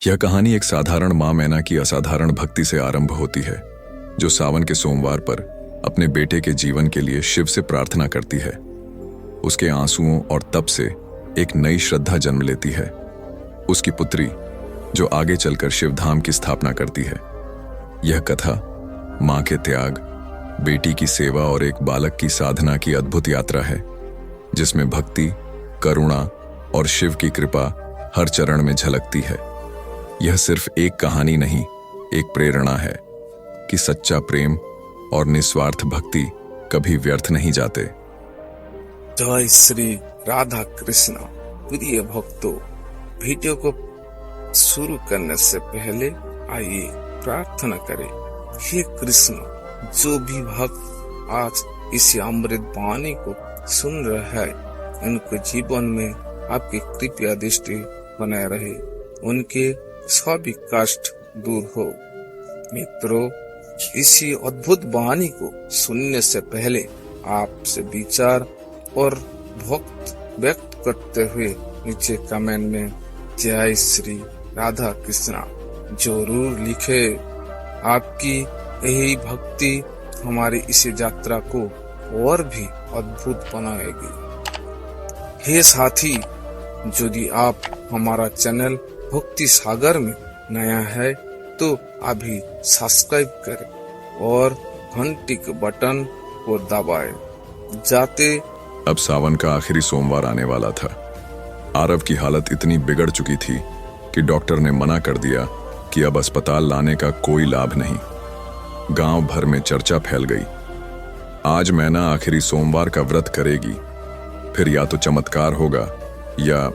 यह कहानी एक साधारण माँ मैना की असाधारण भक्ति से आरंभ होती है, जो सावन के सोमवार पर अपने बेटे के जीवन के लिए शिव से प्रार्थना करती है। उसके आंसुओं और तप से एक नई श्रद्धा जन्म लेती है, उसकी पुत्री, जो आगे चलकर शिवधाम की स्थापना करती है। यह कथा माँ के त्याग, बेटी की सेवा और एक बालक की साधना की अद्भुत यात्रा है, जिसमें भक्ति, करुणा और शिव की कृपा हर चरण में झलकती है। यह सिर्फ एक कहानी नहीं, एक प्रेरणा है कि सच्चा प्रेम और निस्वार्थ भक्ति कभी व्यर्थ नहीं जाते। जय श्री राधा कृष्ण। प्रिय भक्तों, वीडियो को शुरू करने से पहले आइए प्रार्थना करें। हे कृष्ण, जो भी भक्त आज इस अमृत वाणी को सुन रहा है, उनके जीवन में आपकी कृपा दृष्टि बनाए रहे, उनके सभी कष्ट दूर हो। मित्रों, इसी अद्भुत वाणी को सुनने से पहले आपसे विचार और भक्त व्यक्त करते हुए नीचे कमेंट में जय श्री राधा कृष्णा जरूर लिखे। आपकी यही भक्ति हमारी इस यात्रा को और भी अद्भुत बनाएगी। हे साथी, यदि आप हमारा चैनल भक्ति सागर में नया है तो अभी सब्सक्राइब करें और घंटी के बटन को दबाएं। अब सावन का आखिरी सोमवार आने वाला था। आरव की हालत इतनी बिगड़ चुकी थी कि डॉक्टर ने मना कर दिया कि अब अस्पताल लाने का कोई लाभ नहीं। गांव भर में चर्चा फैल गई। आज मैना आखिरी सोमवार का व्रत करेगी, फिर या तो चमत्कार होगा या...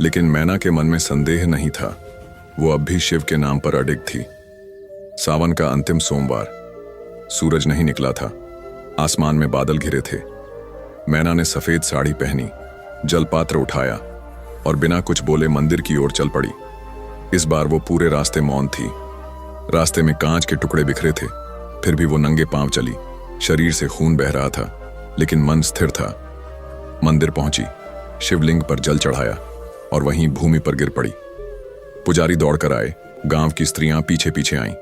लेकिन मैना के मन में संदेह नहीं था। वो अब भी शिव के नाम पर अडिग थी। सावन का अंतिम सोमवार, सूरज नहीं निकला था, आसमान में बादल घिरे थे। मैना ने सफेद साड़ी पहनी, जलपात्र उठाया और बिना कुछ बोले मंदिर की ओर चल पड़ी। इस बार वो पूरे रास्ते मौन थी। रास्ते में कांच के टुकड़े बिखरे थे, फिर भी वो नंगे पांव चली। शरीर से खून बह रहा था, लेकिन मन स्थिर था। मंदिर पहुंची, शिवलिंग पर जल चढ़ाया और वहीं भूमि पर गिर पड़ी। पुजारी दौड़कर आए, गांव की स्त्रियां पीछे पीछे आईं।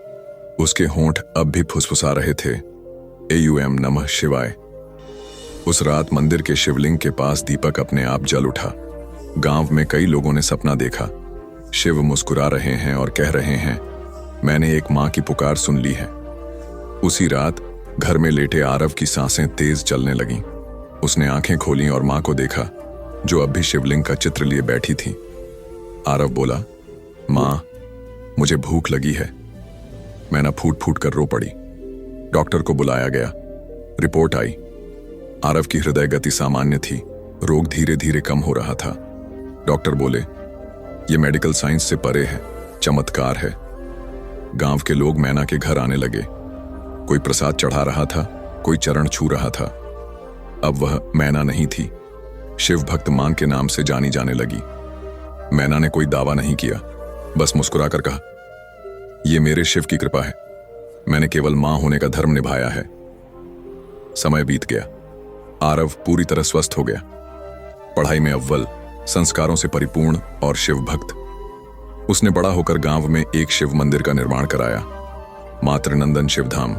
उसके होंठ अब भी फुसफुसा रहे थे, AUM नमः शिवाय। उस रात मंदिर के शिवलिंग के पास दीपक अपने आप जल उठा। गांव में कई लोगों ने सपना देखा। शिव मुस्कुरा रहे हैं और कह रहे हैं, मैंने एक मां की पुकार सुन ली है। उसी रात घर में लेटे आरव की सांसें तेज चलने लगीं। उसने आंखें खोलीं और मां को देखा, जो अब भी शिवलिंग का चित्र लिए बैठी थी। आरव बोला, मां, मुझे भूख लगी है। मैना फूट फूट कर रो पड़ी। डॉक्टर को बुलाया गया। रिपोर्ट आई। आरव की हृदय गति सामान्य थी, रोग धीरे धीरे कम हो रहा था। डॉक्टर बोले, ये मेडिकल साइंस से परे है, चमत्कार है। गांव के लोग मैना के घर आने लगे। कोई प्रसाद चढ़ा रहा था, कोई चरण छू रहा था। अब वह मैना नहीं थी, शिव भक्त मां के नाम से जानी जाने लगी। मैना ने कोई दावा नहीं किया, बस मुस्कुराकर कहा, यह मेरे शिव की कृपा है। मैंने केवल मां होने का धर्म निभाया है। समय बीत गया। आरव पूरी तरह स्वस्थ हो गया। पढ़ाई में अव्वल, संस्कारों से परिपूर्ण और शिव भक्त। उसने बड़ा होकर गांव में एक शिव मंदिर का निर्माण कराया, मातृनंदन शिवधाम,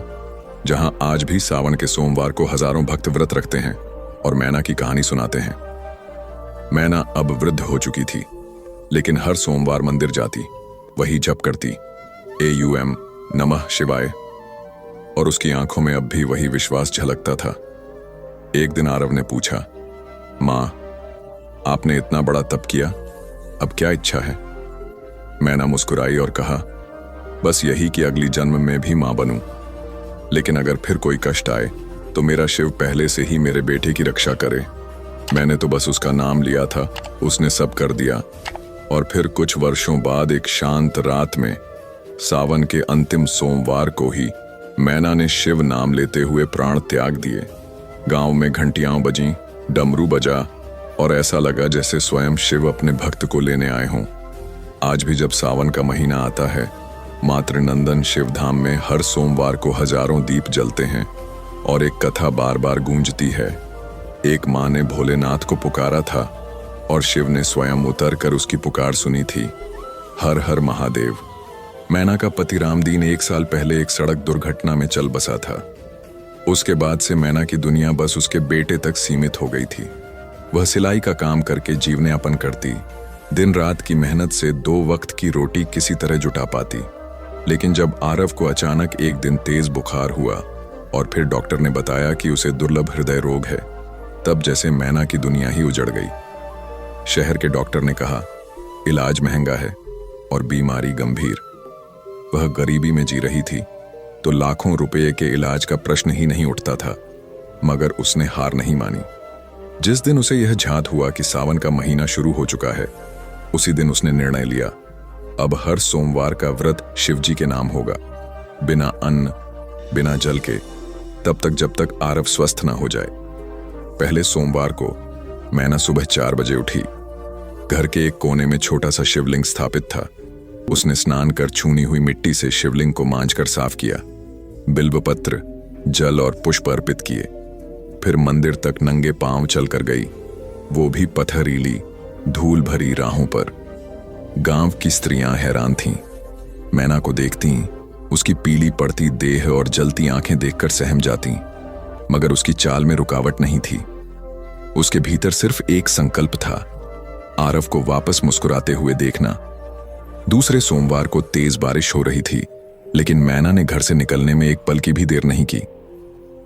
जहां आज भी सावन के सोमवार को हजारों भक्त व्रत रखते हैं और मैना की कहानी सुनाते हैं। मैना अब वृद्ध हो चुकी थी, लेकिन हर सोमवार मंदिर जाती, वही जप करती, AUM नमः शिवाय, और उसकी आंखों में अब भी वही विश्वास झलकता था। एक दिन आरव ने पूछा, मां, आपने इतना बड़ा तप किया, अब क्या इच्छा है? मैना मुस्कुराई और कहा, बस यही कि अगली जन्म में भी मां बनूं। लेकिन अगर फिर कोई कष्ट आए तो मेरा शिव पहले से ही मेरे बेटे की रक्षा करे। मैंने तो बस उसका नाम लिया था, उसने सब कर दिया। और फिर कुछ वर्षों बाद एक शांत रात में, सावन के अंतिम सोमवार को ही, मैना ने शिव नाम लेते हुए प्राण त्याग दिए। गांव में घंटियां बजीं, डमरू बजा और ऐसा लगा जैसे स्वयं शिव अपने भक्त को लेने आए हों। आज भी जब सावन का महीना आता है, मातृनंदन शिवधाम में हर सोमवार को हजारों दीप जलते हैं और एक कथा बार बार गूंजती है। एक मां ने भोलेनाथ को पुकारा था और शिव ने स्वयं उतर कर उसकी पुकार सुनी थी। हर हर महादेव। मैना का पति रामदीन 1 साल पहले एक सड़क दुर्घटना में चल बसा था। उसके बाद से मैना की दुनिया बस उसके बेटे तक सीमित हो गई थी। वह सिलाई का काम करके जीवनयापन करती, दिन रात की मेहनत से 2 वक्त की रोटी किसी तरह जुटा पाती। लेकिन जब आरव को अचानक एक दिन तेज बुखार हुआ और फिर डॉक्टर ने बताया कि उसे दुर्लभ हृदय रोग है, तब जैसे मैना की दुनिया ही उजड़ गई। शहर के डॉक्टर ने कहा, इलाज महंगा है और बीमारी गंभीर। वह गरीबी में जी रही थी तो लाखों रुपए के इलाज का प्रश्न ही नहीं उठता था, मगर उसने हार नहीं मानी। जिस दिन उसे यह झांत हुआ कि सावन का महीना शुरू हो चुका है, उसी दिन उसने निर्णय लिया, अब हर सोमवार का व्रत शिवजी के नाम होगा, बिना अन्न बिना जल के, तब तक जब तक आरव स्वस्थ ना हो जाए। पहले सोमवार को मैना सुबह 4 बजे उठी। घर के एक कोने में छोटा सा शिवलिंग स्थापित था। उसने स्नान कर छूनी हुई मिट्टी से शिवलिंग को मांजकर साफ किया, बिल्वपत्र, जल और पुष्प अर्पित किए। फिर मंदिर तक नंगे पांव चलकर गई, वो भी पथरीली धूल भरी राहों पर। गांव की स्त्रियां हैरान थीं। मैना को देखती, उसकी पीली पड़ती देह और जलती आंखें देखकर सहम जाती, मगर उसकी चाल में रुकावट नहीं थी। उसके भीतर सिर्फ एक संकल्प था, आरव को वापस मुस्कुराते हुए देखना। दूसरे सोमवार को तेज बारिश हो रही थी, लेकिन मैना ने घर से निकलने में एक पल की भी देर नहीं की।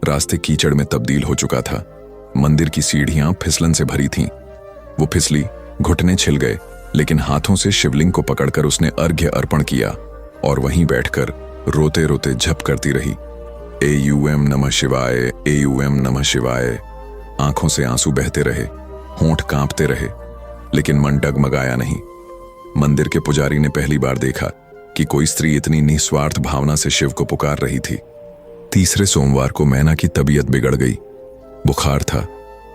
रास्ते कीचड़ में तब्दील हो चुका था। मंदिर की सीढ़ियां फिसलन से भरी थीं। वो फिसली, घुटने छिल गए, लेकिन हाथों से शिवलिंग को पकड़कर उसने अर्घ्य अर्पण किया और वहीं बैठकर रोते रोते जप करती रही, एयूएम नमः शिवाय, एयूएम नमः शिवाय। आंखों से आंसू बहते रहे, होंठ कांपते रहे, लेकिन मन डगमगाया नहीं। मंदिर के पुजारी ने पहली बार देखा कि कोई स्त्री इतनी निस्वार्थ भावना से शिव को पुकार रही थी। तीसरे सोमवार को मैना की तबीयत बिगड़ गई। बुखार था,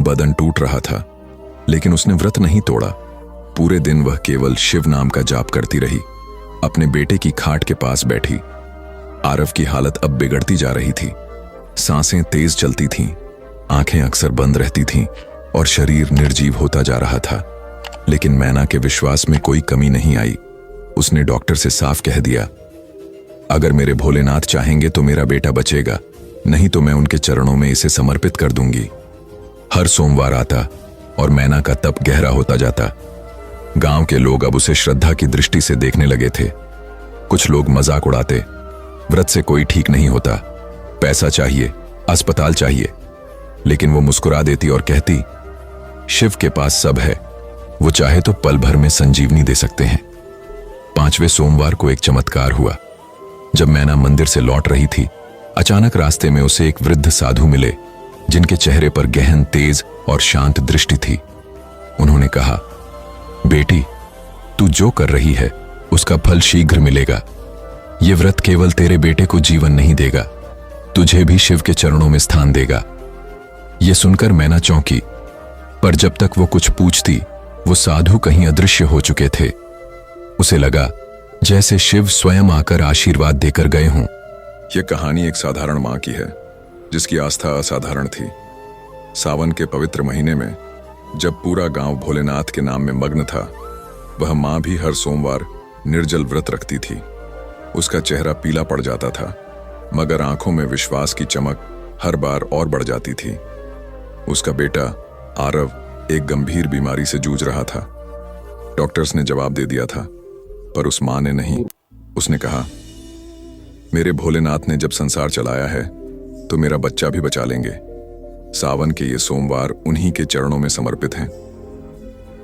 बदन टूट रहा था, लेकिन उसने व्रत नहीं तोड़ा। पूरे दिन वह केवल शिव नाम का जाप करती रही। अपने बेटे की खाट के पास बैठी। आरव की हालत अब बिगड़ती जा रही थी। सांसें तेज चलती थीं, आंखें अक्सर बंद रहती थीं और शरीर निर्जीव होता जा रहा था। लेकिन मैना के विश्वास में कोई कमी नहीं आई। उसने डॉक्टर से साफ कह दिया, अगर मेरे भोलेनाथ चाहेंगे तो मेरा बेटा बचेगा, नहीं तो मैं उनके चरणों में इसे समर्पित कर दूंगी। हर सोमवार आता और मैना का तप गहरा होता जाता। गांव के लोग अब उसे श्रद्धा की दृष्टि से देखने लगे थे। कुछ लोग मजाक उड़ाते, व्रत से कोई ठीक नहीं होता, पैसा चाहिए, अस्पताल चाहिए। लेकिन वो मुस्कुरा देती और कहती, शिव के पास सब है, वो चाहे तो पल भर में संजीवनी दे सकते हैं। 5वें सोमवार को एक चमत्कार हुआ। जब मैना मंदिर से लौट रही थी, अचानक रास्ते में उसे एक वृद्ध साधु मिले, जिनके चेहरे पर गहन, तेज और शांत दृष्टि थी। उन्होंने कहा, बेटी, तू जो कर रही है उसका फल शीघ्र मिलेगा। ये व्रत केवल तेरे बेटे को जीवन नहीं देगा, तुझे भी शिव के चरणों में स्थान देगा। ये सुनकर मैना चौंकी, पर जब तक वो कुछ पूछती, वो साधु कहीं अदृश्य हो चुके थे। उसे लगा जैसे शिव स्वयं आकर आशीर्वाद देकर गए हों। यह कहानी एक साधारण मां की है, जिसकी आस्था असाधारण थी। सावन के पवित्र महीने में जब पूरा गांव भोलेनाथ के नाम में मग्न था, वह मां भी हर सोमवार निर्जल व्रत रखती थी। उसका चेहरा पीला पड़ जाता था, मगर आंखों में विश्वास की चमक हर बार और बढ़ जाती थी। उसका बेटा आरव एक गंभीर बीमारी से जूझ रहा था। डॉक्टर्स ने जवाब दे दिया था, पर उस मां ने नहीं। उसने कहा, मेरे भोलेनाथ ने जब संसार चलाया है तो मेरा बच्चा भी बचा लेंगे। सावन के ये सोमवार उन्हीं के चरणों में समर्पित हैं।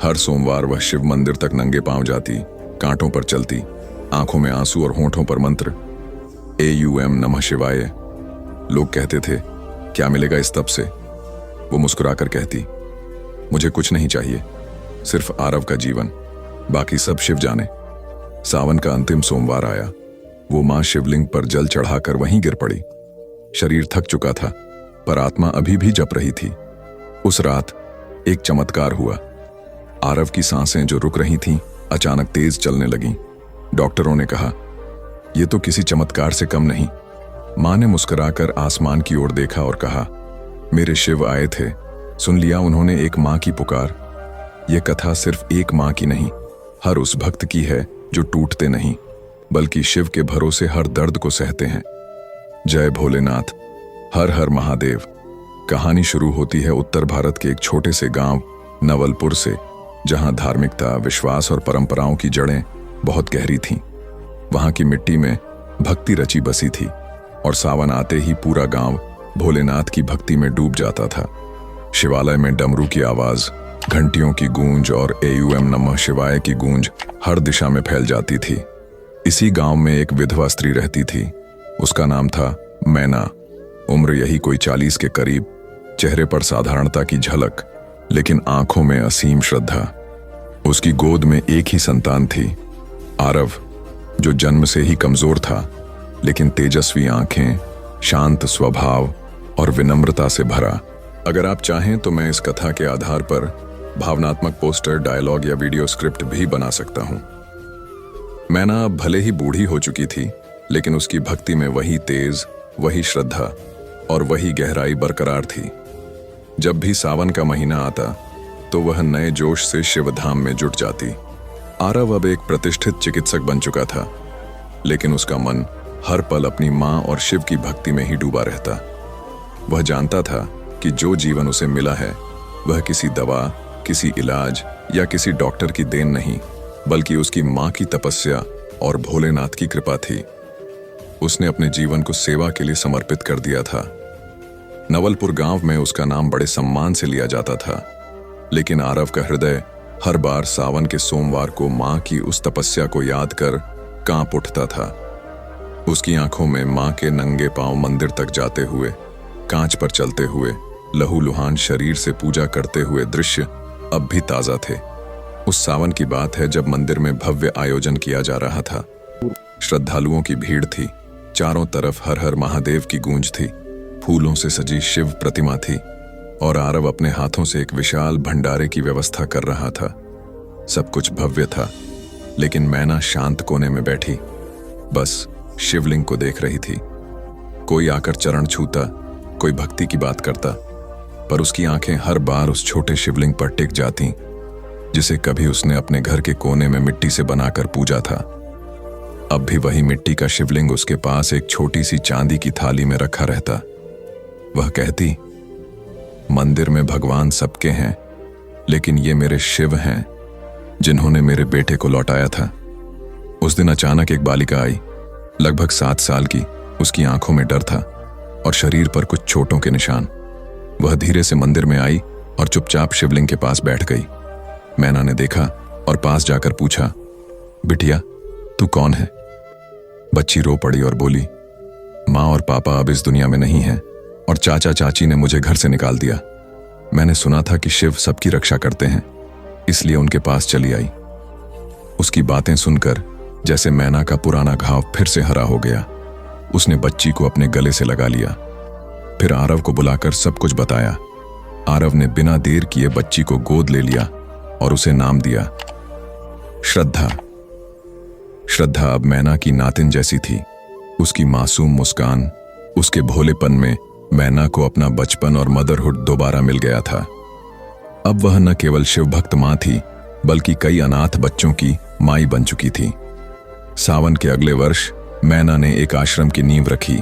हर सोमवार वह शिव मंदिर तक नंगे पांव जाती, कांटों पर चलती, आंखों में आंसू और होंठों पर मंत्र, एयूएम नमः शिवाय। लोग कहते थे, क्या मिलेगा इस तप से? वो मुस्कुराकर कहती, मुझे कुछ नहीं चाहिए, सिर्फ आरव का जीवन, बाकी सब शिव जाने। सावन का अंतिम सोमवार आया। वो मां शिवलिंग पर जल चढ़ाकर वहीं गिर पड़ी। शरीर थक चुका था, पर आत्मा अभी भी जप रही थी। उस रात एक चमत्कार हुआ। आरव की सांसें जो रुक रही थीं, अचानक तेज चलने लगीं। डॉक्टरों ने कहा, यह तो किसी चमत्कार से कम नहीं। मां ने मुस्कुराकर आसमान की ओर देखा और कहा, मेरे शिव आए थे, सुन लिया उन्होंने एक मां की पुकार। यह कथा सिर्फ एक मां की नहीं, हर उस भक्त की है जो टूटते नहीं बल्कि शिव के भरोसे हर दर्द को सहते हैं। जय भोलेनाथ, हर हर महादेव। कहानी शुरू होती है उत्तर भारत के एक छोटे से गांव नवलपुर से, जहां धार्मिकता, विश्वास और परंपराओं की जड़ें बहुत गहरी थीं। वहां की मिट्टी में भक्ति रची बसी थी और सावन आते ही पूरा गांव भोलेनाथ की भक्ति में डूब जाता था। शिवालय में डमरू की आवाज, घंटियों की गूंज और एयूएम नमः शिवाय की गूंज हर दिशा में फैल जाती थी। इसी गांव में एक विधवा स्त्री रहती थी। उसका नाम था मैना। उम्र यही कोई 40 के करीब, चेहरे पर साधारणता की झलक, लेकिन आंखों में असीम श्रद्धा। उसकी गोद में एक ही संतान थी, आरव, जो जन्म से ही कमजोर था, लेकिन तेजस्वी आंखें, शांत स्वभाव और विनम्रता से भरा। अगर आप चाहें तो मैं इस कथा के आधार पर भावनात्मक पोस्टर, डायलॉग या वीडियो स्क्रिप्ट भी बना सकता हूं। मैना अब भले ही बूढ़ी हो चुकी थी, लेकिन उसकी भक्ति में वही तेज, वही श्रद्धा और वही गहराई बरकरार थी। जब भी सावन का महीना आता तो वह नए जोश से शिवधाम में जुट जाती। आरव अब एक प्रतिष्ठित चिकित्सक बन चुका था, लेकिन उसका मन हर पल अपनी मां और शिव की भक्ति में ही डूबा रहता। वह जानता था कि जो जीवन उसे मिला है वह किसी दवा, किसी इलाज या किसी डॉक्टर की देन नहीं, बल्कि उसकी मां की तपस्या और भोलेनाथ की कृपा थी। उसने अपने जीवन को सेवा के लिए समर्पित कर दिया था। नवलपुर गांव में उसका नाम बड़े सम्मान से लिया जाता था, लेकिन आरव का हृदय हर बार सावन के सोमवार को मां की उस तपस्या को याद कर कांप उठता था। उसकी आंखों में मां के नंगे पांव मंदिर तक जाते हुए, कांच पर चलते हुए, लहूलुहान शरीर से पूजा करते हुए दृश्य अब भी ताजा थे। उस सावन की बात है जब मंदिर में भव्य आयोजन किया जा रहा था। श्रद्धालुओं की भीड़ थी, चारों तरफ हर हर महादेव की गूंज थी, फूलों से सजी शिव प्रतिमा थी और आरव अपने हाथों से एक विशाल भंडारे की व्यवस्था कर रहा था। सब कुछ भव्य था, लेकिन मैना शांत कोने में बैठी बस शिवलिंग को देख रही थी। कोई आकर चरण छूता, कोई भक्ति की बात करता, पर उसकी आंखें हर बार उस छोटे शिवलिंग पर टिक जाती जिसे कभी उसने अपने घर के कोने में मिट्टी से बनाकर पूजा था। अब भी वही मिट्टी का शिवलिंग उसके पास एक छोटी सी चांदी की थाली में रखा रहता। वह कहती, मंदिर में भगवान सबके हैं, लेकिन ये मेरे शिव हैं जिन्होंने मेरे बेटे को लौटाया था। उस दिन अचानक एक बालिका आई, लगभग 7 साल की। उसकी आंखों में डर था और शरीर पर कुछ चोटों के निशान। वह धीरे से मंदिर में आई और चुपचाप शिवलिंग के पास बैठ गई। मैना ने देखा और पास जाकर पूछा, बिटिया तू कौन है? बच्ची रो पड़ी और बोली, माँ और पापा अब इस दुनिया में नहीं हैं और चाचा चाची ने मुझे घर से निकाल दिया। मैंने सुना था कि शिव सबकी रक्षा करते हैं, इसलिए उनके पास चली आई। उसकी बातें सुनकर जैसे मैना का पुराना घाव फिर से हरा हो गया। उसने बच्ची को अपने गले से लगा लिया, फिर आरव को बुलाकर सब कुछ बताया। आरव ने बिना देर किए बच्ची को गोद ले लिया और उसे नाम दिया श्रद्धा। श्रद्धा अब मैना की नातिन जैसी थी। उसकी मासूम मुस्कान, उसके भोलेपन में मैना को अपना बचपन और मदरहुड दोबारा मिल गया था। अब वह न केवल शिव भक्त मां थी, बल्कि कई अनाथ बच्चों की माई बन चुकी थी। सावन के अगले वर्ष मैना ने एक आश्रम की नींव रखी,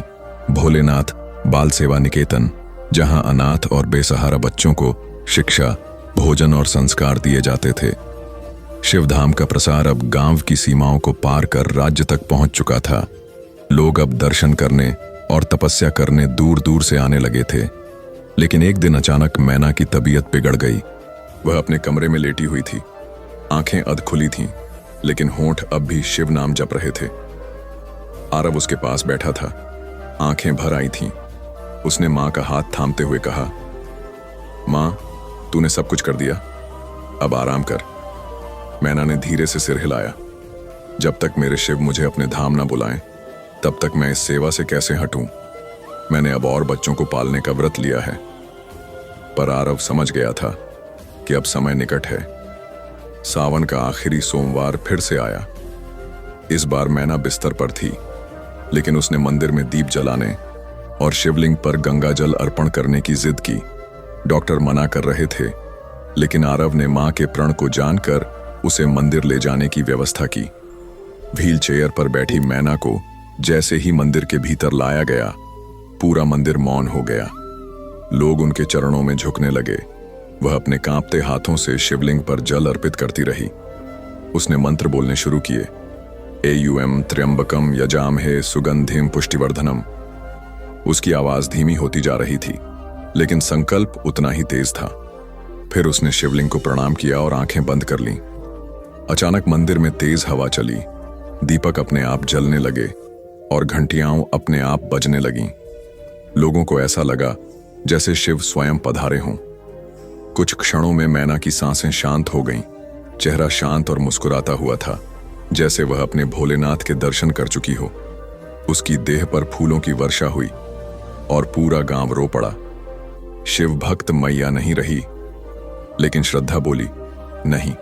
भोलेनाथ बाल सेवा निकेतन, जहां अनाथ और बेसहारा बच्चों को शिक्षा, भोजन और संस्कार दिए जाते थे। शिवधाम का प्रसार अब गांव की सीमाओं को पार कर राज्य तक पहुंच चुका था। लोग अब दर्शन करने और तपस्या करने दूर दूर से आने लगे थे। लेकिन एक दिन अचानक मैना की तबीयत बिगड़ गई। वह अपने कमरे में लेटी हुई थी, आंखें अध खुली थीं, लेकिन होंठ अब भी शिव नाम जप रहे थे। आरव उसके पास बैठा था, आंखें भर आई थीं। उसने मां का हाथ थामते हुए कहा, मां, तूने सब कुछ कर दिया, अब आराम कर। मैना ने धीरे से सिर हिलाया। जब तक मेरे शिव मुझे अपने धाम ना बुलाएं, तब तक मैं इस सेवा से कैसे हटूं? मैंने अब और बच्चों को पालने का व्रत लिया है। पर आरव समझ गया था कि अब समय निकट है। सावन का आखिरी सोमवार फिर से आया। इस बार मैना बिस्तर पर थी, लेकिन उसने मंदिर में दीप जलाने और शिवलिंग पर गंगा जल अर्पण करने की जिद की। डॉक्टर मना कर रहे थे, लेकिन आरव ने मां के प्रण को जानकर उसे मंदिर ले जाने की व्यवस्था की। व्हील चेयर पर बैठी मैना को जैसे ही मंदिर के भीतर लाया गया, पूरा मंदिर मौन हो गया। लोग उनके चरणों में झुकने लगे। वह अपने कांपते हाथों से शिवलिंग पर जल अर्पित करती रही। उसने मंत्र बोलने शुरू किए, एयूएम त्र्यंबकम यजामहे सुगंधिम पुष्टिवर्धनम। उसकी आवाज धीमी होती जा रही थी, लेकिन संकल्प उतना ही तेज था। फिर उसने शिवलिंग को प्रणाम किया और आंखें बंद कर लीं। अचानक मंदिर में तेज हवा चली, दीपक अपने आप जलने लगे और घंटियां अपने आप बजने लगीं। लोगों को ऐसा लगा जैसे शिव स्वयं पधारे हों। कुछ क्षणों में मैना की सांसें शांत हो गईं। चेहरा शांत और मुस्कुराता हुआ था, जैसे वह अपने भोलेनाथ के दर्शन कर चुकी हो। उसकी देह पर फूलों की वर्षा हुई और पूरा गांव रो पड़ा। शिव भक्त मैया नहीं रही, लेकिन श्रद्धा बोली, नहीं,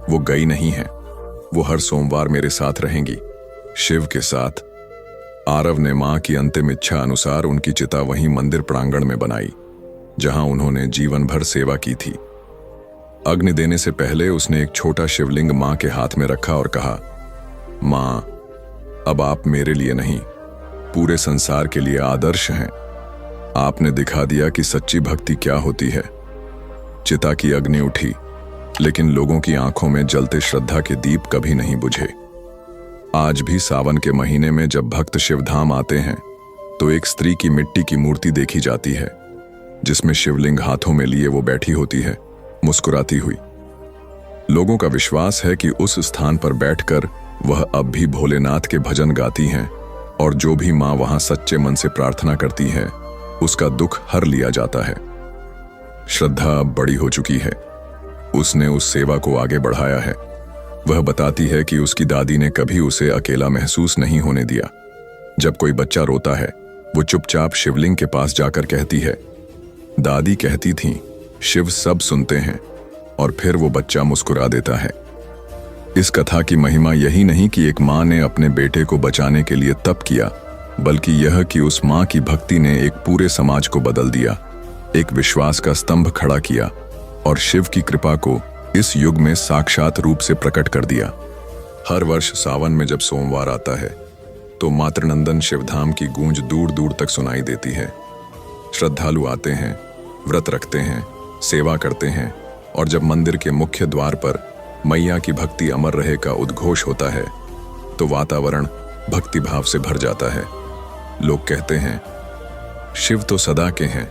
वो गई नहीं है। वो हर सोमवार मेरे साथ रहेंगी, शिव के साथ। आरव ने मां की अंतिम इच्छा अनुसार उनकी चिता वहीं मंदिर प्रांगण में बनाई, जहां उन्होंने जीवन भर सेवा की थी। अग्नि देने से पहले उसने एक छोटा शिवलिंग मां के हाथ में रखा और कहा, मां, अब आप मेरे लिए नहीं, पूरे संसार के लिए आदर्श हैं। आपने दिखा दिया कि सच्ची भक्ति क्या होती है। चिता की अग्नि उठी, लेकिन लोगों की आंखों में जलते श्रद्धा के दीप कभी नहीं बुझे। आज भी सावन के महीने में जब भक्त शिवधाम आते हैं, तो एक स्त्री की मिट्टी की मूर्ति देखी जाती है, जिसमें शिवलिंग हाथों में लिए वो बैठी होती है, मुस्कुराती हुई। लोगों का विश्वास है कि उस स्थान पर बैठकर वह अब भी भोलेनाथ के भजन गाती हैं, और जो भी मां वहां सच्चे मन से प्रार्थना करती है, उसका दुख हर लिया जाता है। श्रद्धा अब बड़ी हो चुकी है। उसने उस सेवा को आगे बढ़ाया है। वह बताती है कि उसकी दादी ने कभी उसे अकेला महसूस नहीं होने दिया। जब कोई बच्चा रोता है, वो चुपचाप शिवलिंग के पास जाकर कहती है, दादी कहती थीं, शिव सब सुनते हैं, और फिर वो बच्चा मुस्कुरा देता है। इस कथा की महिमा यही नहीं कि एक मां ने अपने बेटे को बचाने के लिए तप किया, बल्कि यह कि उस मां की भक्ति ने एक पूरे समाज को बदल दिया, एक विश्वास का स्तंभ खड़ा किया और शिव की कृपा को इस युग में साक्षात रूप से प्रकट कर दिया। हर वर्ष सावन में जब सोमवार आता है, तो मातृनंदन शिवधाम की गूंज दूर दूर तक सुनाई देती है। श्रद्धालु आते हैं, व्रत रखते हैं, सेवा करते हैं, और जब मंदिर के मुख्य द्वार पर मैया की भक्ति अमर रहे का उद्घोष होता है, तो वातावरण भक्तिभाव से भर जाता है। लोग कहते हैं, शिव तो सदा के हैं,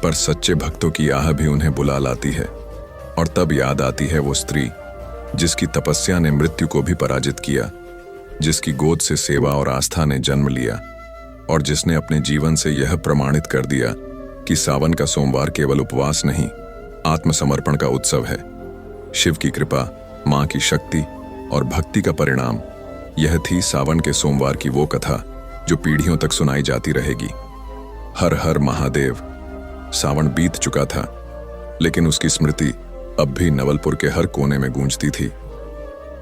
पर सच्चे भक्तों की आह भी उन्हें बुला लाती है। और तब याद आती है वो स्त्री जिसकी तपस्या ने मृत्यु को भी पराजित किया, जिसकी गोद से सेवा और आस्था ने जन्म लिया, और जिसने अपने जीवन से यह प्रमाणित कर दिया कि सावन का सोमवार केवल उपवास नहीं, आत्मसमर्पण का उत्सव है। शिव की कृपा, मां की शक्ति और भक्ति का परिणाम। यह थी सावन के सोमवार की वो कथा जो पीढ़ियों तक सुनाई जाती रहेगी। हर हर महादेव। सावन बीत चुका था, लेकिन उसकी स्मृति अब भी नवलपुर के हर कोने में गूंजती थी।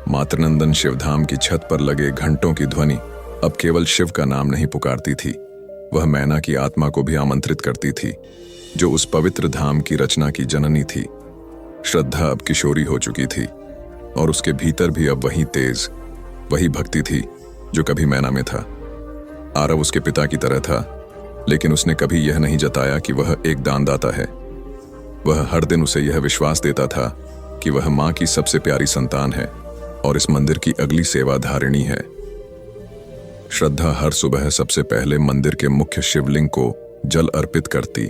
मातृनंदन शिवधाम की छत पर लगे घंटों की ध्वनि अब केवल शिव का नाम नहीं पुकारती थी, वह मैना की आत्मा को भी आमंत्रित करती थी, जो उस पवित्र धाम की रचना की जननी थी। श्रद्धा अब किशोरी हो चुकी थी, और उसके भीतर भी अब वही तेज, वही भक्ति थी जो कभी मैना में था। आरव उसके पिता की तरह था, लेकिन उसने कभी यह नहीं जताया कि वह एक दानदाता है। वह हर दिन उसे यह विश्वास देता था कि वह मां की सबसे प्यारी संतान है और इस मंदिर की अगली सेवा धारिणी है। श्रद्धा हर सुबह सबसे पहले मंदिर के मुख्य शिवलिंग को जल अर्पित करती,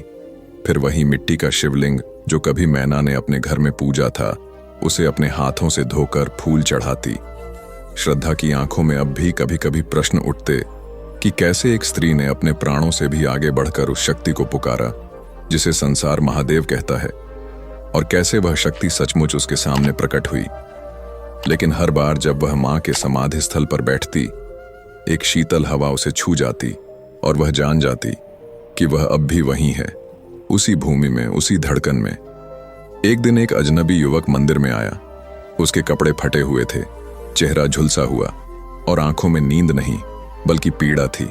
फिर वही मिट्टी का शिवलिंग जो कभी मैना ने अपने घर में पूजा था, उसे अपने हाथों से धोकर फूल चढ़ाती। श्रद्धा की आंखों में अब भी कभी कभी प्रश्न उठते कि कैसे एक स्त्री ने अपने प्राणों से भी आगे बढ़कर उस शक्ति को पुकारा जिसे संसार महादेव कहता है, और कैसे वह शक्ति सचमुच उसके सामने प्रकट हुई। लेकिन हर बार जब वह मां के समाधि स्थल पर बैठती, एक शीतल हवा उसे छू जाती और वह जान जाती कि वह अब भी वहीं है, उसी भूमि में, उसी धड़कन में। एक दिन एक अजनबी युवक मंदिर में आया। उसके कपड़े फटे हुए थे, चेहरा झुलसा हुआ और आंखों में नींद नहीं बल्कि पीड़ा थी।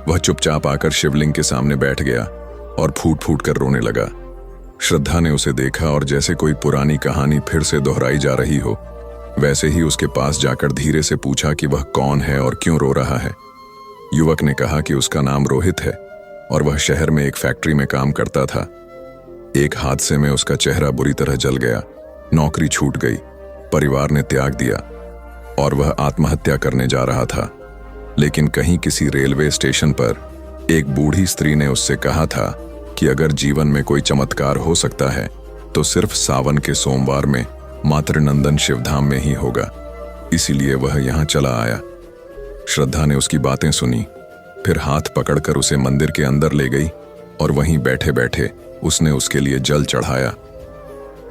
वह चुपचाप आकर शिवलिंग के सामने बैठ गया और फूट फूट कर रोने लगा। श्रद्धा ने उसे देखा और जैसे कोई पुरानी कहानी फिर से दोहराई जा रही हो, वैसे ही उसके पास जाकर धीरे से पूछा कि वह कौन है और क्यों रो रहा है। युवक ने कहा कि उसका नाम रोहित है और वह शहर में एक फैक्ट्री में काम करता था। एक हादसे में उसका चेहरा बुरी तरह जल गया, नौकरी छूट गई, परिवार ने त्याग दिया और वह आत्महत्या करने जा रहा था। लेकिन कहीं किसी रेलवे स्टेशन पर एक बूढ़ी स्त्री ने उससे कहा था कि अगर जीवन में कोई चमत्कार हो सकता है तो सिर्फ सावन के सोमवार में मातृनंदन शिवधाम में ही होगा। इसीलिए वह यहाँ चला आया। श्रद्धा ने उसकी बातें सुनी, फिर हाथ पकड़कर उसे मंदिर के अंदर ले गई और वहीं बैठे बैठे उसने उसके लिए जल चढ़ाया।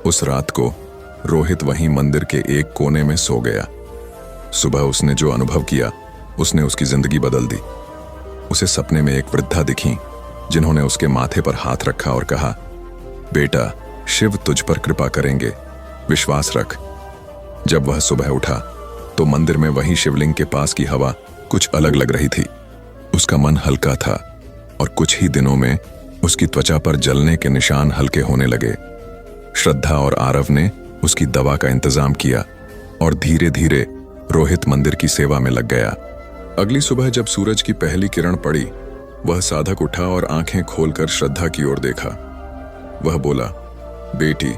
उस रात को रोहित वहीं मंदिर के एक कोने में सो गया। सुबह उसने जो अनुभव किया उसने उसकी जिंदगी बदल दी। उसे सपने में एक वृद्धा दिखी जिन्होंने उसके माथे पर हाथ रखा और कहा, बेटा, शिव तुझ पर कृपा करेंगे, विश्वास रख। जब वह सुबह उठा तो मंदिर में वही शिवलिंग के पास की हवा कुछ अलग लग रही थी। उसका मन हल्का था और कुछ ही दिनों में उसकी त्वचा पर जलने के निशान हल्के होने लगे। श्रद्धा और आरव ने उसकी दवा का इंतजाम किया और धीरे धीरे रोहित मंदिर की सेवा में लग गया। अगली सुबह जब सूरज की पहली किरण पड़ी, वह साधक उठा और आंखें खोलकर श्रद्धा की ओर देखा। वह बोला, बेटी,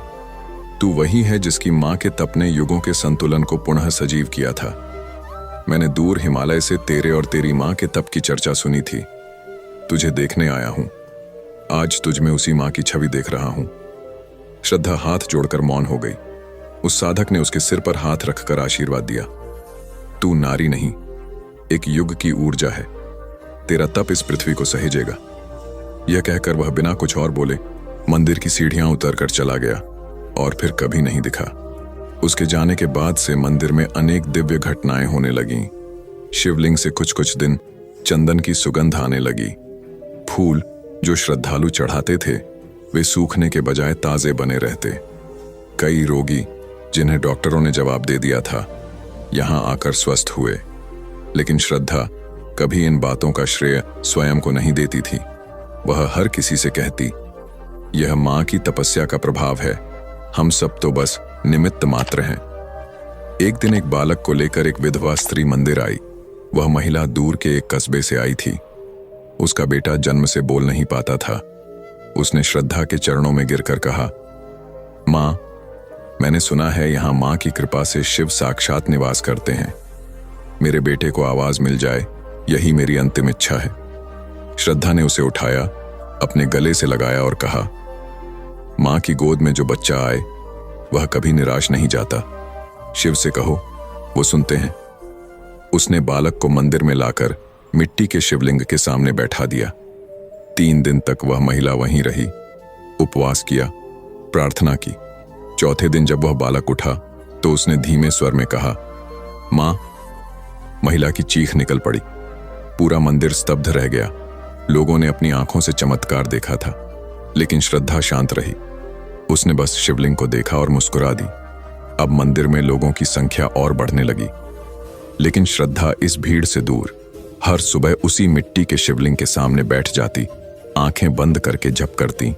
तू वही है जिसकी मां के तप ने युगों के संतुलन को पुनः सजीव किया था। मैंने दूर हिमालय से तेरे और तेरी मां के तप की चर्चा सुनी थी। तुझे देखने आया हूं। आज तुझ में उसी मां की छवि देख रहा हूं। श्रद्धा हाथ जोड़कर मौन हो गई। उस साधक ने उसके सिर पर हाथ रखकर आशीर्वाद दिया। तू नारी नहीं, एक युग की ऊर्जा है। तेरा तप इस पृथ्वी को सहेजेगा। यह कहकर वह बिना कुछ और बोले मंदिर की सीढ़ियां उतरकर चला गया और फिर कभी नहीं दिखा। उसके जाने के बाद से मंदिर में अनेक दिव्य घटनाएं होने लगीं। शिवलिंग से कुछ कुछ दिन चंदन की सुगंध आने लगी। फूल जो श्रद्धालु चढ़ाते थे वे सूखने के बजाय ताजे बने रहते। कई रोगी जिन्हें डॉक्टरों ने जवाब दे दिया था, यहां आकर स्वस्थ हुए। लेकिन श्रद्धा कभी इन बातों का श्रेय स्वयं को नहीं देती थी। वह हर किसी से कहती, यह मां की तपस्या का प्रभाव है, हम सब तो बस निमित्त मात्र हैं। एक दिन एक बालक को लेकर एक विधवा स्त्री मंदिर आई। वह महिला दूर के एक कस्बे से आई थी। उसका बेटा जन्म से बोल नहीं पाता था। उसने श्रद्धा के चरणों में गिरकर कहा, मां, मैंने सुना है यहां मां की कृपा से शिव साक्षात निवास करते हैं। मेरे बेटे को आवाज मिल जाए, यही मेरी अंतिम इच्छा है। श्रद्धा ने उसे उठाया, अपने गले से लगाया और कहा, मां की गोद में जो बच्चा आए वह कभी निराश नहीं जाता। शिव से कहो, वो सुनते हैं। उसने बालक को मंदिर में लाकर मिट्टी के शिवलिंग के सामने बैठा दिया। 3 दिन तक वह महिला वहीं रही, उपवास किया, प्रार्थना की। चौथे दिन जब वह बालक उठा तो उसने धीमे स्वर में कहा, मां। महिला की चीख निकल पड़ी। पूरा मंदिर स्तब्ध रह गया। लोगों ने अपनी आंखों से चमत्कार देखा था, लेकिन श्रद्धा शांत रही। उसने बस शिवलिंग को देखा और मुस्कुरा दी। अब मंदिर में लोगों की संख्या और बढ़ने लगी, लेकिन श्रद्धा इस भीड़ से दूर हर सुबह उसी मिट्टी के शिवलिंग के सामने बैठ जाती, आंखें बंद करके जप करती,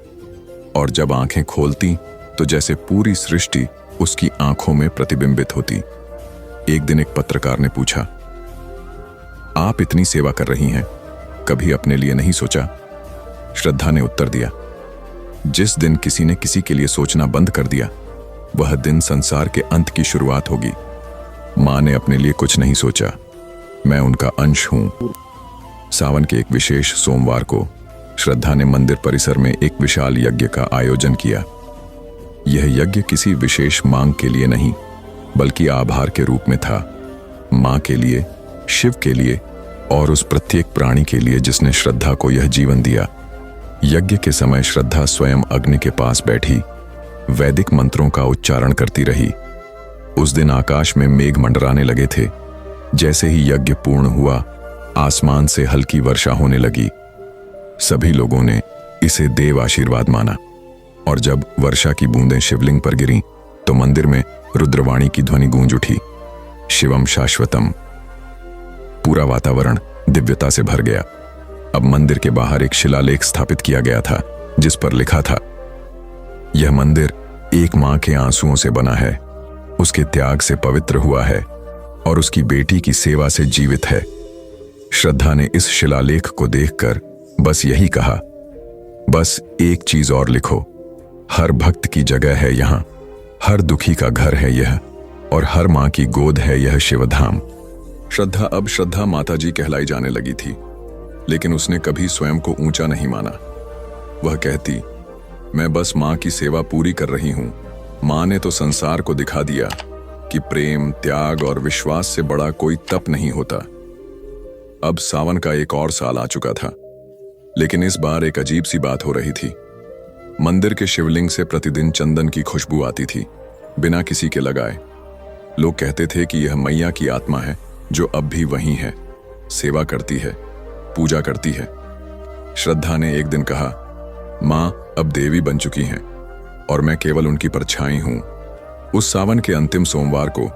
और जब आंखें खोलती तो जैसे पूरी सृष्टि उसकी आंखों में प्रतिबिंबित होती। एक दिन एक पत्रकार ने पूछा, आप इतनी सेवा कर रही हैं, कभी अपने लिए नहीं सोचा? श्रद्धा ने उत्तर दिया, जिस दिन किसी ने किसी के लिए सोचना बंद कर दिया, वह दिन संसार के अंत की शुरुआत होगी। मां ने अपने लिए कुछ नहीं सोचा, मैं उनका अंश हूं। सावन के एक विशेष सोमवार को श्रद्धा ने मंदिर परिसर में एक विशाल यज्ञ का आयोजन किया। यह यज्ञ किसी विशेष मांग के लिए नहीं, बल्कि आभार के रूप में था। मां के लिए, शिव के लिए और उस प्रत्येक प्राणी के लिए जिसने श्रद्धा को यह जीवन दिया। यज्ञ के समय श्रद्धा स्वयं अग्नि के पास बैठी वैदिक मंत्रों का उच्चारण करती रही। उस दिन आकाश में मेघ मंडराने लगे थे। जैसे ही यज्ञ पूर्ण हुआ, आसमान से हल्की वर्षा होने लगी। सभी लोगों ने इसे देव आशीर्वाद माना, और जब वर्षा की बूंदें शिवलिंग पर गिरीं तो मंदिर में रुद्रवाणी की ध्वनि गूंज उठी, शिवम शाश्वतम। पूरा वातावरण दिव्यता से भर गया। अब मंदिर के बाहर एक शिलालेख स्थापित किया गया था, जिस पर लिखा था, यह मंदिर एक मां के आंसुओं से बना है। उसके त्याग से पवित्र हुआ है और उसकी बेटी की सेवा से जीवित है। श्रद्धा ने इस शिलालेख को देखकर बस यही कहा, बस एक चीज और लिखो, हर भक्त की जगह है यहां, हर दुखी का घर है यह, और हर मां की गोद है यह शिवधाम। श्रद्धा अब श्रद्धा माताजी कहलाई जाने लगी थी, लेकिन उसने कभी स्वयं को ऊंचा नहीं माना। वह कहती, मैं बस मां की सेवा पूरी कर रही हूं। मां ने तो संसार को दिखा दिया कि प्रेम, त्याग और विश्वास से बड़ा कोई तप नहीं होता। अब सावन का एक और साल आ चुका था, लेकिन इस बार एक अजीब सी बात हो रही थी। मंदिर के शिवलिंग से प्रतिदिन चंदन की खुशबू आती थी, बिना किसी के लगाए। लोग कहते थे कि यह मैया की आत्मा है जो अब भी वहीं है, सेवा करती है, पूजा करती है। श्रद्धा ने एक दिन कहा, मां अब देवी बन चुकी हैं और मैं केवल उनकी परछाई हूं। उस सावन के अंतिम सोमवार को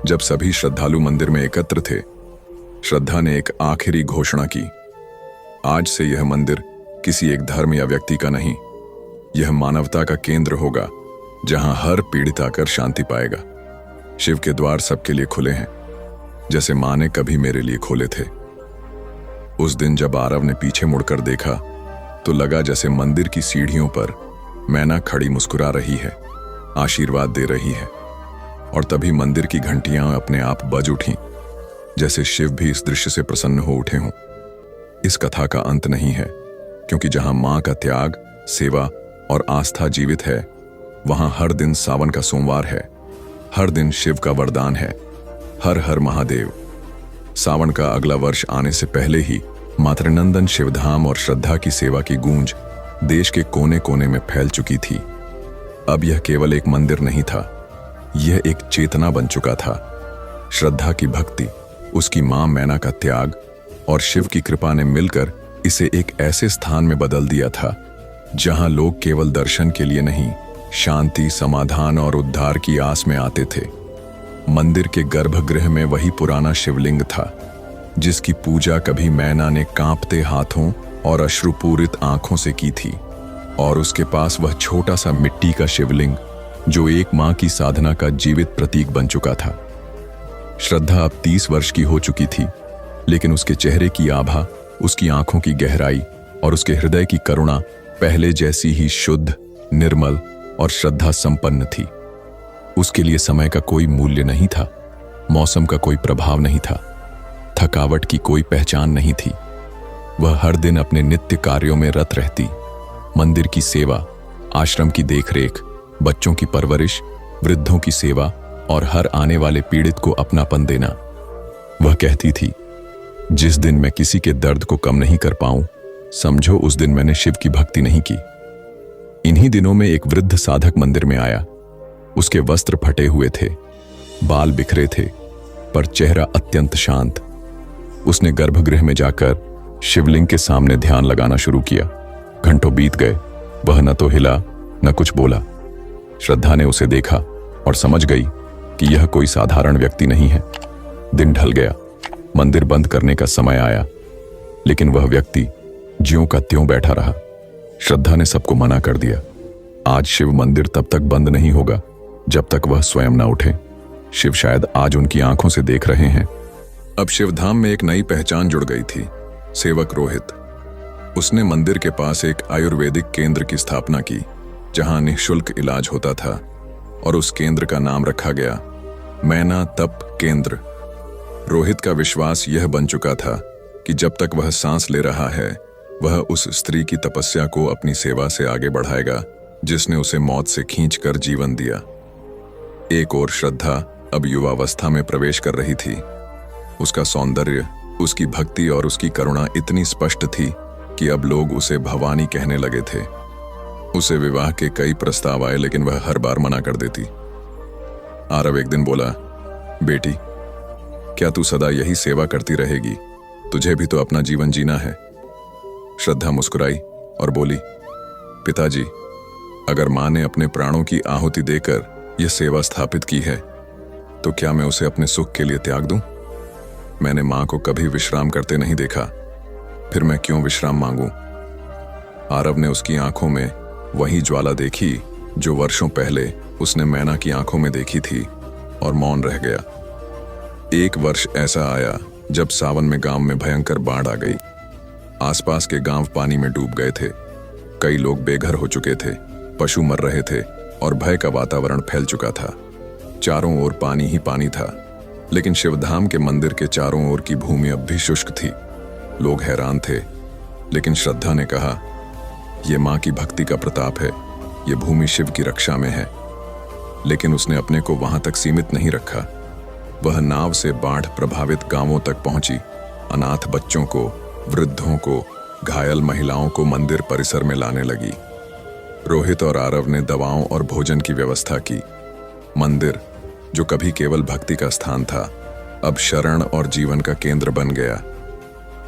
जब सभी श्रद्धालु मंदिर में एकत्र थे, श्रद्धा ने एक आखिरी घोषणा की, आज से यह मंदिर किसी एक धर्म या व्यक्ति का नहीं, यह मानवता का केंद्र होगा, जहां हर पीड़ित आकर शांति पाएगा। शिव के द्वार सबके लिए खुले हैं, जैसे मां ने कभी मेरे लिए खोले थे। उस दिन जब आरव ने पीछे मुड़कर देखा तो लगा जैसे मंदिर की सीढ़ियों पर मैना खड़ी मुस्कुरा रही है, आशीर्वाद दे रही है। और तभी मंदिर की घंटियां अपने आप बज उठीं, जैसे शिव भी इस दृश्य से प्रसन्न हो उठे हों। इस कथा का अंत नहीं है, क्योंकि जहां मां का त्याग, सेवा और आस्था जीवित है, वहां हर दिन सावन का सोमवार है, हर दिन शिव का वरदान है। हर हर महादेव। सावन का अगला वर्ष आने से पहले ही मातृनंदन शिवधाम और श्रद्धा की सेवा की गूंज देश के कोने कोने में फैल चुकी थी। अब यह केवल एक मंदिर नहीं था, यह एक चेतना बन चुका था। श्रद्धा की भक्ति, उसकी मां मैना का त्याग और शिव की कृपा ने मिलकर इसे एक ऐसे स्थान में बदल दिया था जहां लोग केवल दर्शन के लिए नहीं, शांति, समाधान और उद्धार की आस में आते थे। मंदिर के गर्भगृह में वही पुराना शिवलिंग था जिसकी पूजा कभी मैना ने कांपते हाथों और अश्रुपूरित आंखों से की थी, और उसके पास वह छोटा सा मिट्टी का शिवलिंग जो एक मां की साधना का जीवित प्रतीक बन चुका था। श्रद्धा अब 30 वर्ष की हो चुकी थी, लेकिन उसके चेहरे की आभा, उसकी आंखों की गहराई और उसके हृदय की करुणा पहले जैसी ही शुद्ध, निर्मल और श्रद्धा संपन्न थी। उसके लिए समय का कोई मूल्य नहीं था, मौसम का कोई प्रभाव नहीं था, थकावट की कोई पहचान नहीं थी। वह हर दिन अपने नित्य कार्यों में रत रहती, मंदिर की सेवा, आश्रम की देखरेख, बच्चों की परवरिश, वृद्धों की सेवा और हर आने वाले पीड़ित को अपनापन देना। वह कहती थी, जिस दिन मैं किसी के दर्द को कम नहीं कर पाऊं, समझो उस दिन मैंने शिव की भक्ति नहीं की। इन्हीं दिनों में एक वृद्ध साधक मंदिर में आया। उसके वस्त्र फटे हुए थे, बाल बिखरे थे, पर चेहरा अत्यंत शांत। उसने गर्भगृह में जाकर शिवलिंग के सामने ध्यान लगाना शुरू किया। घंटों बीत गए, वह न तो हिला न कुछ बोला। श्रद्धा ने उसे देखा और समझ गई कि यह कोई साधारण व्यक्ति नहीं है। दिन ढल गया, मंदिर बंद करने का समय आया, लेकिन वह व्यक्ति ज्यों का त्यों बैठा रहा। श्रद्धा ने सबको मना कर दिया, आज शिव मंदिर तब तक बंद नहीं होगा जब तक वह स्वयं न उठे। शिव शायद आज उनकी आंखों से देख रहे हैं। अब शिवधाम में एक नई पहचान जुड़ गई थी, सेवक रोहित। उसने मंदिर के पास एक आयुर्वेदिक केंद्र की स्थापना की, जहां निःशुल्क इलाज होता था, और उस केंद्र का नाम रखा गया मैना तप केंद्र। रोहित का विश्वास यह बन चुका था कि जब तक वह सांस ले रहा है, वह उस स्त्री की तपस्या को अपनी सेवा से आगे बढ़ाएगा जिसने उसे मौत से खींचकर जीवन दिया। एक और श्रद्धा अब युवावस्था में प्रवेश कर रही थी। उसका सौंदर्य, उसकी भक्ति और उसकी करुणा इतनी स्पष्ट थी कि अब लोग उसे भवानी कहने लगे थे। उसे विवाह के कई प्रस्ताव आए, लेकिन वह हर बार मना कर देती। आरव एक दिन बोला, बेटी, क्या तू सदा यही सेवा करती रहेगी? तुझे भी तो अपना जीवन जीना है। श्रद्धा मुस्कुराई और बोली, पिताजी, अगर मां ने अपने प्राणों की आहुति देकर यह सेवा स्थापित की है, तो क्या मैं उसे अपने सुख के लिए त्याग दूं? मैंने मां को कभी विश्राम करते नहीं देखा, फिर मैं क्यों विश्राम मांगूं? आरव ने उसकी आंखों में वही ज्वाला देखी जो वर्षों पहले उसने मैना की आंखों में देखी थी। और मौन रह गया। एक वर्ष ऐसा आया जब सावन में गांव में भयंकर बाढ़ आ गई। आसपास के गांव पानी में डूब गए थे। कई लोग बेघर हो चुके थे, पशु मर रहे थे और भय का वातावरण फैल चुका था। चारों ओर पानी ही पानी था, लेकिन शिवधाम के मंदिर के चारों ओर की भूमि अब भी शुष्क थी। लोग हैरान थे, लेकिन श्रद्धा ने कहा, यह मां की भक्ति का प्रताप है, ये भूमि शिव की रक्षा में है। लेकिन उसने अपने को वहां तक सीमित नहीं रखा। वह नाव से बाढ़ प्रभावित गांवों तक पहुंची, अनाथ बच्चों को, वृद्धों को, घायल महिलाओं को मंदिर परिसर में लाने लगी। रोहित और आरव ने दवाओं और भोजन की व्यवस्था की। मंदिर, जो कभी केवल भक्ति का स्थान था, अब शरण और जीवन का केंद्र बन गया।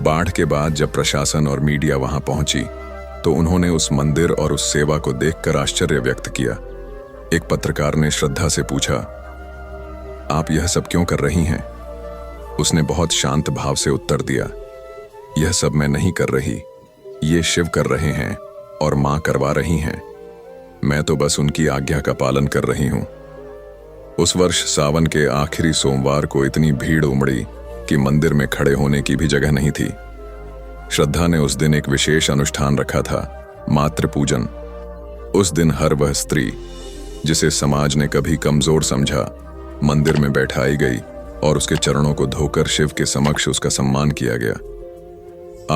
बाढ़ के बाद जब प्रशासन और मीडिया वहां पहुंची, तो उन्होंने उस मंदिर और उस सेवा को देखकर आश्चर्य व्यक्त किया। एक पत्रकार ने श्रद्धा से पूछा, आप यह सब क्यों कर रही हैं? उसने बहुत शांत भाव से उत्तर दिया, यह सब मैं नहीं कर रही, ये शिव कर रहे हैं और मां करवा रही हैं। मैं तो बस उनकी आज्ञा का पालन कर रही हूं। उस वर्ष सावन के आखिरी सोमवार को इतनी भीड़ उमड़ी कि मंदिर में खड़े होने की भी जगह नहीं थी। श्रद्धा ने उस दिन एक विशेष अनुष्ठान रखा था, मातृ पूजन। उस दिन हर वह स्त्री जिसे समाज ने कभी कमजोर समझा, मंदिर में बैठाई गई और उसके चरणों को धोकर शिव के समक्ष उसका सम्मान किया गया।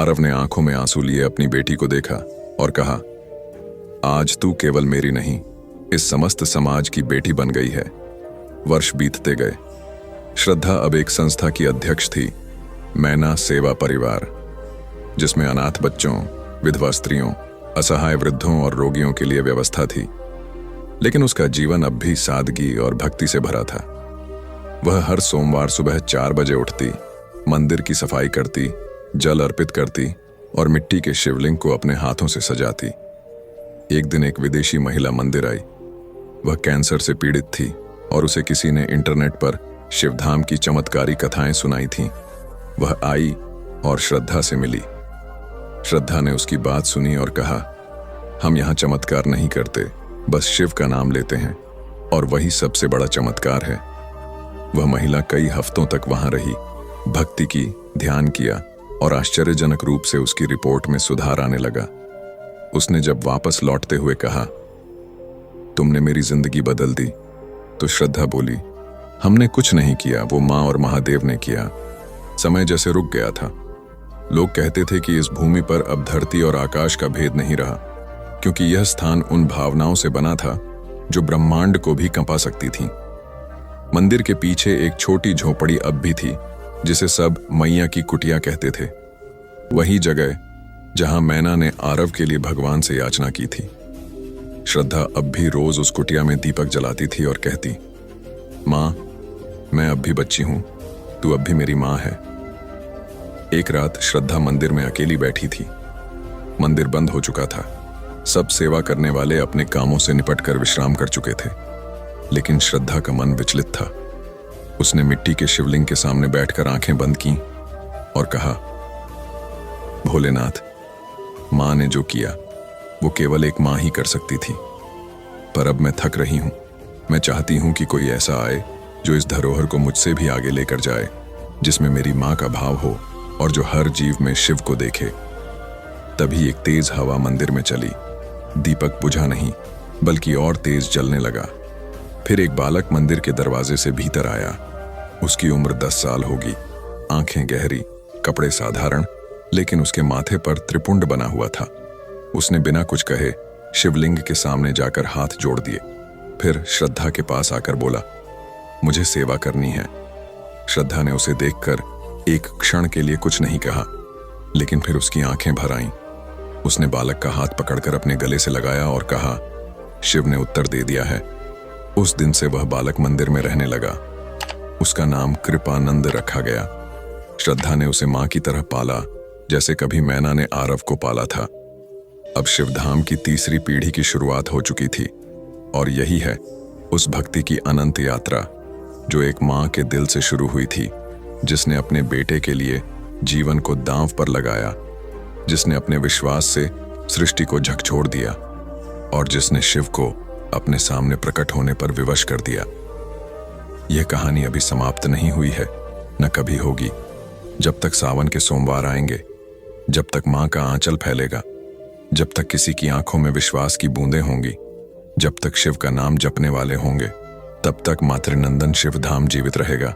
आरव ने आंखों में आंसू लिए अपनी बेटी को देखा और कहा, आज तू केवल मेरी नहीं, इस समस्त समाज की बेटी बन गई है। वर्ष बीतते गए। श्रद्धा अब एक संस्था की अध्यक्ष थी, मैना सेवा परिवार, जिसमें अनाथ बच्चों, विधवा स्त्रियों, असहाय वृद्धों और रोगियों के लिए व्यवस्था थी। लेकिन उसका जीवन अब भी सादगी और भक्ति से भरा था। वह हर सोमवार सुबह 4 बजे उठती, मंदिर की सफाई करती, जल अर्पित करती और मिट्टी के शिवलिंग को अपने हाथों से सजाती। एक दिन एक विदेशी महिला मंदिर आई। वह कैंसर से पीड़ित थी और उसे किसी ने इंटरनेट पर शिवधाम की चमत्कारी कथाएं सुनाई थीं। वह आई और श्रद्धा से मिली। श्रद्धा ने उसकी बात सुनी और कहा, हम यहाँ चमत्कार नहीं करते, बस शिव का नाम लेते हैं और वही सबसे बड़ा चमत्कार है। वह महिला कई हफ्तों तक वहां रही, भक्ति की, ध्यान किया और आश्चर्यजनक रूप से उसकी रिपोर्ट में सुधार आने लगा। उसने जब वापस लौटते हुए कहा, तुमने मेरी जिंदगी बदल दी, तो श्रद्धा बोली, हमने कुछ नहीं किया, वो मां और महादेव ने किया। समय जैसे रुक गया था। लोग कहते थे कि इस भूमि पर अब धरती और आकाश का भेद नहीं रहा, क्योंकि यह स्थान उन भावनाओं से बना था जो ब्रह्मांड को भी कंपा सकती थीं। मंदिर के पीछे एक छोटी झोपड़ी अब भी थी, जिसे सब मैया की कुटिया कहते थे। वही जगह जहां मैना ने आरव के लिए भगवान से याचना की थी। श्रद्धा अब भी रोज उस कुटिया में दीपक जलाती थी और कहती, मां, मैं अब भी बच्ची हूं, तू अब भी मेरी मां है। एक रात श्रद्धा मंदिर में अकेली बैठी थी। मंदिर बंद हो चुका था। सब सेवा करने वाले अपने कामों से निपटकर विश्राम कर चुके थे, लेकिन श्रद्धा का मन विचलित था। उसने मिट्टी के शिवलिंग के सामने बैठकर आंखें बंद की और कहा, भोलेनाथ, मां ने जो किया वो केवल एक मां ही कर सकती थी, पर अब मैं थक रही हूं। मैं चाहती हूं कि कोई ऐसा आए जो इस धरोहर को मुझसे भी आगे लेकर जाए, जिसमें मेरी मां का भाव हो और जो हर जीव में शिव को देखे। तभी एक तेज हवा मंदिर में चली। दीपक बुझा नहीं, बल्कि और तेज जलने लगा। फिर एक बालक मंदिर के दरवाजे से भीतर आया। उसकी उम्र 10 साल होगी, आंखें गहरी, कपड़े साधारण, लेकिन उसके माथे पर त्रिपुंड बना हुआ था। उसने बिना कुछ कहे शिवलिंग के सामने जाकर हाथ जोड़ दिए। फिर श्रद्धा के पास आकर बोला, मुझे सेवा करनी है। श्रद्धा ने उसे देखकर एक क्षण के लिए कुछ नहीं कहा, लेकिन फिर उसकी आंखें भर आईं। उसने बालक का हाथ पकड़कर अपने गले से लगाया और कहा, शिव ने उत्तर दे दिया है। उस दिन से वह बालक मंदिर में रहने लगा। उसका नाम कृपानंद रखा गया। श्रद्धा ने उसे मां की तरह पाला, जैसे कभी मैना ने आरव को पाला था। अब शिवधाम की तीसरी पीढ़ी की शुरुआत हो चुकी थी, और यही है उस भक्ति की अनंत यात्रा जो एक मां के दिल से शुरू हुई थी, जिसने अपने बेटे के लिए जीवन को दांव पर लगाया, जिसने अपने विश्वास से सृष्टि को झकझोर दिया और जिसने शिव को अपने सामने प्रकट होने पर विवश कर दिया। यह कहानी अभी समाप्त नहीं हुई है, न कभी होगी। जब तक सावन के सोमवार आएंगे, जब तक माँ का आंचल फैलेगा, जब तक किसी की आंखों में विश्वास की बूंदें होंगी, जब तक शिव का नाम जपने वाले होंगे, तब तक मातृनंदन शिव धाम जीवित रहेगा,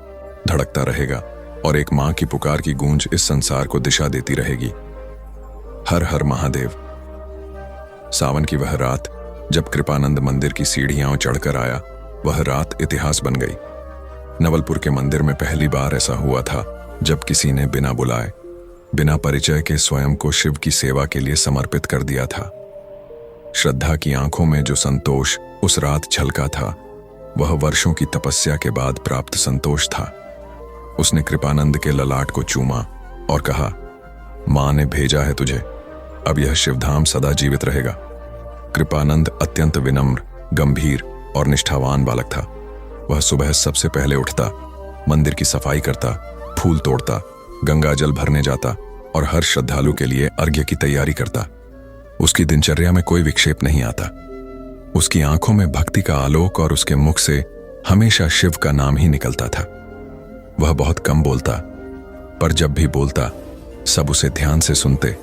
धड़कता रहेगा और एक माँ की पुकार की गूंज इस संसार को दिशा देती रहेगी। हर हर महादेव। सावन की वह रात जब कृपानंद मंदिर की सीढ़ियां चढ़कर आया, वह रात इतिहास बन गई। नवलपुर के मंदिर में पहली बार ऐसा हुआ था जब किसी ने बिना बुलाए, बिना परिचय के स्वयं को शिव की सेवा के लिए समर्पित कर दिया था। श्रद्धा की आंखों में जो संतोष उस रात झलका था, वह वर्षों की तपस्या के बाद प्राप्त संतोष था। उसने कृपानंद के ललाट को चूमा और कहा, मां ने भेजा है तुझे, अब यह शिवधाम सदा जीवित रहेगा। कृपानंद अत्यंत विनम्र, गंभीर और निष्ठावान बालक था। वह सुबह सबसे पहले उठता, मंदिर की सफाई करता, फूल तोड़ता, गंगा जल भरने जाता और हर श्रद्धालु के लिए अर्घ्य की तैयारी करता। उसकी दिनचर्या में कोई विक्षेप नहीं आता। उसकी आंखों में भक्ति का आलोक और उसके मुख से हमेशा शिव का नाम ही निकलता था। वह बहुत कम बोलता, पर जब भी बोलता सब उसे ध्यान से सुनते,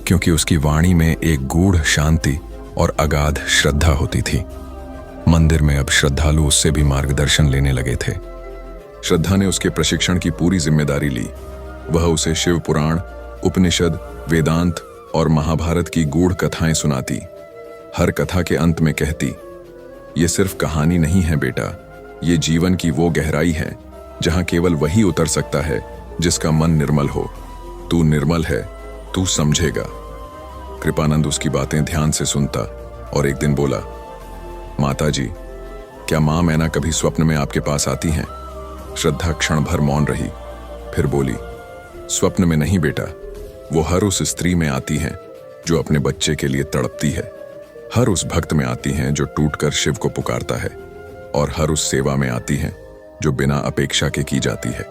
क्योंकि उसकी वाणी में एक गूढ़ शांति और अगाध श्रद्धा होती थी। मंदिर में अब श्रद्धालु उससे भी मार्गदर्शन लेने लगे थे। श्रद्धा ने उसके प्रशिक्षण की पूरी जिम्मेदारी ली। वह उसे शिव पुराण, उपनिषद, वेदांत और महाभारत की गूढ़ कथाएं सुनाती। हर कथा के अंत में कहती, ये सिर्फ कहानी नहीं है बेटा, ये जीवन की वो गहराई है जहां केवल वही उतर सकता है जिसका मन निर्मल हो। तू निर्मल है, तू समझेगा। कृपानंद उसकी बातें ध्यान से सुनता और एक दिन बोला, माता जी, क्या मां मैना कभी स्वप्न में आपके पास आती हैं? श्रद्धा क्षण भर मौन रही, फिर बोली, स्वप्न में नहीं बेटा, वो हर उस स्त्री में आती हैं जो अपने बच्चे के लिए तड़पती है, हर उस भक्त में आती हैं जो टूटकर शिव को पुकारता है, और हर उस सेवा में आती हैं जो बिना अपेक्षा के की जाती है।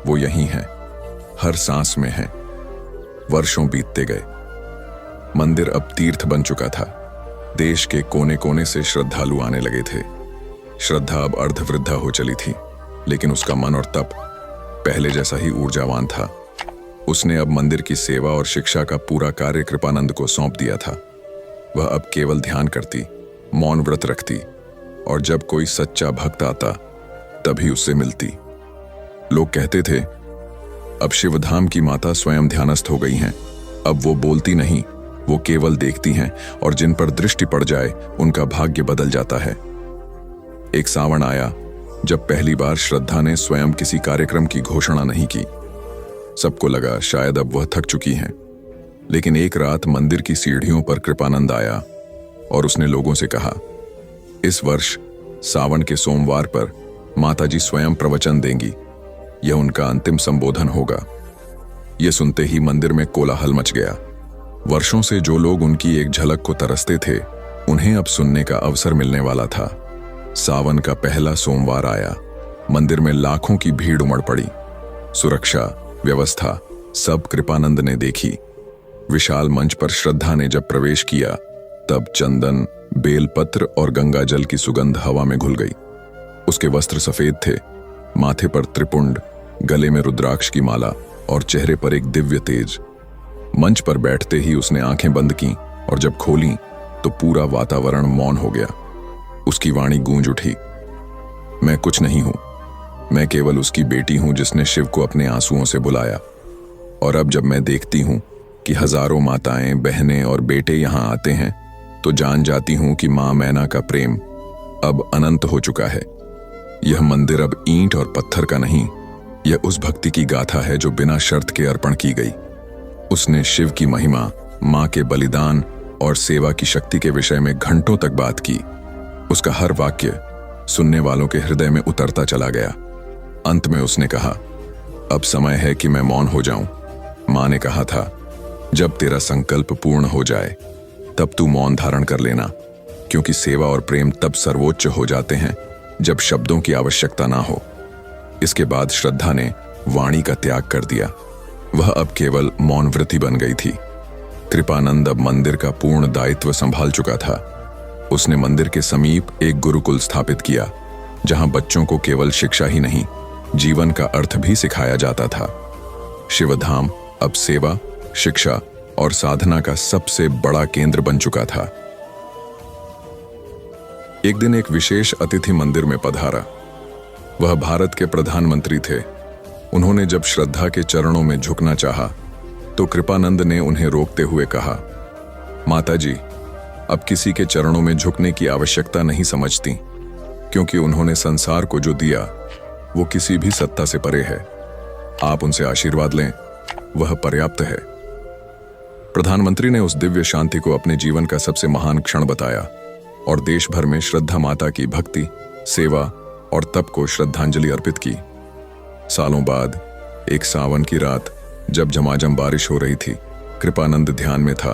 वो यही है, हर सांस में है। वर्षों बीतते गए। मंदिर अब तीर्थ बन चुका था। देश के कोने कोने से श्रद्धालु आने लगे थे। श्रद्धा अब अर्धवृद्धा हो चली थी, लेकिन उसका मन और तप पहले जैसा ही ऊर्जावान था। उसने अब मंदिर की सेवा और शिक्षा का पूरा कार्य कृपानंद को सौंप दिया था। वह अब केवल ध्यान करती, मौन व्रत रखती, और जब कोई सच्चा भक्त आता तभी उससे मिलती। लोग कहते थे, अब शिवधाम की माता स्वयं ध्यानस्थ हो गई हैं। अब वो बोलती नहीं, वो केवल देखती हैं, और जिन पर दृष्टि पड़ जाए उनका भाग्य बदल जाता है। एक सावन आया जब पहली बार श्रद्धा ने स्वयं किसी कार्यक्रम की घोषणा नहीं की। सबको लगा शायद अब वह थक चुकी हैं। लेकिन एक रात मंदिर की सीढ़ियों पर कृपानंद आया और उसने लोगों से कहा, इस वर्ष सावन के सोमवार पर माताजी स्वयं प्रवचन देंगी। यह उनका अंतिम संबोधन होगा। यह सुनते ही मंदिर में कोलाहल मच गया। वर्षों से जो लोग उनकी एक झलक को तरसते थे, उन्हें अब सुनने का अवसर मिलने वाला था। सावन का पहला सोमवार आया। मंदिर में लाखों की भीड़ उमड़ पड़ी। सुरक्षा, व्यवस्था सब कृपानंद ने देखी। विशाल मंच पर श्रद्धा ने जब प्रवेश किया, तब चंदन, बेलपत्र और गंगा जल की सुगंध हवा में घुल गई। उसके वस्त्र सफेद थे, माथे पर त्रिपुंड, गले में रुद्राक्ष की माला और चेहरे पर एक दिव्य तेज। मंच पर बैठते ही उसने आंखें बंद की और जब खोली तो पूरा वातावरण मौन हो गया। उसकी वाणी गूंज उठी, मैं कुछ नहीं हूं, मैं केवल उसकी बेटी हूं जिसने शिव को अपने आंसुओं से बुलाया। और अब जब मैं देखती हूं कि हजारों माताएं, बहनें और बेटे यहां आते हैं, तो जान जाती हूं कि मां मैना का प्रेम अब अनंत हो चुका है। यह मंदिर अब ईंट और पत्थर का नहीं, यह उस भक्ति की गाथा है जो बिना शर्त के अर्पण की गई। उसने शिव की महिमा, मां के बलिदान और सेवा की शक्ति के विषय में घंटों तक बात की। उसका हर वाक्य सुनने वालों के हृदय में उतरता चला गया। अंत में उसने कहा, अब समय है कि मैं मौन हो जाऊं। मां ने कहा था, जब तेरा संकल्प पूर्ण हो जाए तब तू मौन धारण कर लेना, क्योंकि सेवा और प्रेम तब सर्वोच्च हो जाते हैं जब शब्दों की आवश्यकता ना हो। इसके बाद श्रद्धा ने वाणी का त्याग कर दिया। वह अब केवल मौन व्रती बन गई थी। कृपानंद अब मंदिर का पूर्ण दायित्व संभाल चुका था। उसने मंदिर के समीप एक गुरुकुल स्थापित किया, जहां बच्चों को केवल शिक्षा ही नहीं, जीवन का अर्थ भी सिखाया जाता था। शिवधाम अब सेवा, शिक्षा और साधना का सबसे बड़ा केंद्र बन चुका था। एक दिन एक विशेष अतिथि मंदिर में पधारा। वह भारत के प्रधानमंत्री थे। उन्होंने जब श्रद्धा के चरणों में झुकना चाहा, तो कृपानंद ने उन्हें रोकते हुए कहा, माताजी, अब किसी के चरणों में झुकने की आवश्यकता नहीं समझती, क्योंकि उन्होंने संसार को जो दिया वो किसी भी सत्ता से परे है। आप उनसे आशीर्वाद लें, वह पर्याप्त है। प्रधानमंत्री ने उस दिव्य शांति को अपने जीवन का सबसे महान क्षण बताया और देश भर में श्रद्धा माता की भक्ति, सेवा और तप को श्रद्धांजलि अर्पित की। सालों बाद एक सावन की रात, जब झमाझम बारिश हो रही थी, कृपानंद ध्यान में था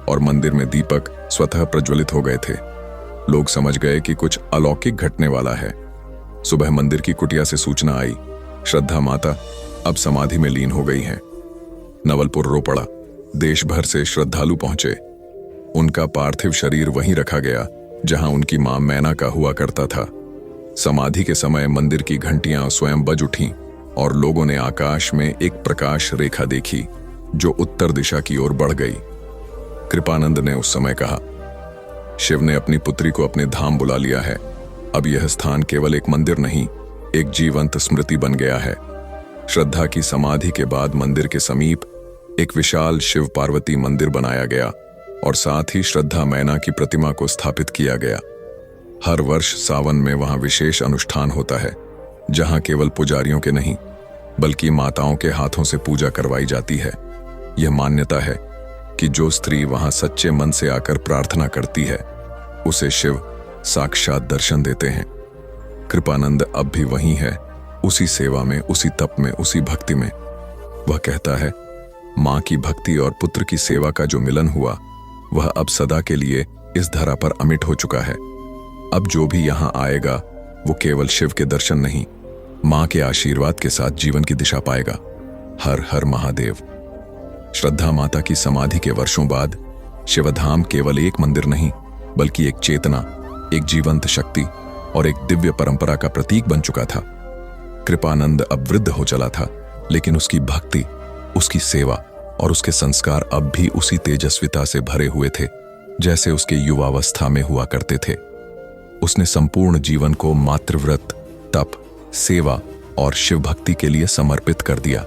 और मंदिर में दीपक स्वतः प्रज्वलित हो गए थे। लोग समझ गए कि कुछ अलौकिक घटने वाला है। सुबह मंदिर की कुटिया से सूचना आई, श्रद्धा माता अब समाधि में लीन हो गई हैं। नवलपुर रो पड़ा। देश भर से श्रद्धालु पहुंचे। उनका पार्थिव शरीर वहीं रखा गया जहां उनकी मां मैना का हुआ करता था। समाधि के समय मंदिर की घंटियां स्वयं बज उठीं और लोगों ने आकाश में एक प्रकाश रेखा देखी जो उत्तर दिशा की ओर बढ़ गई। कृपानंद ने उस समय कहा, शिव ने अपनी पुत्री को अपने धाम बुला लिया है। अब यह स्थान केवल एक मंदिर नहीं, एक जीवंत स्मृति बन गया है। श्रद्धा की समाधि के बाद मंदिर के समीप एक विशाल शिव पार्वती मंदिर बनाया गया और साथ ही श्रद्धा मैना की प्रतिमा को स्थापित किया गया। हर वर्ष सावन में वहां विशेष अनुष्ठान होता है, जहां केवल पुजारियों के नहीं बल्कि माताओं के हाथों से पूजा करवाई जाती है। यह मान्यता है कि जो स्त्री वहां सच्चे मन से आकर प्रार्थना करती है, उसे शिव साक्षात दर्शन देते हैं। कृपानंद अब भी वहीं है, उसी सेवा में, उसी तप में, उसी भक्ति में। वह कहता है, मां की भक्ति और पुत्र की सेवा का जो मिलन हुआ, वह अब सदा के लिए इस धरा पर अमिट हो चुका है। अब जो भी यहां आएगा वो केवल शिव के दर्शन नहीं, मां के आशीर्वाद के साथ जीवन की दिशा पाएगा। हर हर महादेव। श्रद्धा माता की समाधि के वर्षों बाद शिवधाम केवल एक मंदिर नहीं बल्कि एक चेतना, एक जीवंत शक्ति और एक दिव्य परंपरा का प्रतीक बन चुका था। कृपानंद अब वृद्ध हो चला था, लेकिन उसकी भक्ति, उसकी सेवा और उसके संस्कार अब भी उसी तेजस्विता से भरे हुए थे जैसे उसके युवावस्था में हुआ करते थे। उसने संपूर्ण जीवन को मातृव्रत, तप, सेवा और शिव भक्ति के लिए समर्पित कर दिया।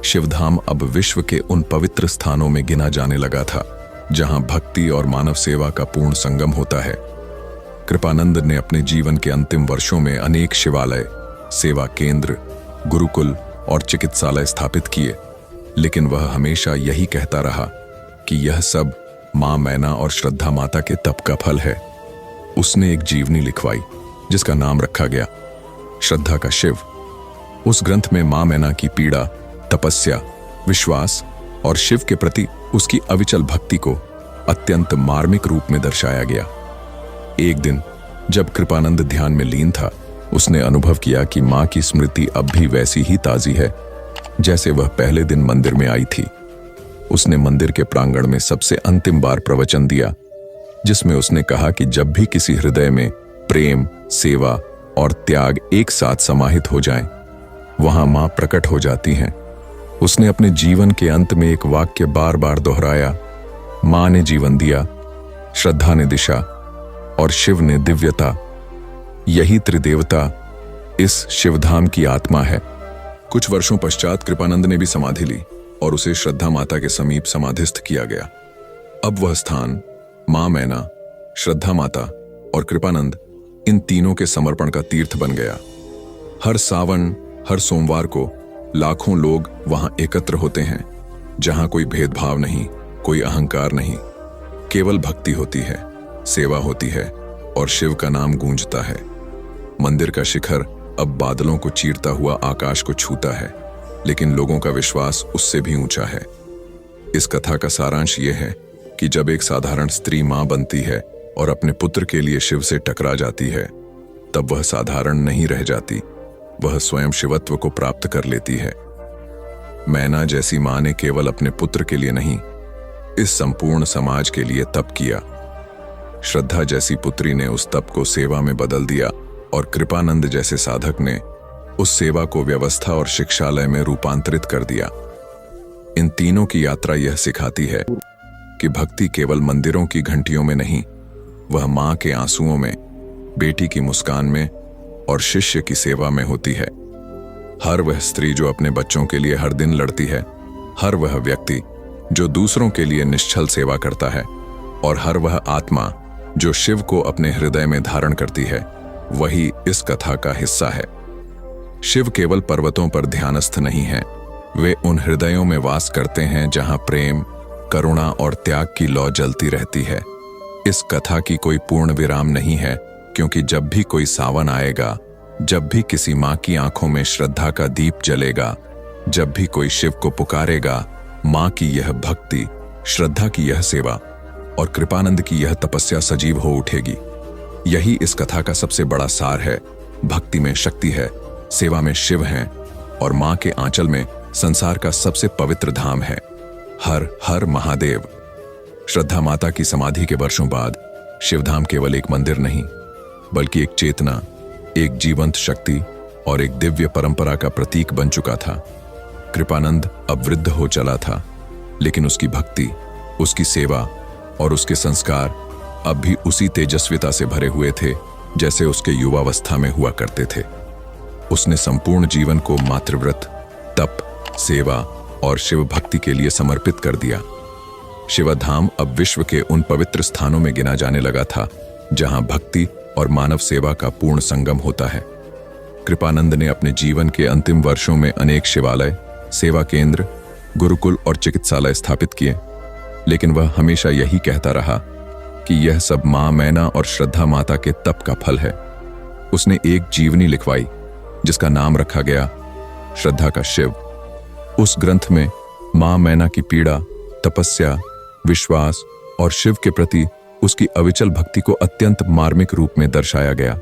शिवधाम अब विश्व के उन पवित्र स्थानों में गिना जाने लगा था जहां भक्ति और मानव सेवा का पूर्ण संगम होता है। कृपानंद ने अपने जीवन के अंतिम वर्षों में अनेक शिवालय, सेवा केंद्र, गुरुकुल और चिकित्सालय स्थापित किए, लेकिन वह हमेशा यही कहता रहा कि यह सब मां मैना और श्रद्धा माता के तप का फल है। उसने एक जीवनी लिखवाई जिसका नाम रखा गया श्रद्धा का शिव। उस ग्रंथ में मां मैना की पीड़ा, तपस्या, विश्वास और शिव के प्रति उसकी अविचल भक्ति को अत्यंत मार्मिक रूप में दर्शाया गया। एक दिन जब कृपानंद ध्यान में लीन था, उसने अनुभव किया कि मां की स्मृति अब भी वैसी ही ताजी है जैसे वह पहले दिन मंदिर में आई थी। उसने मंदिर के प्रांगण में सबसे अंतिम बार प्रवचन दिया, जिसमें उसने कहा कि जब भी किसी हृदय में प्रेम, सेवा और त्याग एक साथ समाहित हो जाएं, वहां मां प्रकट हो जाती हैं। उसने अपने जीवन के अंत में एक वाक्य बार बार दोहराया, मां ने जीवन दिया, श्रद्धा ने दिशा और शिव ने दिव्यता। यही त्रिदेवता इस शिवधाम की आत्मा है। कुछ वर्षों पश्चात कृपानंद ने भी समाधि ली और उसे श्रद्धा माता के समीप समाधिस्थ किया गया। अब वह स्थान मां मैना, श्रद्धा माता और कृपानंद, इन तीनों के समर्पण का तीर्थ बन गया। हर सावन, हर सोमवार को लाखों लोग वहां एकत्र होते हैं, जहां कोई भेदभाव नहीं, कोई अहंकार नहीं, केवल भक्ति होती है, सेवा होती है और शिव का नाम गूंजता है। मंदिर का शिखर अब बादलों को चीरता हुआ आकाश को छूता है, लेकिन लोगों का विश्वास उससे भी ऊंचा है। इस कथा का सारांश यह है कि जब एक साधारण स्त्री मां बनती है और अपने पुत्र के लिए शिव से टकरा जाती है, तब वह साधारण नहीं रह जाती, वह स्वयं शिवत्व को प्राप्त कर लेती है। मैना जैसी मां ने केवल अपने पुत्र के लिए नहीं, इस संपूर्ण समाज के लिए तप किया। श्रद्धा जैसी पुत्री ने उस तप को सेवा में बदल दिया और कृपानंद जैसे साधक ने उस सेवा को व्यवस्था और शिक्षालय में रूपांतरित कर दिया। इन तीनों की यात्रा यह सिखाती है कि भक्ति केवल मंदिरों की घंटियों में नहीं, वह मां के आंसुओं में, बेटी की मुस्कान में और शिष्य की सेवा में होती है। हर वह स्त्री जो अपने बच्चों के लिए हर दिन लड़ती है, हर वह व्यक्ति जो दूसरों के लिए निश्चल सेवा करता है, और हर वह आत्मा जो शिव को अपने हृदय में धारण करती है, वही इस कथा का हिस्सा है। शिव केवल पर्वतों पर ध्यानस्थ नहीं है, वे उन हृदयों में वास करते हैं जहां प्रेम, करुणा और त्याग की लौ जलती रहती है। इस कथा की कोई पूर्ण विराम नहीं है, क्योंकि जब भी कोई सावन आएगा, जब भी किसी मां की आंखों में श्रद्धा का दीप जलेगा, जब भी कोई शिव को पुकारेगा, मां की यह भक्ति, श्रद्धा की यह सेवा और कृपानंद की यह तपस्या सजीव हो उठेगी। यही इस कथा का सबसे बड़ा सार है। भक्ति में शक्ति है, सेवा में शिव हैं और मां के आंचल में संसार का सबसे पवित्र धाम है। हर हर महादेव। श्रद्धा माता की समाधि के वर्षों बाद शिवधाम केवल एक मंदिर नहीं, बल्कि एक चेतना, एक जीवंत शक्ति और एक दिव्य परंपरा का प्रतीक बन चुका था। कृपानंद अब वृद्ध हो चला था, लेकिन उसकी भक्ति, उसकी सेवा और उसके संस्कार अब भी उसी तेजस्विता से भरे हुए थे जैसे उसके युवावस्था में हुआ करते थे। उसने संपूर्ण जीवन को मातृव्रत, तप, सेवा और शिव भक्ति के लिए समर्पित कर दिया। शिवधाम अब विश्व के उन पवित्र स्थानों में गिना जाने लगा था जहां भक्ति और मानव सेवा का पूर्ण संगम होता है। कृपानंद ने अपने जीवन के अंतिम वर्षों में अनेक शिवालय, सेवा केंद्र, गुरुकुल और चिकित्सालय स्थापित किए, लेकिन वह हमेशा यही कहता रहा कि यह सब मां मैना और श्रद्धा माता के तप का फल है। उसने एक जीवनी लिखवाई जिसका नाम रखा गया श्रद्धा का शिव। उस ग्रंथ में मां मैना की पीड़ा, तपस्या, विश्वास और शिव के प्रति उसकी अविचल भक्ति को अत्यंत मार्मिक रूप में दर्शाया गया।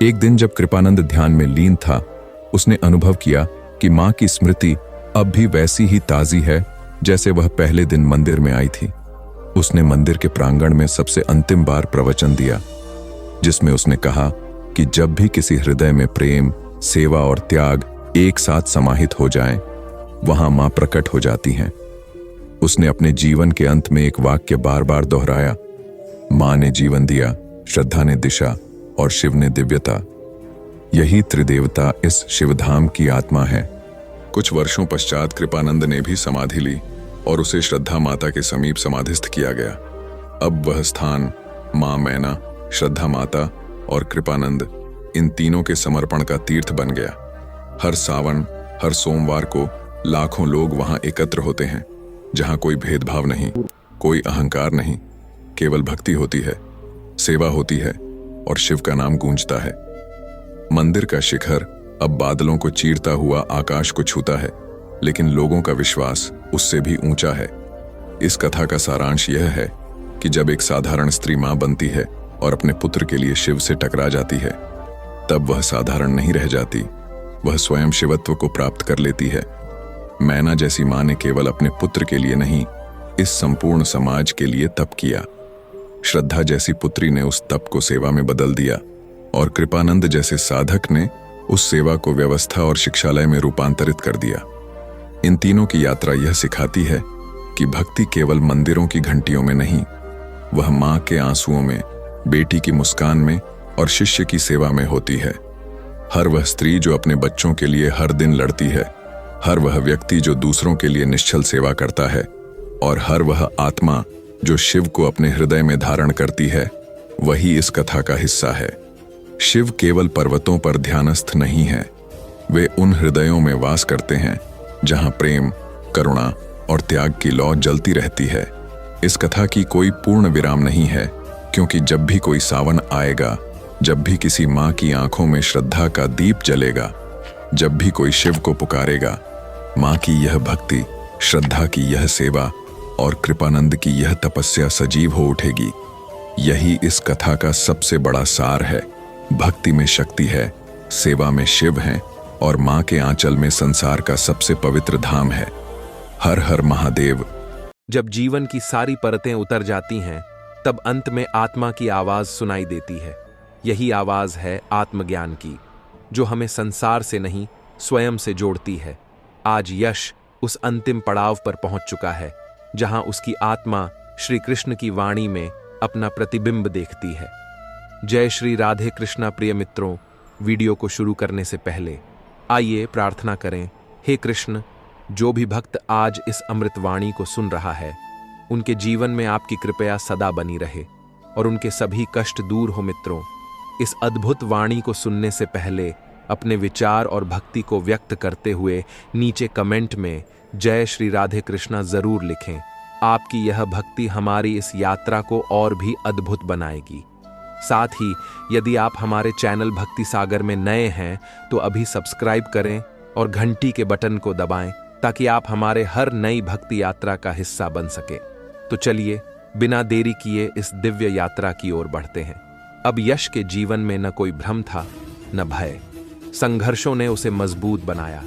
एक दिन जब कृपानंद ध्यान में लीन था, उसने अनुभव किया कि मां की स्मृति अब भी वैसी ही ताजी है जैसे वह पहले दिन मंदिर में आई थी। उसने मंदिर के प्रांगण में सबसे अंतिम बार प्रवचन दिया, जिसमें उसने कहा कि जब भी किसी हृदय में प्रेम, सेवा और त्याग एक साथ समाहित हो जाएं, वहां मां प्रकट हो जाती हैं। उसने अपने जीवन के अंत में एक वाक्य बार बार दोहराया, मां ने जीवन दिया, श्रद्धा ने दिशा और शिव ने दिव्यता। यही त्रिदेवता इस शिवधाम की आत्मा है। कुछ वर्षों पश्चात कृपानंद ने भी समाधि ली और उसे श्रद्धा माता के समीप समाधिस्थ किया गया। अब वह स्थान मां मैना, श्रद्धा माता और कृपानंद, इन तीनों के समर्पण का तीर्थ बन गया। हर सावन, हर सोमवार को लाखों लोग वहां एकत्र होते हैं, जहां कोई भेदभाव नहीं, कोई अहंकार नहीं, केवल भक्ति होती है, सेवा होती है और शिव का नाम गूंजता है। मंदिर का शिखर अब बादलों को चीरता हुआ आकाश को छूता है, लेकिन लोगों का विश्वास उससे भी ऊंचा है। इस कथा का सारांश यह है कि जब एक साधारण स्त्री मां बनती है और अपने पुत्र के लिए शिव से टकरा जाती है, तब वह साधारण नहीं रह जाती, वह स्वयं शिवत्व को प्राप्त कर लेती है। मैना जैसी मां ने केवल अपने पुत्र के लिए नहीं, इस संपूर्ण समाज के लिए तप किया। श्रद्धा जैसी पुत्री ने उस तप को सेवा में बदल दिया और कृपानंद जैसे साधक ने उस सेवा को व्यवस्था और शिक्षालय में रूपांतरित कर दिया। इन तीनों की यात्रा यह सिखाती है कि भक्ति केवल मंदिरों की घंटियों में नहीं, वह मां के आंसुओं में, बेटी की मुस्कान में और शिष्य की सेवा में होती है। हर वह स्त्री जो अपने बच्चों के लिए हर दिन लड़ती है, हर वह व्यक्ति जो दूसरों के लिए निश्चल सेवा करता है और हर वह आत्मा जो शिव को अपने हृदय में धारण करती है, वही इस कथा का हिस्सा है। शिव केवल पर्वतों पर ध्यानस्थ नहीं है, वे उन हृदयों में वास करते हैं जहां प्रेम, करुणा और त्याग की लौ जलती रहती है। इस कथा की कोई पूर्ण विराम नहीं है, क्योंकि जब भी कोई सावन आएगा, जब भी किसी मां की आंखों में श्रद्धा का दीप जलेगा, जब भी कोई शिव को पुकारेगा, मां की यह भक्ति, श्रद्धा की यह सेवा और कृपानंद की यह तपस्या सजीव हो उठेगी। यही इस कथा का सबसे बड़ा सार है। भक्ति में शक्ति है, सेवा में शिव हैं और मां के आंचल में संसार का सबसे पवित्र धाम है। हर हर महादेव। जब जीवन की सारी परतें उतर जाती हैं, तब अंत में आत्मा की आवाज सुनाई देती है। यही आवाज है आत्मज्ञान की, जो हमें संसार से नहीं स्वयं से जोड़ती है। आज यश उस अंतिम पड़ाव पर पहुंच चुका है जहां उसकी आत्मा श्री कृष्ण की वाणी में अपना प्रतिबिंब देखती है। जय श्री राधे कृष्णा। प्रिय मित्रों, वीडियो को शुरू करने से पहले आइए प्रार्थना करें। हे कृष्ण, जो भी भक्त आज इस अमृतवाणी को सुन रहा है, उनके जीवन में आपकी कृपया सदा बनी रहे और उनके सभी कष्ट दूर हो। मित्रों, इस अद्भुत वाणी को सुनने से पहले अपने विचार और भक्ति को व्यक्त करते हुए नीचे कमेंट में जय श्री राधे कृष्णा जरूर लिखें। आपकी यह भक्ति हमारी इस यात्रा को और भी अद्भुत बनाएगी। साथ ही यदि आप हमारे चैनल भक्ति सागर में नए हैं तो अभी सब्सक्राइब करें और घंटी के बटन को दबाएं ताकि आप हमारे हर नई भक्ति यात्रा का हिस्सा बन सके। तो चलिए बिना देरी किए इस दिव्य यात्रा की ओर बढ़ते हैं। अब यश के जीवन में न कोई भ्रम था न भय। संघर्षों ने उसे मजबूत बनाया।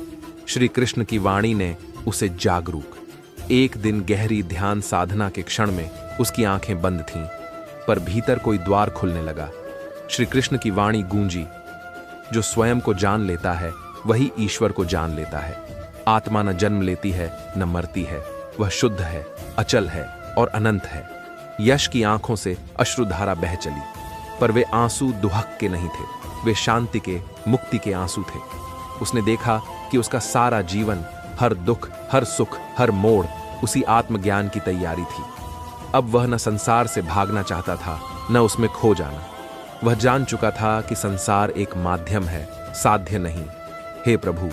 श्री कृष्ण की वाणी ने उसे जागरूक। एक दिन गहरी ध्यान साधना के क्षण में उसकी आंखें बंद थीं, पर भीतर कोई द्वार खुलने लगा। श्री कृष्ण की वाणी गूंजी, जो स्वयं को जान लेता है वही ईश्वर को जान लेता है। आत्मा न जन्म लेती है न मरती है, वह शुद्ध है, अचल है और अनंत है। यश की आंखों से अश्रुधारा बह चली, पर वे आंसू दुहक के नहीं थे, वे शांति के, मुक्ति के आंसू थे। उसने देखा कि उसका सारा जीवन, हर दुख, हर सुख, हर मोड़ उसी आत्मज्ञान की तैयारी थी। अब वह न संसार से भागना चाहता था न उसमें खो जाना। वह जान चुका था कि संसार एक माध्यम है, साध्य नहीं। हे प्रभु,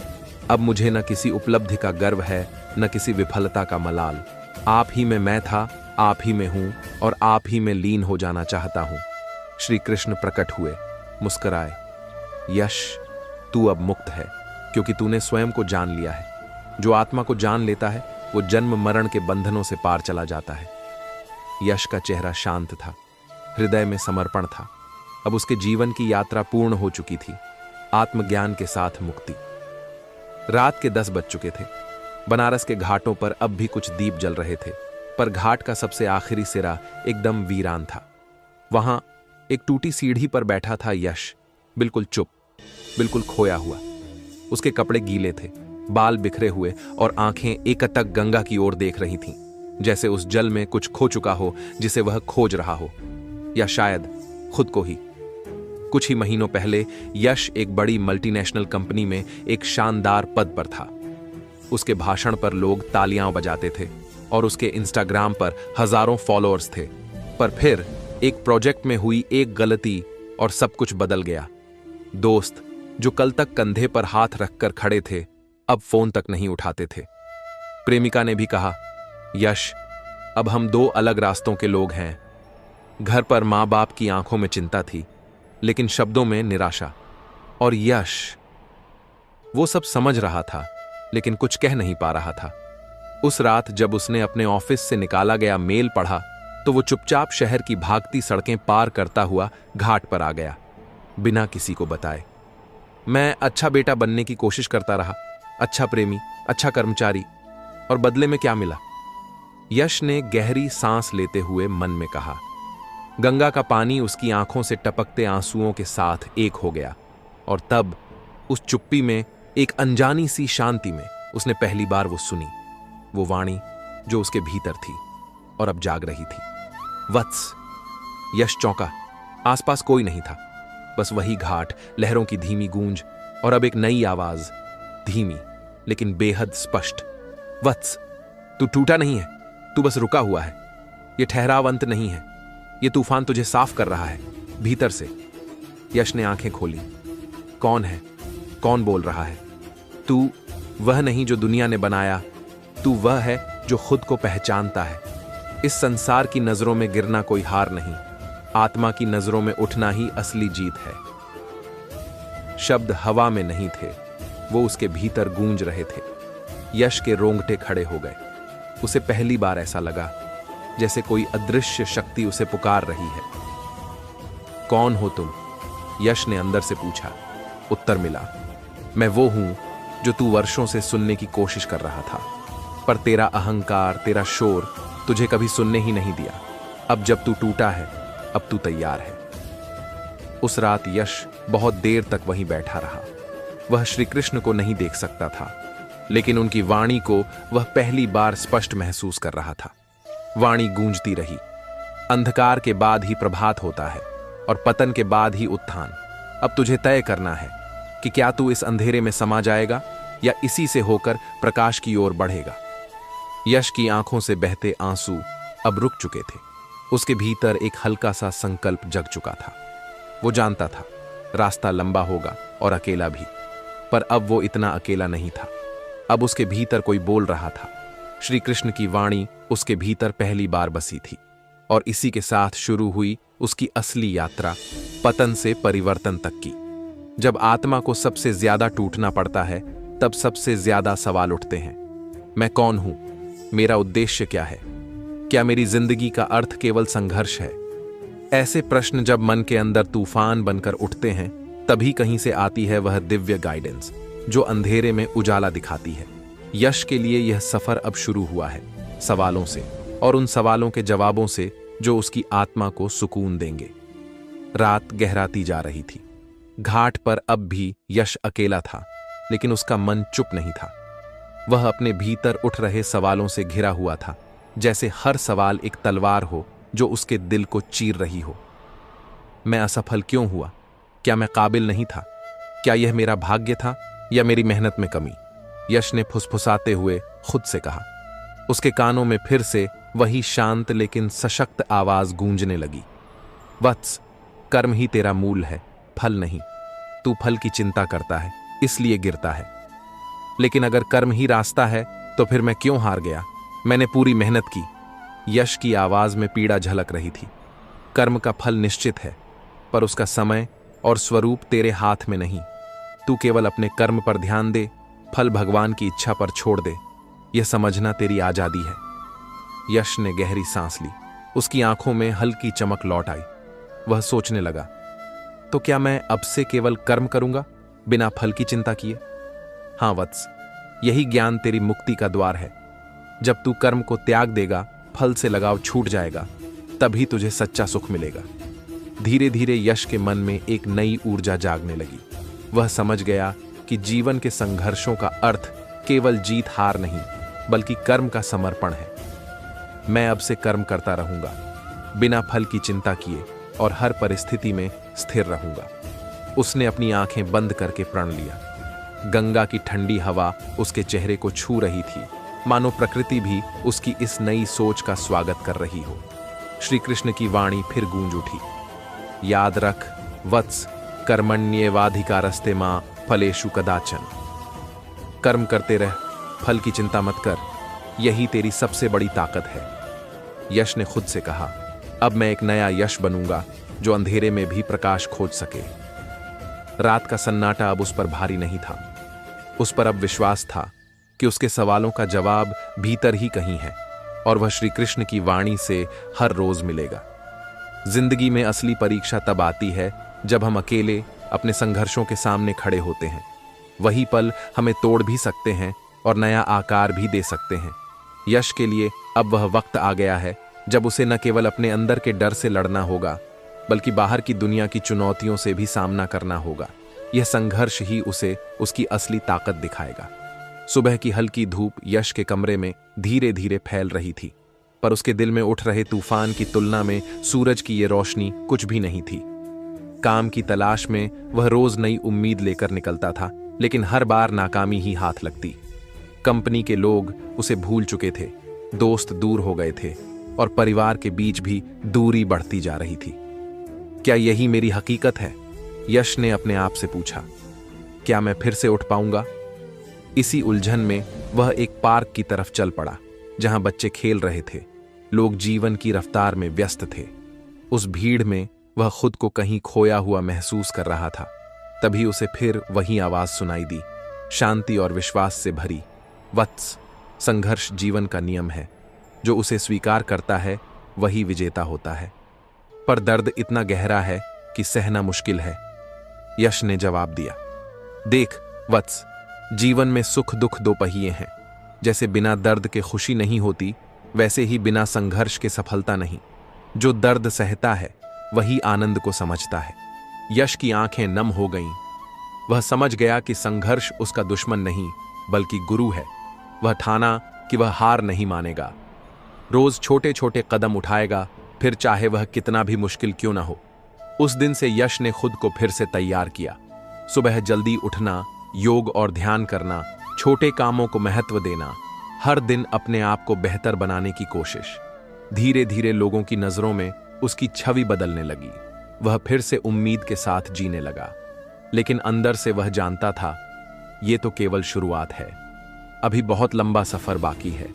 अब मुझे न किसी उपलब्धि का गर्व है न किसी विफलता का मलाल। आप ही में मैं था, आप ही में हूं और आप ही में लीन हो जाना चाहता हूं। श्री कृष्ण प्रकट हुए, मुस्कुराए। यश, तू अब मुक्त है क्योंकि तूने स्वयं को जान लिया है। जो आत्मा को जान लेता है वो जन्म मरण के बंधनों से पार चला जाता है। यश का चेहरा शांत था, हृदय में समर्पण था। अब उसके जीवन की यात्रा पूर्ण हो चुकी थी, आत्मज्ञान के साथ मुक्ति। रात के 10 बज चुके थे। बनारस के घाटों पर अब भी कुछ दीप जल रहे थे, पर घाट का सबसे आखिरी सिरा एकदम वीरान था। वहां एक टूटी सीढ़ी पर बैठा था यश, बिल्कुल चुप, बिल्कुल खोया हुआ। उसके कपड़े गीले थे, बाल बिखरे हुए और आंखें एकटक गंगा की ओर देख रही थीं, जैसे उस जल में कुछ खो चुका हो जिसे वह खोज रहा हो, या शायद खुद को ही। कुछ ही महीनों पहले यश एक बड़ी मल्टीनेशनल कंपनी में एक शानदार पद पर था। उसके भाषण पर लोग तालियां बजाते थे और उसके इंस्टाग्राम पर हजारों फॉलोअर्स थे। पर फिर एक प्रोजेक्ट में हुई एक गलती और सब कुछ बदल गया। दोस्त जो कल तक कंधे पर हाथ रखकर खड़े थे, अब फोन तक नहीं उठाते थे। प्रेमिका ने भी कहा, यश, अब हम 2 अलग रास्तों के लोग हैं। घर पर मां बाप की आंखों में चिंता थी, लेकिन शब्दों में निराशा। और यश, वो सब समझ रहा था लेकिन कुछ कह नहीं पा रहा था। उस रात जब उसने अपने ऑफिस से निकाला गया मेल पढ़ा तो वो चुपचाप शहर की भागती सड़कें पार करता हुआ घाट पर आ गया, बिना किसी को बताए। मैं अच्छा बेटा बनने की कोशिश करता रहा, अच्छा प्रेमी, अच्छा कर्मचारी, और बदले में क्या मिला? यश ने गहरी सांस लेते हुए मन में कहा। गंगा का पानी उसकी आंखों से टपकते आंसुओं के साथ एक हो गया, और तब उस चुप्पी में, एक अनजानी सी शांति में, उसने पहली बार वो सुनी, वो वाणी जो उसके भीतर थी और अब जाग रही थी। वत्स। यश चौंका। आसपास कोई नहीं था, बस वही घाट, लहरों की धीमी गूंज और अब एक नई आवाज, धीमी लेकिन बेहद स्पष्ट। वत्स, तू टूटा नहीं है, तू बस रुका हुआ है। ये ठहराव अंत नहीं है, ये तूफान तुझे साफ कर रहा है, भीतर से। यश ने आंखें खोली। कौन है? कौन बोल रहा है? तू वह नहीं जो दुनिया ने बनाया, तू वह है जो खुद को पहचानता है। इस संसार की नजरों में गिरना कोई हार नहीं, आत्मा की नजरों में उठना ही असली जीत है। शब्द हवा में नहीं थे, वो उसके भीतर गूंज रहे थे। यश के रोंगटे खड़े हो गए। उसे पहली बार ऐसा लगा जैसे कोई अदृश्य शक्ति उसे पुकार रही है। कौन हो तुम? यश ने अंदर से पूछा। उत्तर मिला, मैं वो हूं जो तू वर्षों से सुनने की कोशिश कर रहा था, पर तेरा अहंकार, तेरा शोर तुझे कभी सुनने ही नहीं दिया। अब जब तू टूटा है, अब तू तैयार है। उस रात यश बहुत देर तक वहीं बैठा रहा। वह श्री कृष्ण को नहीं देख सकता था, लेकिन उनकी वाणी को वह पहली बार स्पष्ट महसूस कर रहा था। वाणी गूंजती रही, अंधकार के बाद ही प्रभात होता है और पतन के बाद ही उत्थान। अब तुझे तय करना है कि क्या तू इस अंधेरे में समा जाएगा या इसी से होकर प्रकाश की ओर बढ़ेगा। यश की आंखों से बहते आंसू अब रुक चुके थे। उसके भीतर एक हल्का सा संकल्प जग चुका था। वो जानता था रास्ता लंबा होगा और अकेला भी, पर अब वो इतना अकेला नहीं था। अब उसके भीतर कोई बोल रहा था। श्री कृष्ण की वाणी उसके भीतर पहली बार बसी थी और इसी के साथ शुरू हुई उसकी असली यात्रा, पतन से परिवर्तन तक की। जब आत्मा को सबसे ज्यादा टूटना पड़ता है, तब सबसे ज्यादा सवाल उठते हैं। मैं कौन हूं? मेरा उद्देश्य क्या है? क्या मेरी जिंदगी का अर्थ केवल संघर्ष है? ऐसे प्रश्न जब मन के अंदर तूफान बनकर उठते हैं, तभी कहीं से आती है वह दिव्य गाइडेंस जो अंधेरे में उजाला दिखाती है। यश के लिए यह सफर अब शुरू हुआ है, सवालों से, और उन सवालों के जवाबों से जो उसकी आत्मा को सुकून देंगे। रात गहराती जा रही थी। घाट पर अब भी यश अकेला था, लेकिन उसका मन चुप नहीं था। वह अपने भीतर उठ रहे सवालों से घिरा हुआ था, जैसे हर सवाल एक तलवार हो जो उसके दिल को चीर रही हो। मैं असफल क्यों हुआ? क्या मैं काबिल नहीं था? क्या यह मेरा भाग्य था या मेरी मेहनत में कमी? यश ने फुसफुसाते हुए खुद से कहा। उसके कानों में फिर से वही शांत लेकिन सशक्त आवाज गूंजने लगी। वत्स, कर्म ही तेरा मूल है, फल नहीं। तू फल की चिंता करता है, इसलिए गिरता है। लेकिन अगर कर्म ही रास्ता है, तो फिर मैं क्यों हार गया? मैंने पूरी मेहनत की। यश की आवाज में पीड़ा झलक रही थी। कर्म का फल निश्चित है, पर उसका समय और स्वरूप तेरे हाथ में नहीं। तू केवल अपने कर्म पर ध्यान दे, फल भगवान की इच्छा पर छोड़ दे। यह समझना तेरी आजादी है। यश ने गहरी सांस ली। उसकी आंखों में हल्की चमक लौट आई। वह सोचने लगा, तो क्या मैं अब से केवल कर्म करूंगा, बिना फल की चिंता किए? हां वत्स, यही ज्ञान तेरी मुक्ति का द्वार है। जब तू कर्म को त्याग देगा, फल से लगाव छूट जाएगा, तभी तुझे सच्चा सुख मिलेगा। धीरे धीरे यश के मन में एक नई ऊर्जा जागने लगी। वह समझ गया कि जीवन के संघर्षों का अर्थ केवल जीत हार नहीं, बल्कि कर्म का समर्पण है। मैं अब से कर्म करता रहूंगा, बिना फल की चिंता किए, और हर परिस्थिति में स्थिर रहूंगा। उसने अपनी आंखें बंद करके प्रण लिया। गंगा की ठंडी हवा उसके चेहरे को छू रही थी, मानो प्रकृति भी उसकी इस नई सोच का स्वागत कर रही हो। श्री कृष्ण की वाणी फिर गूंज उठी। याद रख वत्स, कर्मण्येवाधिकारस्ते मां फलेषु कदाचन। कर्म करते रह, फल की चिंता मत कर। यही तेरी सबसे बड़ी ताकत है। यश ने खुद से कहा, अब मैं एक नया यश बनूंगा जो अंधेरे में भी प्रकाश खोज सके। रात का सन्नाटा अब उस पर भारी नहीं था। उस पर अब विश्वास था कि उसके सवालों का जवाब भीतर ही कहीं है, और वह श्री कृष्ण की वाणी से हर रोज मिलेगा। जिंदगी में असली परीक्षा तब आती है जब हम अकेले अपने संघर्षों के सामने खड़े होते हैं। वही पल हमें तोड़ भी सकते हैं और नया आकार भी दे सकते हैं। यश के लिए अब वह वक्त आ गया है जब उसे न केवल अपने अंदर के डर से लड़ना होगा, बल्कि बाहर की दुनिया की चुनौतियों से भी सामना करना होगा। यह संघर्ष ही उसे उसकी असली ताकत दिखाएगा। सुबह की हल्की धूप यश के कमरे में धीरे धीरे फैल रही थी, पर उसके दिल में उठ रहे तूफान की तुलना में सूरज की ये रोशनी कुछ भी नहीं थी। काम की तलाश में वह रोज नई उम्मीद लेकर निकलता था, लेकिन हर बार नाकामी ही हाथ लगती। कंपनी के लोग उसे भूल चुके थे, दोस्त दूर हो गए थे, और परिवार के बीच भी दूरी बढ़ती जा रही थी। क्या यही मेरी हकीकत है? यश ने अपने आप से पूछा। क्या मैं फिर से उठ पाऊंगा? इसी उलझन में वह एक पार्क की तरफ चल पड़ा, जहां बच्चे खेल रहे थे। लोग जीवन की रफ्तार में व्यस्त थे। उस भीड़ में वह खुद को कहीं खोया हुआ महसूस कर रहा था। तभी उसे फिर वही आवाज सुनाई दी, शांति और विश्वास से भरी। वत्स, संघर्ष जीवन का नियम है। जो उसे स्वीकार करता है वही विजेता होता है, पर दर्द इतना गहरा है कि सहना मुश्किल है। यश ने जवाब दिया, देख वत्स, जीवन में सुख दुख दो पहिए हैं। जैसे बिना दर्द के खुशी नहीं होती, वैसे ही बिना संघर्ष के सफलता नहीं। जो दर्द सहता है वही आनंद को समझता है। यश की आंखें नम हो गईं। वह समझ गया कि संघर्ष उसका दुश्मन नहीं बल्कि गुरु है। वह ठाना कि वह हार नहीं मानेगा। रोज छोटे छोटे कदम उठाएगा, फिर चाहे वह कितना भी मुश्किल क्यों ना हो। उस दिन से यश ने खुद को फिर से तैयार किया। सुबह जल्दी उठना, योग और ध्यान करना, छोटे कामों को महत्व देना, हर दिन अपने आप को बेहतर बनाने की कोशिश। धीरे धीरे लोगों की नजरों में उसकी छवि बदलने लगी। वह फिर से उम्मीद के साथ जीने लगा, लेकिन अंदर से वह जानता था ये तो केवल शुरुआत है, अभी बहुत लंबा सफर बाकी है।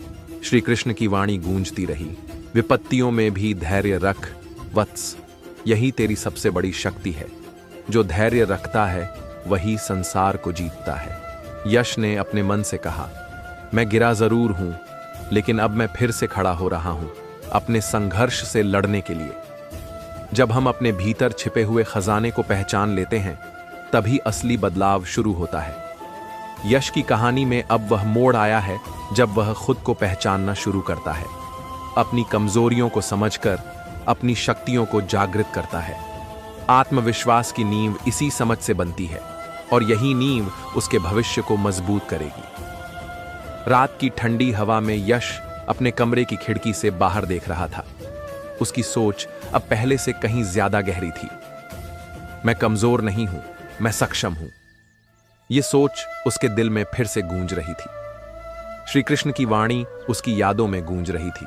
श्री कृष्ण की वाणी गूंजती रही, विपत्तियों में भी धैर्य रख वत्स, यही तेरी सबसे बड़ी शक्ति है। जो धैर्य रखता है वही संसार को जीतता है। यश ने अपने मन से कहा, मैं गिरा जरूर हूं, लेकिन अब मैं फिर से खड़ा हो रहा हूं अपने संघर्ष से लड़ने के लिए। जब हम अपने भीतर छिपे हुए खजाने को पहचान लेते हैं, तभी असली बदलाव शुरू होता है। यश की कहानी में अब वह मोड़ आया है जब वह खुद को पहचानना शुरू करता है, अपनी कमजोरियों को समझकर अपनी शक्तियों को जागृत करता है। आत्मविश्वास की नींव इसी समझ से बनती है और यही नींव उसके भविष्य को मजबूत करेगी। रात की ठंडी हवा में यश अपने कमरे की खिड़की से बाहर देख रहा था। उसकी सोच अब पहले से कहीं ज्यादा गहरी थी। मैं कमजोर नहीं हूं, मैं सक्षम हूं। यह सोच उसके दिल में फिर से गूंज रही थी। श्री कृष्ण की वाणी उसकी यादों में गूंज रही थी।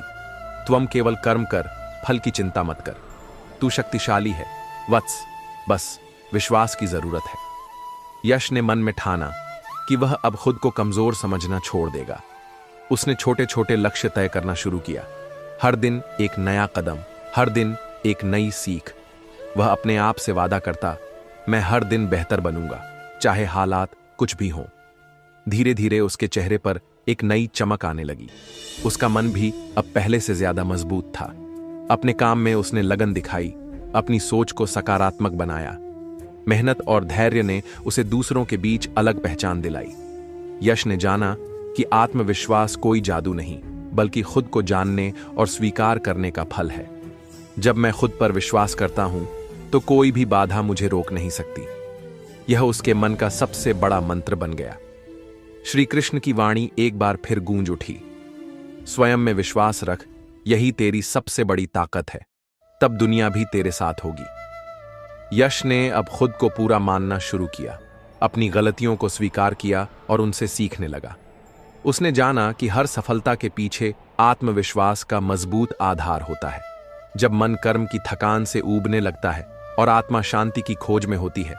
त्वम केवल कर्म कर, फल की चिंता मत कर। तू शक्तिशाली है वत्स, बस विश्वास की जरूरत है। यश ने मन में ठाना कि वह अब खुद को कमजोर समझना छोड़ देगा। उसने छोटे छोटे लक्ष्य तय करना शुरू किया। हर दिन एक नया कदम, हर दिन एक नई सीख। वह अपने आप से वादा करता, मैं हर दिन बेहतर बनूंगा, चाहे हालात कुछ भी हों। धीरे धीरे उसके चेहरे पर एक नई चमक आने लगी। उसका मन भी अब पहले से ज्यादा मजबूत था। अपने काम में उसने लगन दिखाई, अपनी सोच को सकारात्मक बनाया। मेहनत और धैर्य ने उसे दूसरों के बीच अलग पहचान दिलाई। यश ने जाना कि आत्मविश्वास कोई जादू नहीं, बल्कि खुद को जानने और स्वीकार करने का फल है। जब मैं खुद पर विश्वास करता हूं, तो कोई भी बाधा मुझे रोक नहीं सकती। यह उसके मन का सबसे बड़ा मंत्र बन गया। श्री कृष्ण की वाणी एक बार फिर गूंज उठी, स्वयं में विश्वास रख, यही तेरी सबसे बड़ी ताकत है, तब दुनिया भी तेरे साथ होगी। यश ने अब खुद को पूरा मानना शुरू किया, अपनी गलतियों को स्वीकार किया और उनसे सीखने लगा। उसने जाना कि हर सफलता के पीछे आत्मविश्वास का मजबूत आधार होता है। जब मन कर्म की थकान से ऊबने लगता है और आत्मा शांति की खोज में होती है,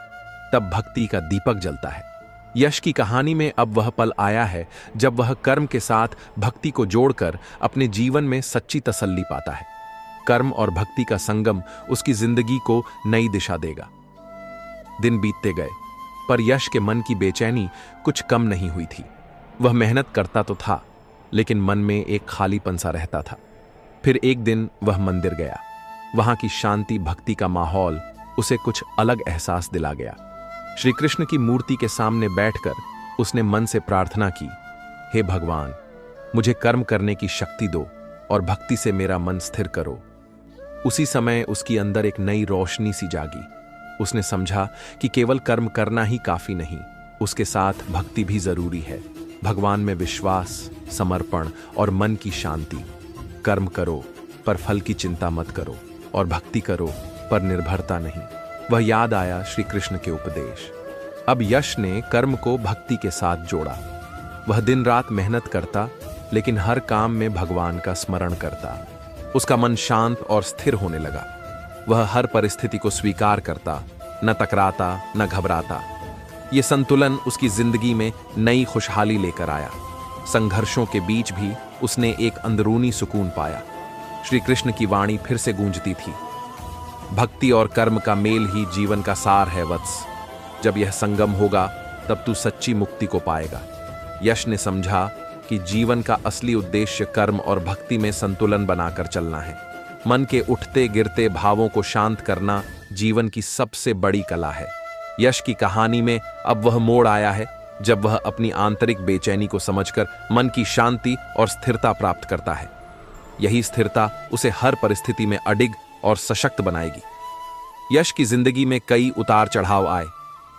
तब भक्ति का दीपक जलता है। यश की कहानी में अब वह पल आया है जब वह कर्म के साथ भक्ति को जोड़कर अपने जीवन में सच्ची तसल्ली पाता है। कर्म और भक्ति का संगम उसकी जिंदगी को नई दिशा देगा। दिन बीतते गए, पर यश के मन की बेचैनी कुछ कम नहीं हुई थी। वह मेहनत करता तो था, लेकिन मन में एक खालीपन सा रहता था। फिर एक दिन वह मंदिर गया। वहां की शांति, भक्ति का माहौल उसे कुछ अलग एहसास दिला गया। श्री कृष्ण की मूर्ति के सामने बैठकर उसने मन से प्रार्थना की, हे भगवान, मुझे कर्म करने की शक्ति दो और भक्ति से मेरा मन स्थिर करो। उसी समय उसकी अंदर एक नई रोशनी सी जागी। उसने समझा कि केवल कर्म करना ही काफी नहीं, उसके साथ भक्ति भी जरूरी है। भगवान में विश्वास, समर्पण और मन की शांति। कर्म करो पर फल की चिंता मत करो, और भक्ति करो पर निर्भरता नहीं। वह याद आया श्री कृष्ण के उपदेश। अब यश ने कर्म को भक्ति के साथ जोड़ा। वह दिन रात मेहनत करता, लेकिन हर काम में भगवान का स्मरण करता। उसका मन शांत और स्थिर होने लगा। वह हर परिस्थिति को स्वीकार करता, न टकराता न घबराता। ये संतुलन उसकी जिंदगी में नई खुशहाली लेकर आया। संघर्षों के बीच भी उसने एक अंदरूनी सुकून पाया। श्री कृष्ण की वाणी फिर से गूंजती थी, भक्ति और कर्म का मेल ही जीवन का सार है वत्स। जब यह संगम होगा, तब तू सच्ची मुक्ति को पाएगा। यश ने समझा कि जीवन का असली उद्देश्य कर्म और भक्ति में संतुलन बनाकर चलना है। मन के उठते गिरते भावों को शांत करना जीवन की सबसे बड़ी कला है। यश की कहानी में अब वह मोड़ आया है जब वह अपनी आंतरिक बेचैनी को समझकर मन की शांति और स्थिरता प्राप्त करता है। यही स्थिरता उसे हर परिस्थिति में अडिग और सशक्त बनाएगी। यश की जिंदगी में कई उतार चढ़ाव आए,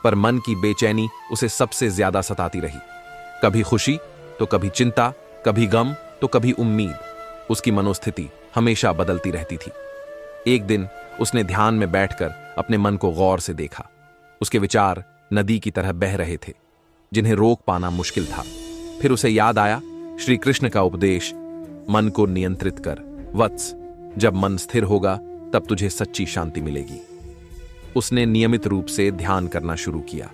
पर मन की बेचैनी उसे सबसे ज्यादा सताती रही। कभी खुशी तो कभी चिंता, कभी गम तो कभी उम्मीद। उसकी मनोस्थिति हमेशा बदलती रहती थी। एक दिन उसने ध्यान में बैठकर अपने मन को गौर से देखा। उसके विचार नदी की तरह बह रहे थे, जिन्हें रोक पाना मुश्किल था। फिर उसे याद आया श्री कृष्ण का उपदेश, मन को नियंत्रित कर वत्स, जब मन स्थिर होगा तब तुझे सच्ची शांति मिलेगी। उसने नियमित रूप से ध्यान करना शुरू किया।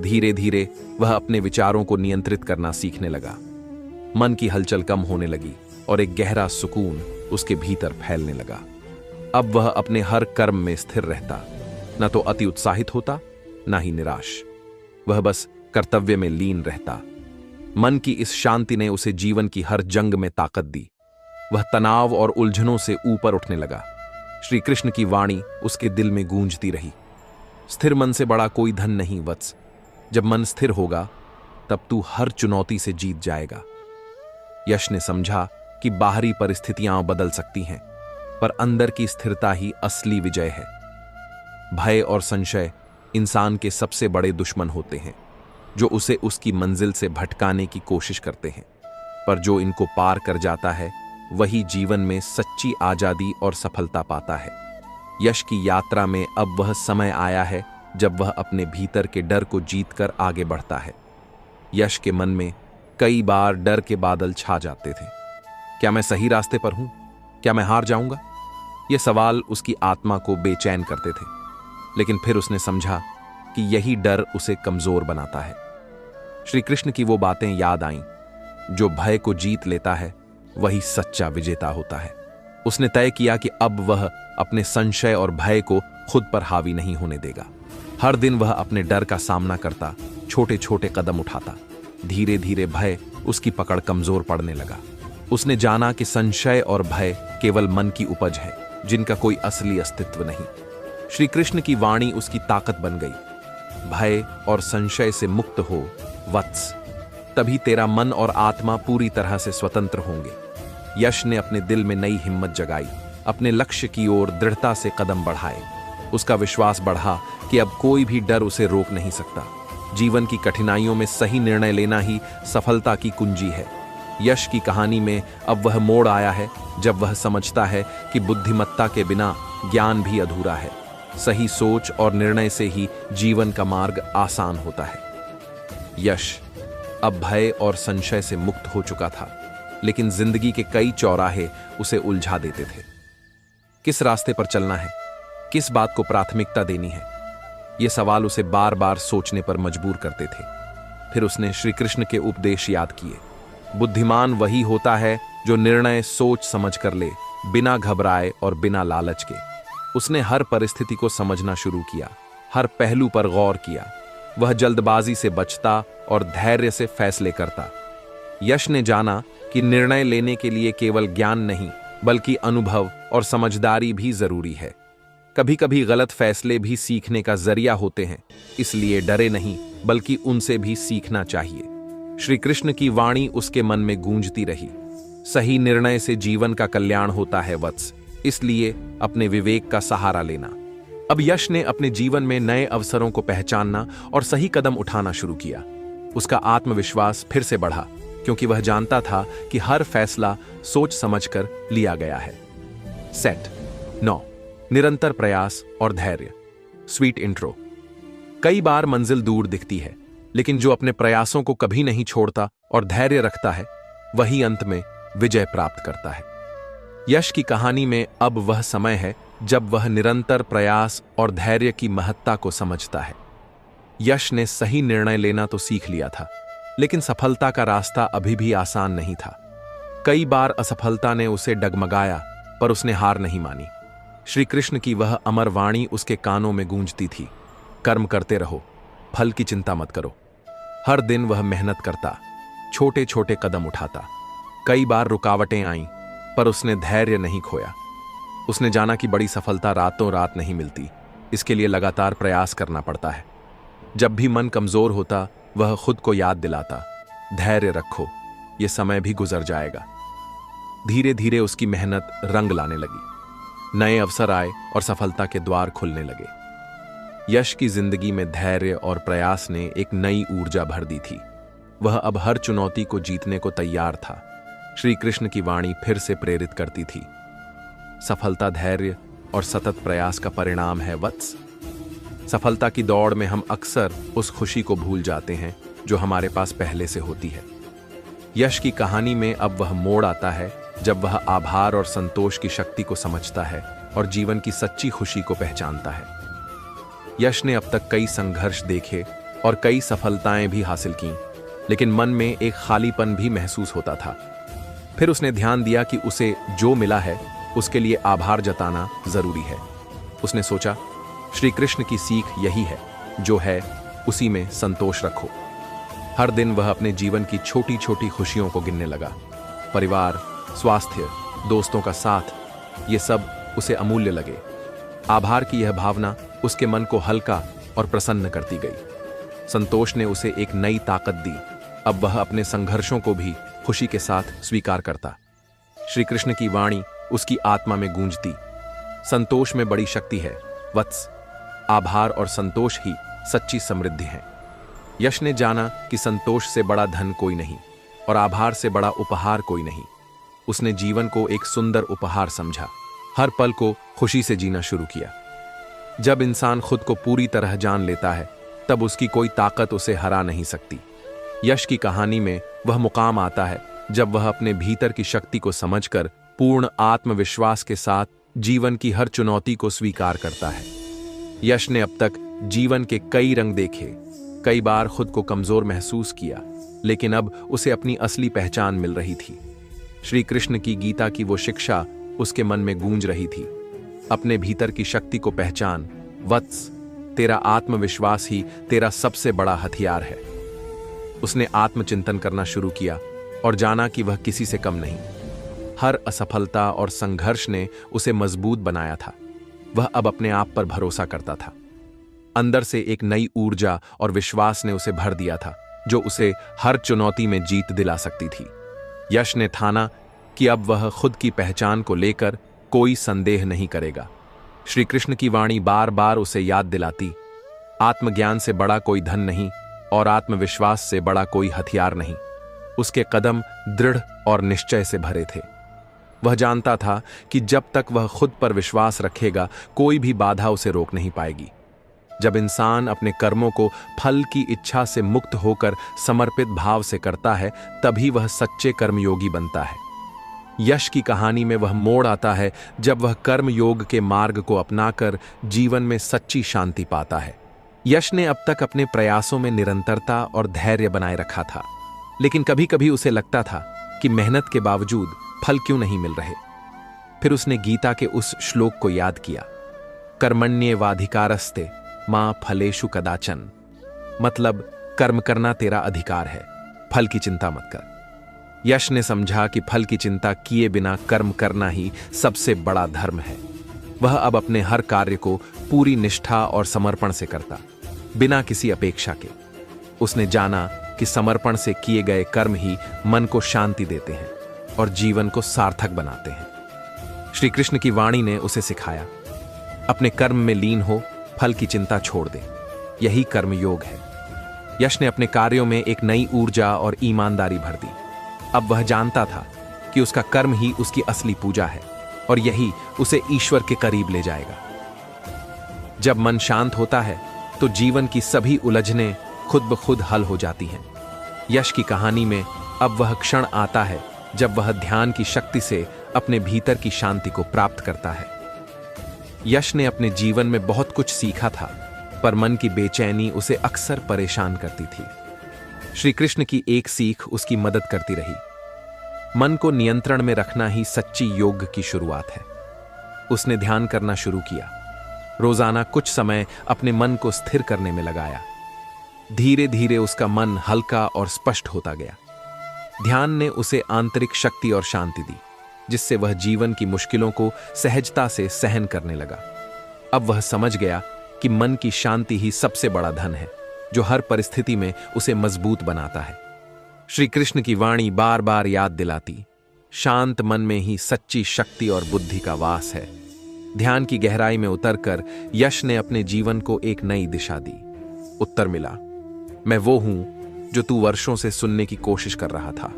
धीरे धीरे वह अपने विचारों को नियंत्रित करना सीखने लगा। मन की हलचल कम होने लगी और एक गहरा सुकून उसके भीतर फैलने लगा। अब वह अपने हर कर्म में स्थिर रहता, न तो अति उत्साहित होता न ही निराश। वह बस कर्तव्य में लीन रहता। मन की इस शांति ने उसे जीवन की हर जंग में ताकत दी। वह तनाव और उलझनों से ऊपर उठने लगा। श्री कृष्ण की वाणी उसके दिल में गूंजती रही, स्थिर मन से बड़ा कोई धन नहीं वत्स। जब मन स्थिर होगा तब तू हर चुनौती से जीत जाएगा। यश ने समझा कि बाहरी परिस्थितियां बदल सकती हैं, पर अंदर की स्थिरता ही असली विजय है। भय और संशय इंसान के सबसे बड़े दुश्मन होते हैं, जो उसे उसकी मंजिल से भटकाने की कोशिश करते हैं। पर जो इनको पार कर जाता है वही जीवन में सच्ची आजादी और सफलता पाता है। यश की यात्रा में अब वह समय आया है जब वह अपने भीतर के डर को जीतकर आगे बढ़ता है। यश के मन में कई बार डर के बादल छा जाते थे। क्या मैं सही रास्ते पर हूं? क्या मैं हार जाऊंगा? ये सवाल उसकी आत्मा को बेचैन करते थे। लेकिन फिर उसने समझा कि यही डर उसे कमजोर बनाता है। श्री कृष्ण की वो बातें याद आईं, जो भय को जीत लेता है वही सच्चा विजेता होता है। उसने तय किया कि अब वह अपने संशय और भय को खुद पर हावी नहीं होने देगा। हर दिन वह अपने डर का सामना करता, छोटे छोटे कदम उठाता। धीरे धीरे भय उसकी पकड़ कमजोर पड़ने लगा। उसने जाना कि संशय और भय केवल मन की उपज है, जिनका कोई असली अस्तित्व नहीं। श्री कृष्ण की वाणी उसकी ताकत बन गई। भय और संशय से मुक्त हो वत्स, तभी तेरा मन और आत्मा पूरी तरह से स्वतंत्र होंगे। यश ने अपने दिल में नई हिम्मत जगाई, अपने लक्ष्य की ओर दृढ़ता से कदम बढ़ाए। उसका विश्वास बढ़ा कि अब कोई भी डर उसे रोक नहीं सकता। जीवन की कठिनाइयों में सही निर्णय लेना ही सफलता की कुंजी है। यश की कहानी में अब वह मोड़ आया है जब वह समझता है कि बुद्धिमत्ता के बिना ज्ञान भी अधूरा है। सही सोच और निर्णय से ही जीवन का मार्ग आसान होता है। यश अब भय और संशय से मुक्त हो चुका था, लेकिन जिंदगी के कई चौराहे उसे उलझा देते थे। किस रास्ते पर चलना है? किस बात को प्राथमिकता देनी है? ये सवाल उसे बार बार सोचने पर मजबूर करते थे। फिर उसने श्री कृष्ण के उपदेश याद किए। बुद्धिमान वही होता है जो निर्णय सोच समझ कर ले, बिना घबराए और बिना लालच के। उसने हर परिस्थिति को समझना शुरू किया, हर पहलू पर गौर किया। वह जल्दबाजी से बचता और धैर्य से फैसले करता। यश ने जाना कि निर्णय लेने के लिए केवल ज्ञान नहीं, बल्कि अनुभव और समझदारी भी जरूरी है। कभी कभी गलत फैसले भी सीखने का जरिया होते हैं, इसलिए डरे नहीं, बल्कि उनसे भी सीखना चाहिए। श्री कृष्ण की वाणी उसके मन में गूंजती रही, सही निर्णय से जीवन का कल्याण होता है वत्स, इसलिए अपने विवेक का सहारा लेना। अब यश ने अपने जीवन में नए अवसरों को पहचानना और सही कदम उठाना शुरू किया। उसका आत्मविश्वास फिर से बढ़ा, क्योंकि वह जानता था कि हर फैसला सोच समझकर लिया गया है। सेट 9, निरंतर प्रयास और धैर्य। Sweet intro. कई बार मंजिल दूर दिखती है, लेकिन जो अपने प्रयासों को कभी नहीं छोड़ता और धैर्य रखता है, वही अंत में विजय प्राप्त करता है। यश की कहानी में अब वह समय है जब वह निरंतर प्रयास और धैर्य की महत्ता को समझता है। यश ने सही निर्णय लेना तो सीख लिया था, लेकिन सफलता का रास्ता अभी भी आसान नहीं था। कई बार असफलता ने उसे डगमगाया, पर उसने हार नहीं मानी। श्री कृष्ण की वह अमर वाणी उसके कानों में गूंजती थी, कर्म करते रहो, फल की चिंता मत करो। हर दिन वह मेहनत करता, छोटे छोटे कदम उठाता। कई बार रुकावटें आईं, पर उसने धैर्य नहीं खोया। उसने जाना कि बड़ी सफलता रातों रात नहीं मिलती, इसके लिए लगातार प्रयास करना पड़ता है। जब भी मन कमजोर होता, वह खुद को याद दिलाता, धैर्य रखो, ये समय भी गुजर जाएगा। धीरे धीरे उसकी मेहनत रंग लाने लगी। नए अवसर आए और सफलता के द्वार खुलने लगे। यश की जिंदगी में धैर्य और प्रयास ने एक नई ऊर्जा भर दी थी। वह अब हर चुनौती को जीतने को तैयार था। श्री कृष्ण की वाणी फिर से प्रेरित करती थी, सफलता धैर्य और सतत प्रयास का परिणाम है वत्स। सफलता की दौड़ में हम अक्सर उस खुशी को भूल जाते हैं जो हमारे पास पहले से होती है। यश की कहानी में अब वह मोड़ आता है जब वह आभार और संतोष की शक्ति को समझता है और जीवन की सच्ची खुशी को पहचानता है। यश ने अब तक कई संघर्ष देखे और कई सफलताएं भी हासिल कीं, लेकिन मन में एक खालीपन भी महसूस होता था। फिर उसने ध्यान दिया कि उसे जो मिला है उसके लिए आभार जताना जरूरी है। उसने सोचा, श्री कृष्ण की सीख यही है, जो है उसी में संतोष रखो। हर दिन वह अपने जीवन की छोटी छोटी खुशियों को गिनने लगा। परिवार, स्वास्थ्य, दोस्तों का साथ, ये सब उसे अमूल्य लगे। आभार की यह भावना उसके मन को हल्का और प्रसन्न करती गई। संतोष ने उसे एक नई ताकत दी। अब वह अपने संघर्षों को भी खुशी के साथ स्वीकार करता। श्री कृष्ण की वाणी उसकी आत्मा में गूंजती, संतोष में बड़ी शक्ति है वत्स। आभार और संतोष ही सच्ची समृद्धि है। यश ने जाना कि संतोष से बड़ा धन कोई नहीं और आभार से बड़ा उपहार कोई नहीं। उसने जीवन को एक सुंदर उपहार समझा, हर पल को खुशी से जीना शुरू किया। जब इंसान खुद को पूरी तरह जान लेता है, तब उसकी कोई ताकत उसे हरा नहीं सकती। यश की कहानी में वह मुकाम आता है जब वह अपने भीतर की शक्ति को समझकर पूर्ण आत्मविश्वास के साथ जीवन की हर चुनौती को स्वीकार करता है। यश ने अब तक जीवन के कई रंग देखे, कई बार खुद को कमजोर महसूस किया, लेकिन अब उसे अपनी असली पहचान मिल रही थी। श्री कृष्ण की गीता की वो शिक्षा उसके मन में गूंज रही थी, अपने भीतर की शक्ति को पहचान वत्स, तेरा आत्मविश्वास ही तेरा सबसे बड़ा हथियार है। उसने आत्मचिंतन करना शुरू किया और जाना कि वह किसी से कम नहीं। हर असफलता और संघर्ष ने उसे मजबूत बनाया था। वह अब अपने आप पर भरोसा करता था। अंदर से एक नई ऊर्जा और विश्वास ने उसे भर दिया था, जो उसे हर चुनौती में जीत दिला सकती थी। यश ने ठाना कि अब वह खुद की पहचान को लेकर कोई संदेह नहीं करेगा। श्री कृष्ण की वाणी बार बार उसे याद दिलाती, आत्मज्ञान से बड़ा कोई धन नहीं और आत्मविश्वास से बड़ा कोई हथियार नहीं। उसके कदम दृढ़ और निश्चय से भरे थे। वह जानता था कि जब तक वह खुद पर विश्वास रखेगा, कोई भी बाधा उसे रोक नहीं पाएगी। जब इंसान अपने कर्मों को फल की इच्छा से मुक्त होकर समर्पित भाव से करता है, तभी वह सच्चे कर्मयोगी बनता है। यश की कहानी में वह मोड़ आता है जब वह कर्म योग के मार्ग को अपनाकर जीवन में सच्ची शांति पाता है। यश ने अब तक अपने प्रयासों में निरंतरता और धैर्य बनाए रखा था, लेकिन कभी कभी उसे लगता था कि मेहनत के बावजूद फल क्यों नहीं मिल रहे। फिर उसने गीता के उस श्लोक को याद किया, कर्मण्येवाधिकारस्ते मां फलेषु कदाचन। मतलब कर्म करना तेरा अधिकार है, फल की चिंता मत कर। यश ने समझा कि फल की चिंता किए बिना कर्म करना ही सबसे बड़ा धर्म है। वह अब अपने हर कार्य को पूरी निष्ठा और समर्पण से करता, बिना किसी अपेक्षा के। उसने जाना कि समर्पण से किए गए कर्म ही मन को शांति देते हैं और जीवन को सार्थक बनाते हैं। श्री कृष्ण की वाणी ने उसे सिखाया, अपने कर्म में लीन हो, फल की चिंता छोड़ दे, यही कर्म योग है। यश ने अपने कार्यों में एक नई ऊर्जा और ईमानदारी भर दी। अब वह जानता था कि उसका कर्म ही उसकी असली पूजा है और यही उसे ईश्वर के करीब ले जाएगा। जब मन शांत होता है तो जीवन की सभी उलझनें खुद ब खुद हल हो जाती हैं। यश की कहानी में अब वह क्षण आता है जब वह ध्यान की शक्ति से अपने भीतर की शांति को प्राप्त करता है। यश ने अपने जीवन में बहुत कुछ सीखा था, पर मन की बेचैनी उसे अक्सर परेशान करती थी। श्री कृष्ण की एक सीख उसकी मदद करती रही, मन को नियंत्रण में रखना ही सच्ची योग की शुरुआत है। उसने ध्यान करना शुरू किया, रोजाना कुछ समय अपने मन को स्थिर करने में लगाया। धीरे धीरे उसका मन हल्का और स्पष्ट होता गया। ध्यान ने उसे आंतरिक शक्ति और शांति दी, जिससे वह जीवन की मुश्किलों को सहजता से सहन करने लगा। अब वह समझ गया कि मन की शांति ही सबसे बड़ा धन है, जो हर परिस्थिति में उसे मजबूत बनाता है। श्री कृष्ण की वाणी बार बार याद दिलाती, शांत मन में ही सच्ची शक्ति और बुद्धि का वास है। ध्यान की गहराई में उतरकर यश ने अपने जीवन को एक नई दिशा दी। उत्तर मिला, मैं वो हूं जो तू वर्षों से सुनने की कोशिश कर रहा था,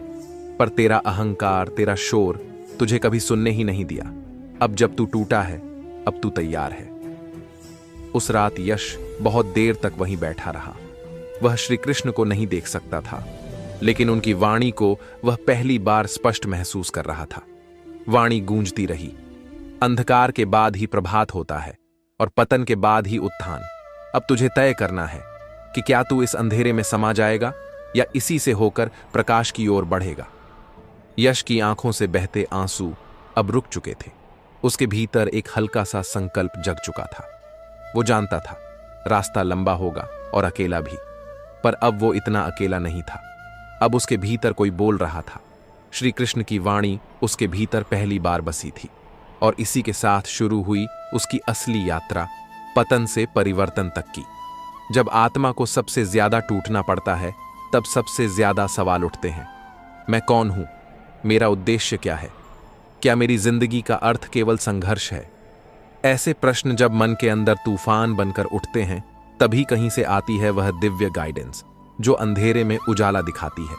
पर तेरा अहंकार, तेरा शोर तुझे कभी सुनने ही नहीं दिया। अब जब तू टूटा है, अब तू तैयार है। उस रात यश बहुत देर तक वहीं बैठा रहा। वह श्री कृष्ण को नहीं देख सकता था, लेकिन उनकी वाणी को वह पहली बार स्पष्ट महसूस कर रहा था। वाणी गूंजती रही, अंधकार के बाद ही प्रभात होता है और पतन के बाद ही उत्थान। अब तुझे तय करना है कि क्या तू इस अंधेरे में समा जाएगा या इसी से होकर प्रकाश की ओर बढ़ेगा। यश की आंखों से बहते आंसू अब रुक चुके थे। उसके भीतर एक हल्का सा संकल्प जग चुका था। वो जानता था रास्ता लंबा होगा और अकेला भी, पर अब वो इतना अकेला नहीं था। अब उसके भीतर कोई बोल रहा था। श्री कृष्ण की वाणी उसके भीतर पहली बार बसी थी और इसी के साथ शुरू हुई उसकी असली यात्रा, पतन से परिवर्तन तक की। जब आत्मा को सबसे ज्यादा टूटना पड़ता है, तब सबसे ज्यादा सवाल उठते हैं। मैं कौन हूं? मेरा उद्देश्य क्या है? क्या मेरी जिंदगी का अर्थ केवल संघर्ष है? ऐसे प्रश्न जब मन के अंदर तूफान बनकर उठते हैं, तभी कहीं से आती है वह दिव्य गाइडेंस जो अंधेरे में उजाला दिखाती है।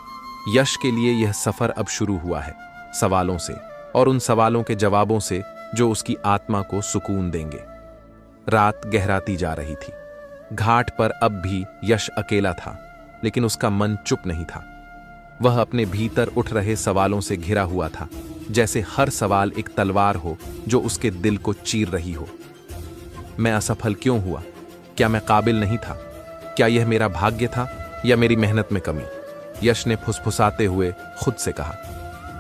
यश के लिए यह सफर अब शुरू हुआ है, सवालों से, और उन सवालों के जवाबों से जो उसकी आत्मा को सुकून देंगे। रात गहराती जा रही थी। घाट पर अब भी यश अकेला था, लेकिन उसका मन चुप नहीं था। वह अपने भीतर उठ रहे सवालों से घिरा हुआ था, जैसे हर सवाल एक तलवार हो जो उसके दिल को चीर रही हो। मैं असफल क्यों हुआ? क्या मैं काबिल नहीं था? क्या यह मेरा भाग्य था या मेरी मेहनत में कमी? यश ने फुसफुसाते हुए खुद से कहा।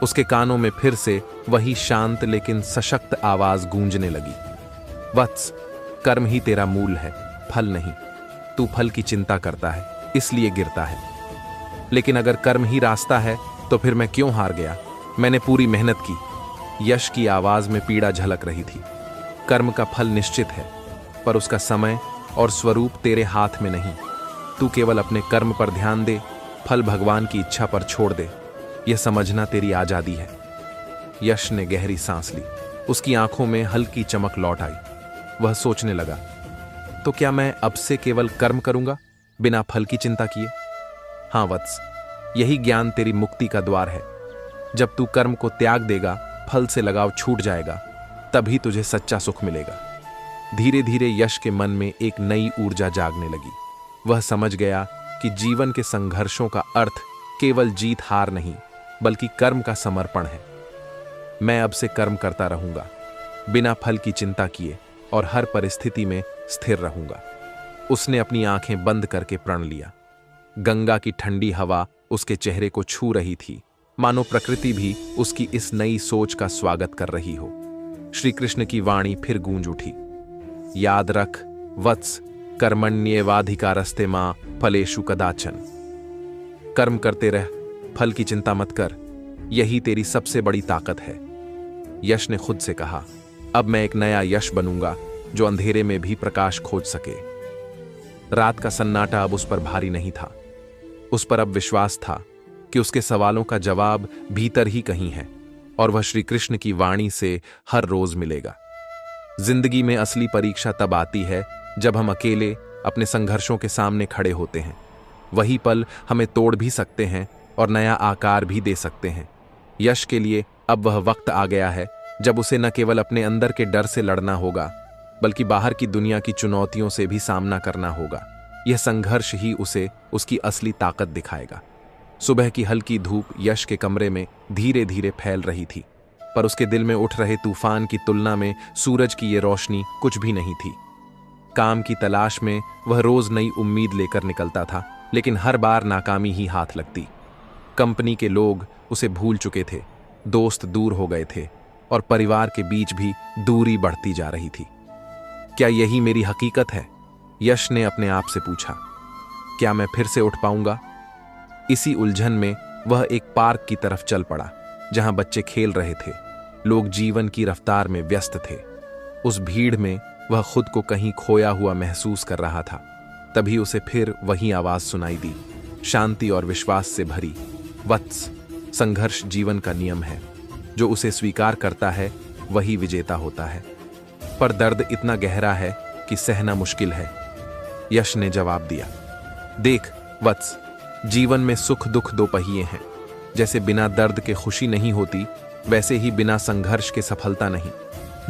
उसके कानों में फिर से वही शांत लेकिन सशक्त आवाज गूंजने लगी। वत्स, कर्म ही तेरा मूल है, फल नहीं। तू फल की चिंता करता है, इसलिए गिरता है। लेकिन अगर कर्म ही रास्ता है, तो फिर मैं क्यों हार गया? मैंने पूरी मेहनत की। यश की आवाज में पीड़ा झलक रही थी। कर्म का फल निश्चित है, पर उसका समय और स्वरूप तेरे हाथ में नहीं। तू केवल अपने कर्म पर ध्यान दे, फल भगवान की इच्छा पर छोड़ दे। यह समझना तेरी आजादी है। यश ने गहरी सांस ली। उसकी आंखों में हल्की चमक लौट आई। वह सोचने लगा, तो क्या मैं अब से केवल कर्म करूंगा, बिना फल की चिंता किए? हां वत्स, यही ज्ञान तेरी मुक्ति का द्वार है। जब तू कर्म को त्याग देगा, फल से लगाव छूट जाएगा, तभी तुझे सच्चा सुख मिलेगा। धीरे धीरे यश के मन में एक नई ऊर्जा जागने लगी। वह समझ गया कि जीवन के संघर्षों का अर्थ केवल जीत हार नहीं, बल्कि कर्म का समर्पण है। मैं अब से कर्म करता रहूंगा, बिना फल की चिंता किए, और हर परिस्थिति में स्थिर रहूंगा। उसने अपनी आंखें बंद करके प्रण लिया। गंगा की ठंडी हवा उसके चेहरे को छू रही थी, मानो प्रकृति भी उसकी इस नई सोच का स्वागत कर रही हो। श्री कृष्ण की वाणी फिर गूंज उठी। याद रख वत्स, कर्मण्येवाधिकारस्ते मां फलेषु कदाचन। कर्म करते रह, फल की चिंता मत कर। यही तेरी सबसे बड़ी ताकत है। यश ने खुद से कहा, अब मैं एक नया यश बनूंगा जो अंधेरे में भी प्रकाश खोज सके। रात का सन्नाटा अब उस पर भारी नहीं था। उस पर अब विश्वास था कि उसके सवालों का जवाब भीतर ही कहीं है, और वह श्री कृष्ण की वाणी से हर रोज मिलेगा। जिंदगी में असली परीक्षा तब आती है जब हम अकेले अपने संघर्षों के सामने खड़े होते हैं। वही पल हमें तोड़ भी सकते हैं और नया आकार भी दे सकते हैं। यश के लिए अब वह वक्त आ गया है जब उसे न केवल अपने अंदर के डर से लड़ना होगा, बल्कि बाहर की दुनिया की चुनौतियों से भी सामना करना होगा। यह संघर्ष ही उसे उसकी असली ताकत दिखाएगा। सुबह की हल्की धूप यश के कमरे में धीरे धीरे फैल रही थी, पर उसके दिल में उठ रहे तूफान की तुलना में सूरज की ये रोशनी कुछ भी नहीं थी। काम की तलाश में वह रोज नई उम्मीद लेकर निकलता था, लेकिन हर बार नाकामी ही हाथ लगती। कंपनी के लोग उसे भूल चुके थे, दोस्त दूर हो गए थे, और परिवार के बीच भी दूरी बढ़ती जा रही थी। क्या यही मेरी हकीकत है? यश ने अपने आप से पूछा। क्या मैं फिर से उठ पाऊंगा? इसी उलझन में वह एक पार्क की तरफ चल पड़ा, जहां बच्चे खेल रहे थे। लोग जीवन की रफ्तार में व्यस्त थे। उस भीड़ में वह खुद को कहीं खोया हुआ महसूस कर रहा था। तभी उसे फिर वही आवाज सुनाई दी, शांति और विश्वास से भरी। वत्स, संघर्ष जीवन का नियम है। जो उसे स्वीकार करता है वही विजेता होता है। पर दर्द इतना गहरा है कि सहना मुश्किल है। यश ने जवाब दिया, देख वत्स, जीवन में सुख दुख दो पहिए हैं। जैसे बिना दर्द के खुशी नहीं होती, वैसे ही बिना संघर्ष के सफलता नहीं।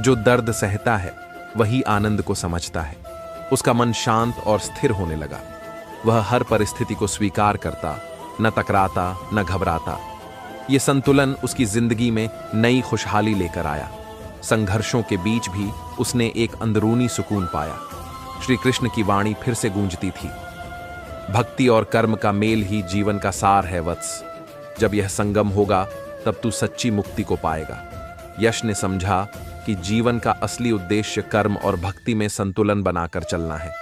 जो दर्द सहता है वही आनंद को समझता है। उसका मन शांत और स्थिर होने लगा। वह हर परिस्थिति को स्वीकार करता, न टकराता न घबराता। ये संतुलन उसकी जिंदगी में नई खुशहाली लेकर आया। संघर्षों के बीच भी उसने एक अंदरूनी सुकून पाया। श्री कृष्ण की वाणी फिर से गूंजती थी, भक्ति और कर्म का मेल ही जीवन का सार है वत्स। जब यह संगम होगा तब तू सच्ची मुक्ति को पाएगा। यश ने समझा कि जीवन का असली उद्देश्य कर्म और भक्ति में संतुलन बनाकर चलना है।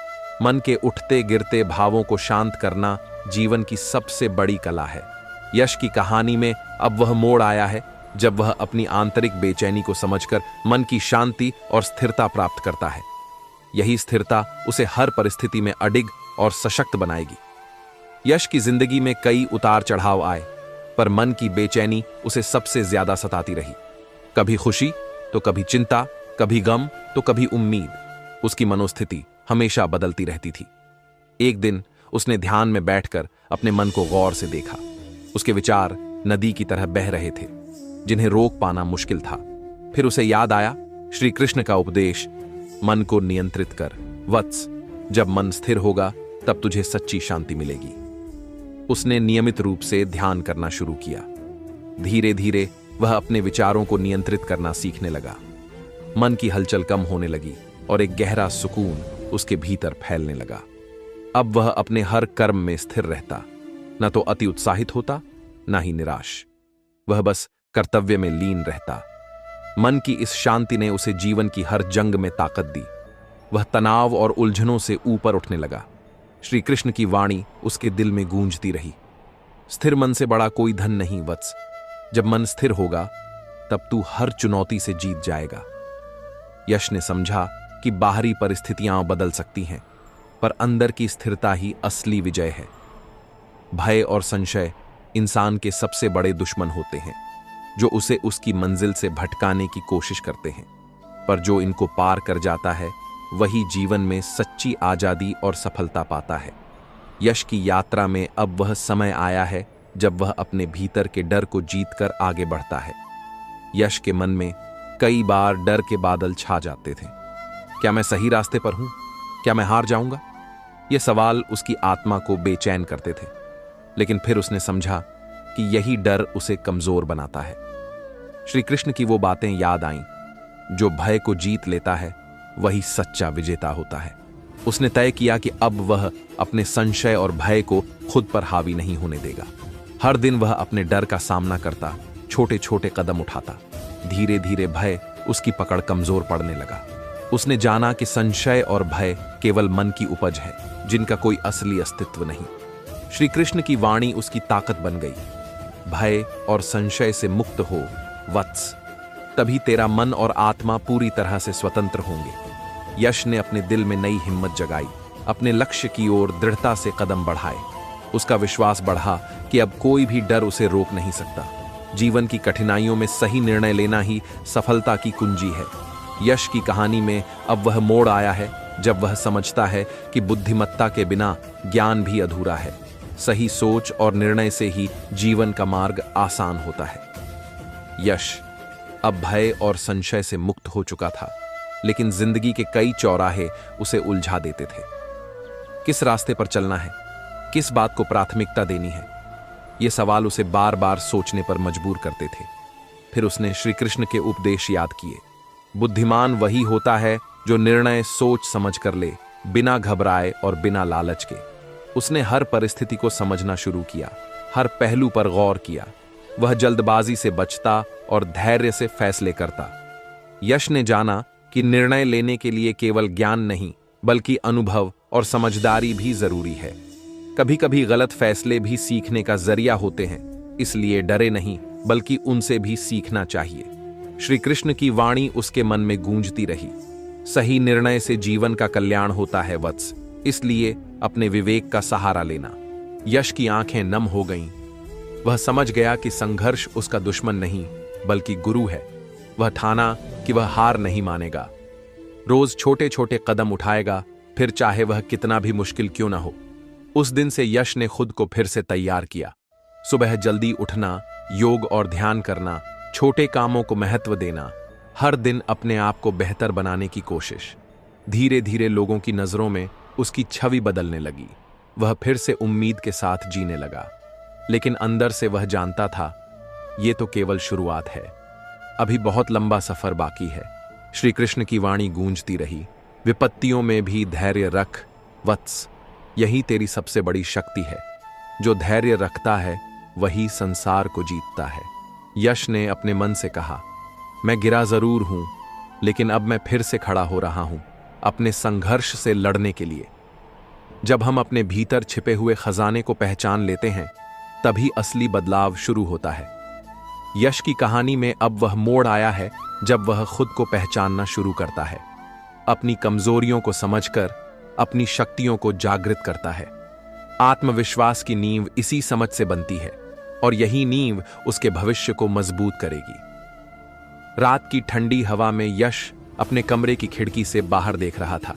मन के उठते गिरते भावों को शांत करना जीवन की सबसे बड़ी कला है। यश की कहानी में अब वह मोड़ आया है जब वह अपनी आंतरिक बेचैनी को समझकर मन की शांति और स्थिरता प्राप्त करता है। यही स्थिरता उसे हर परिस्थिति में अडिग और सशक्त बनाएगी। यश की जिंदगी में कई उतार चढ़ाव आए, पर मन की बेचैनी उसे सबसे ज्यादा सताती रही। कभी खुशी तो कभी चिंता, कभी गम तो कभी उम्मीद। उसकी मनोस्थिति हमेशा बदलती रहती थी। एक दिन उसने ध्यान में बैठकर अपने मन को गौर से देखा। उसके विचार नदी की तरह बह रहे थे, जिन्हें रोक पाना मुश्किल था। फिर उसे याद आया श्री कृष्ण का उपदेश, मन को नियंत्रित कर वत्स, जब मन स्थिर होगा तब तुझे सच्ची शांति मिलेगी। उसने नियमित रूप से ध्यान करना शुरू किया। धीरे धीरे वह अपने विचारों को नियंत्रित करना सीखने लगा। मन की हलचल कम होने लगी और एक गहरा सुकून उसके भीतर फैलने लगा। अब वह अपने हर कर्म में स्थिर रहता, न तो अति उत्साहित होता न ही निराश। वह बस कर्तव्य में लीन रहता। मन की इस शांति ने उसे जीवन की हर जंग में ताकत दी। वह तनाव और उलझनों से ऊपर उठने लगा। श्री कृष्ण की वाणी उसके दिल में गूंजती रही, स्थिर मन से बड़ा कोई धन नहीं वत्स। जब मन स्थिर होगा तब तू हर चुनौती से जीत जाएगा। यश ने समझा कि बाहरी परिस्थितियां बदल सकती हैं, पर अंदर की स्थिरता ही असली विजय है। भय और संशय इंसान के सबसे बड़े दुश्मन होते हैं, जो उसे उसकी मंजिल से भटकाने की कोशिश करते हैं। पर जो इनको पार कर जाता है वही जीवन में सच्ची आजादी और सफलता पाता है। यश की यात्रा में अब वह समय आया है जब वह अपने भीतर के डर को जीतकर आगे बढ़ता है। यश के मन में कई बार डर के बादल छा जाते थे। क्या मैं सही रास्ते पर हूं? क्या मैं हार जाऊंगा? ये सवाल उसकी आत्मा को बेचैन करते थे। लेकिन फिर उसने समझा कि यही डर उसे कमजोर बनाता है। श्री कृष्ण की वो बातें याद आईं, जो भय को जीत लेता है वही सच्चा विजेता होता है। उसने तय किया कि अब वह अपने संशय और भय को खुद पर हावी नहीं होने देगा। हर दिन वह अपने डर का सामना करता, छोटे छोटे कदम उठाता। धीरे धीरे भय उसकी पकड़ कमजोर पड़ने लगा। उसने जाना कि संशय और भय केवल मन की उपज है, जिनका कोई असली अस्तित्व नहीं। श्री कृष्ण की वाणी उसकी ताकत बन गई। भय और संशय से मुक्त हो वत्स, तभी तेरा मन और आत्मा पूरी तरह से स्वतंत्र होंगे। यश ने अपने दिल में नई हिम्मत जगाई, अपने लक्ष्य की ओर दृढ़ता से कदम बढ़ाए। उसका विश्वास बढ़ा कि अब कोई भी डर उसे रोक नहीं सकता। जीवन की कठिनाइयों में सही निर्णय लेना ही सफलता की कुंजी है। यश की कहानी में अब वह मोड़ आया है जब वह समझता है कि बुद्धिमत्ता के बिना ज्ञान भी अधूरा है। सही सोच और निर्णय से ही जीवन का मार्ग आसान होता है। यश अब भय और संशय से मुक्त हो चुका था, लेकिन जिंदगी के कई चौराहे उसे उलझा देते थे। किस रास्ते पर चलना है, किस बात को प्राथमिकता देनी है, ये सवाल उसे बार बार सोचने पर मजबूर करते थे। फिर उसने श्री कृष्ण के उपदेश याद किए। बुद्धिमान वही होता है जो निर्णय सोच समझ कर ले, बिना घबराए और बिना लालच के। उसने हर परिस्थिति को समझना शुरू किया, हर पहलू पर गौर किया। वह जल्दबाजी से बचता और धैर्य से फैसले करता। यश ने जाना कि निर्णय लेने के लिए केवल ज्ञान नहीं, बल्कि अनुभव और समझदारी भी जरूरी है। कभी कभी गलत फैसले भी सीखने का जरिया होते हैं, इसलिए डरे नहीं, बल्कि उनसे भी सीखना चाहिए। श्री कृष्ण की वाणी उसके मन में गूंजती रही, सही निर्णय से जीवन का कल्याण होता है वत्स, इसलिए अपने विवेक का सहारा लेना। यश की आंखें नम हो गईं। वह समझ गया कि संघर्ष उसका दुश्मन नहीं, बल्कि गुरु है। वह ठाना कि वह हार नहीं मानेगा। रोज छोटे छोटे कदम उठाएगा, फिर चाहे वह कितना भी मुश्किल क्यों ना हो। उस दिन से यश ने खुद को फिर से तैयार किया। सुबह जल्दी उठना, योग और ध्यान करना, छोटे कामों को महत्व देना, हर दिन अपने आप को बेहतर बनाने की कोशिश। धीरे धीरे लोगों की नजरों में उसकी छवि बदलने लगी। वह फिर से उम्मीद के साथ जीने लगा, लेकिन अंदर से वह जानता था, ये तो केवल शुरुआत है, अभी बहुत लंबा सफर बाकी है। श्री कृष्ण की वाणी गूंजती रही, विपत्तियों में भी धैर्य रख वत्स, यही तेरी सबसे बड़ी शक्ति है। जो धैर्य रखता है वही संसार को जीतता है। यश ने अपने मन से कहा, मैं गिरा जरूर हूं, लेकिन अब मैं फिर से खड़ा हो रहा हूं, अपने संघर्ष से लड़ने के लिए। जब हम अपने भीतर छिपे हुए खजाने को पहचान लेते हैं, तभी असली बदलाव शुरू होता है। यश की कहानी में अब वह मोड़ आया है जब वह खुद को पहचानना शुरू करता है, अपनी कमजोरियों को समझकर अपनी शक्तियों को जागृत करता है। आत्मविश्वास की नींव इसी समझ से बनती है, और यही नींव उसके भविष्य को मजबूत करेगी। रात की ठंडी हवा में यश अपने कमरे की खिड़की से बाहर देख रहा था।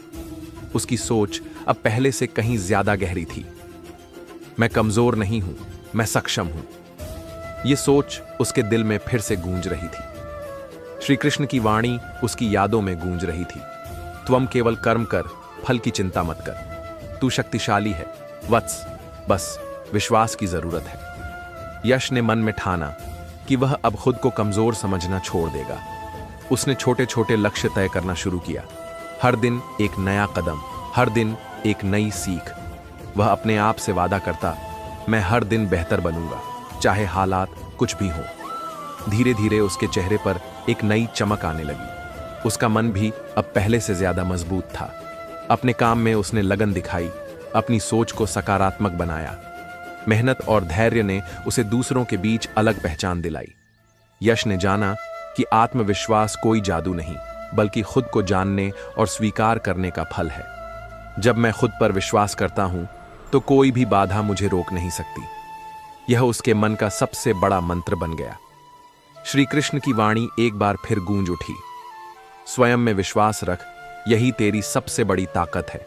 उसकी सोच अब पहले से कहीं ज्यादा गहरी थी। मैं कमजोर नहीं हूं, मैं सक्षम हूं। यह सोच उसके दिल में फिर से गूंज रही थी। श्री कृष्ण की वाणी उसकी यादों में गूंज रही थी। त्वम केवल कर्म कर, फल की चिंता मत कर। तू शक्तिशाली है वत्स, बस विश्वास की जरूरत है। यश ने मन में ठाना कि वह अब खुद को कमजोर समझना छोड़ देगा। उसने छोटे छोटे लक्ष्य तय करना शुरू किया। हर दिन एक नया कदम, हर दिन एक नई सीख। वह अपने आप से वादा करता, मैं हर दिन बेहतर बनूंगा, चाहे हालात कुछ भी हो। धीरे धीरे उसके चेहरे पर एक नई चमक आने लगी। उसका मन भी अब पहले से ज्यादा मजबूत था। अपने काम में उसने लगन दिखाई, अपनी सोच को सकारात्मक बनाया। मेहनत और धैर्य ने उसे दूसरों के बीच अलग पहचान दिलाई। यश ने जाना कि आत्मविश्वास कोई जादू नहीं, बल्कि खुद को जानने और स्वीकार करने का फल है। जब मैं खुद पर विश्वास करता हूं, तो कोई भी बाधा मुझे रोक नहीं सकती। यह उसके मन का सबसे बड़ा मंत्र बन गया। श्री कृष्ण की वाणी एक बार फिर गूंज उठी, स्वयं में विश्वास रख, यही तेरी सबसे बड़ी ताकत है,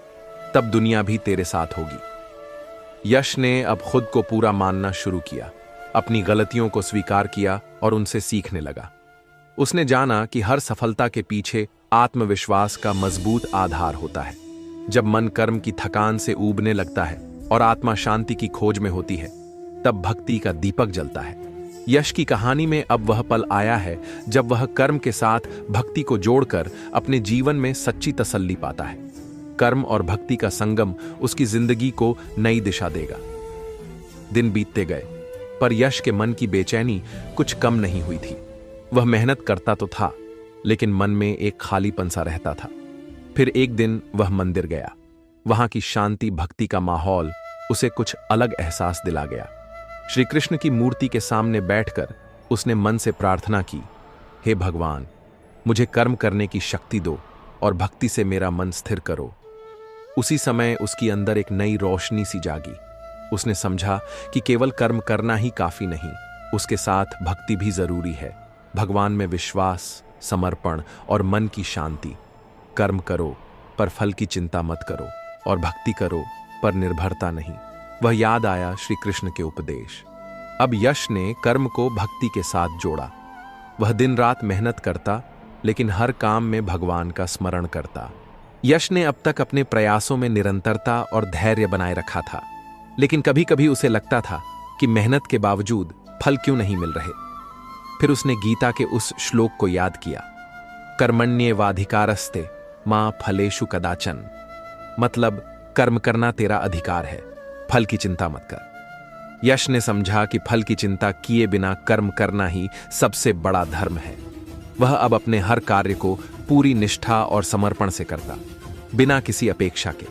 तब दुनिया भी तेरे साथ होगी। यश ने अब खुद को पूरा मानना शुरू किया, अपनी गलतियों को स्वीकार किया और उनसे सीखने लगा। उसने जाना कि हर सफलता के पीछे आत्मविश्वास का मजबूत आधार होता है। जब मन कर्म की थकान से ऊबने लगता है और आत्मा शांति की खोज में होती है, तब भक्ति का दीपक जलता है। यश की कहानी में अब वह पल आया है जब वह कर्म के साथ भक्ति को जोड़कर अपने जीवन में सच्ची तसल्ली पाता है। कर्म और भक्ति का संगम उसकी जिंदगी को नई दिशा देगा। दिन बीतते गए, पर यश के मन की बेचैनी कुछ कम नहीं हुई थी। वह मेहनत करता तो था, लेकिन मन में एक खालीपन सा रहता था। फिर एक दिन वह मंदिर गया। वहां की शांति, भक्ति का माहौल उसे कुछ अलग एहसास दिला गया। श्री कृष्ण की मूर्ति के सामने बैठकर उसने मन से प्रार्थना की, हे भगवान, मुझे कर्म करने की शक्ति दो और भक्ति से मेरा मन स्थिर करो। उसी समय उसकी अंदर एक नई रोशनी सी जागी। उसने समझा कि केवल कर्म करना ही काफी नहीं, उसके साथ भक्ति भी जरूरी है। भगवान में विश्वास, समर्पण और मन की शांति। कर्म करो पर फल की चिंता मत करो, और भक्ति करो पर निर्भरता नहीं। वह याद आया श्री कृष्ण के उपदेश। अब यश ने कर्म को भक्ति के साथ जोड़ा। वह दिन रात मेहनत करता, लेकिन हर काम में भगवान का स्मरण करता। यश ने अब तक अपने प्रयासों में निरंतरता और धैर्य बनाए रखा था, लेकिन कभी कभी उसे लगता था कि मेहनत के बावजूद फल क्यों नहीं मिल रहे। फिर उसने गीता के उस श्लोक को याद किया, कर्मण्येवाधिकारस्ते मां फलेषु कदाचन। मतलब कर्म करना तेरा अधिकार है, फल की चिंता मत कर। यश ने समझा कि फल की चिंता किए बिना कर्म करना ही सबसे बड़ा धर्म है। वह अब अपने हर कार्य को पूरी निष्ठा और समर्पण से करता, बिना किसी अपेक्षा के।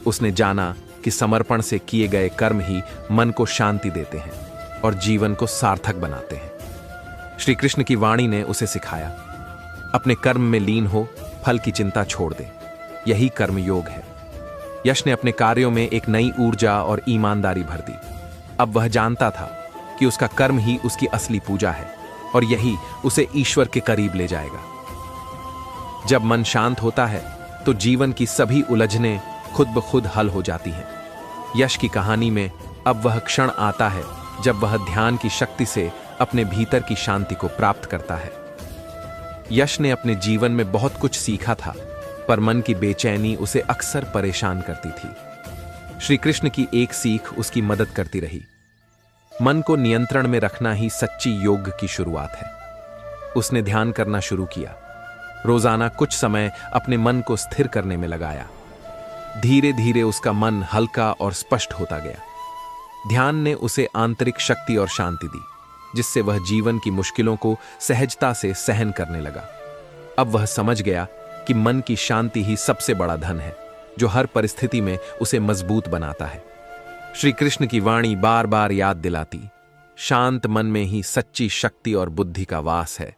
उसने जाना कि समर्पण से किए गए कर्म ही मन को शांति देते हैं और जीवन को सार्थक बनाते हैं। श्री कृष्ण की वाणी ने उसे सिखाया, अपने कर्म में लीन हो, फल की चिंता छोड़ दे, यही कर्म योग है। यश ने अपने कार्यों में एक नई ऊर्जा और ईमानदारी भर दी। अब वह जानता था कि उसका कर्म ही उसकी असली पूजा है और यही उसे ईश्वर के करीब ले जाएगा। जब मन शांत होता है तो जीवन की सभी उलझनें खुद ब खुद हल हो जाती हैं। यश की कहानी में अब वह क्षण आता है जब वह ध्यान की शक्ति से अपने भीतर की शांति को प्राप्त करता है। यश ने अपने जीवन में बहुत कुछ सीखा था, पर मन की बेचैनी उसे अक्सर परेशान करती थी। श्री कृष्ण की एक सीख उसकी मदद करती रही। मन को नियंत्रण में रखना ही सच्ची योग की शुरुआत है। उसने ध्यान करना शुरू किया, रोजाना कुछ समय अपने मन को स्थिर करने में लगाया। धीरे धीरे उसका मन हल्का और स्पष्ट होता गया। ध्यान ने उसे आंतरिक शक्ति और शांति दी, जिससे वह जीवन की मुश्किलों को सहजता से सहन करने लगा। अब वह समझ गया कि मन की शांति ही सबसे बड़ा धन है, जो हर परिस्थिति में उसे मजबूत बनाता है। श्री कृष्ण की वाणी बार बार याद दिलाती, शांत मन में ही सच्ची शक्ति और बुद्धि का वास है।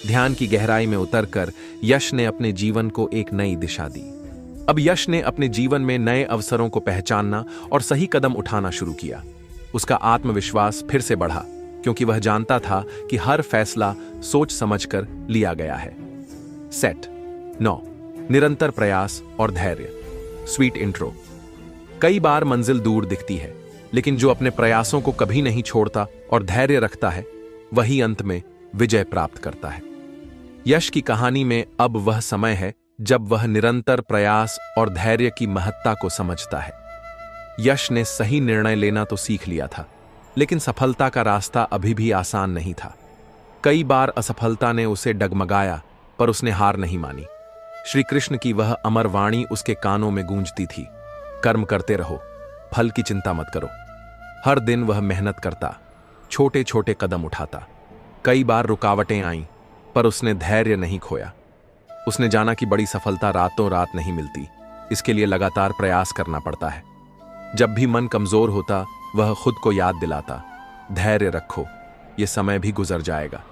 ध्यान की गहराई में उतरकर यश ने अपने जीवन को एक नई दिशा दी। अब यश ने अपने जीवन में नए अवसरों को पहचानना और सही कदम उठाना शुरू किया। उसका आत्मविश्वास फिर से बढ़ा, क्योंकि वह जानता था कि हर फैसला सोच समझकर लिया गया है। सेट 9 निरंतर प्रयास और धैर्य। Sweet intro. कई बार मंजिल दूर दिखती है, लेकिन जो अपने प्रयासों को कभी नहीं छोड़ता और धैर्य रखता है, वही अंत में विजय प्राप्त करता है। यश की कहानी में अब वह समय है जब वह निरंतर प्रयास और धैर्य की महत्ता को समझता है। यश ने सही निर्णय लेना तो सीख लिया था, लेकिन सफलता का रास्ता अभी भी आसान नहीं था। कई बार असफलता ने उसे डगमगाया, पर उसने हार नहीं मानी। श्री कृष्ण की वह अमर वाणी उसके कानों में गूंजती थी, कर्म करते रहो, फल की चिंता मत करो। हर दिन वह मेहनत करता, छोटे छोटे कदम उठाता। कई बार रुकावटें आईं, पर उसने धैर्य नहीं खोया। उसने जाना कि बड़ी सफलता रातों रात नहीं मिलती, इसके लिए लगातार प्रयास करना पड़ता है। जब भी मन कमजोर होता, वह खुद को याद दिलाता, धैर्य रखो, ये समय भी गुजर जाएगा।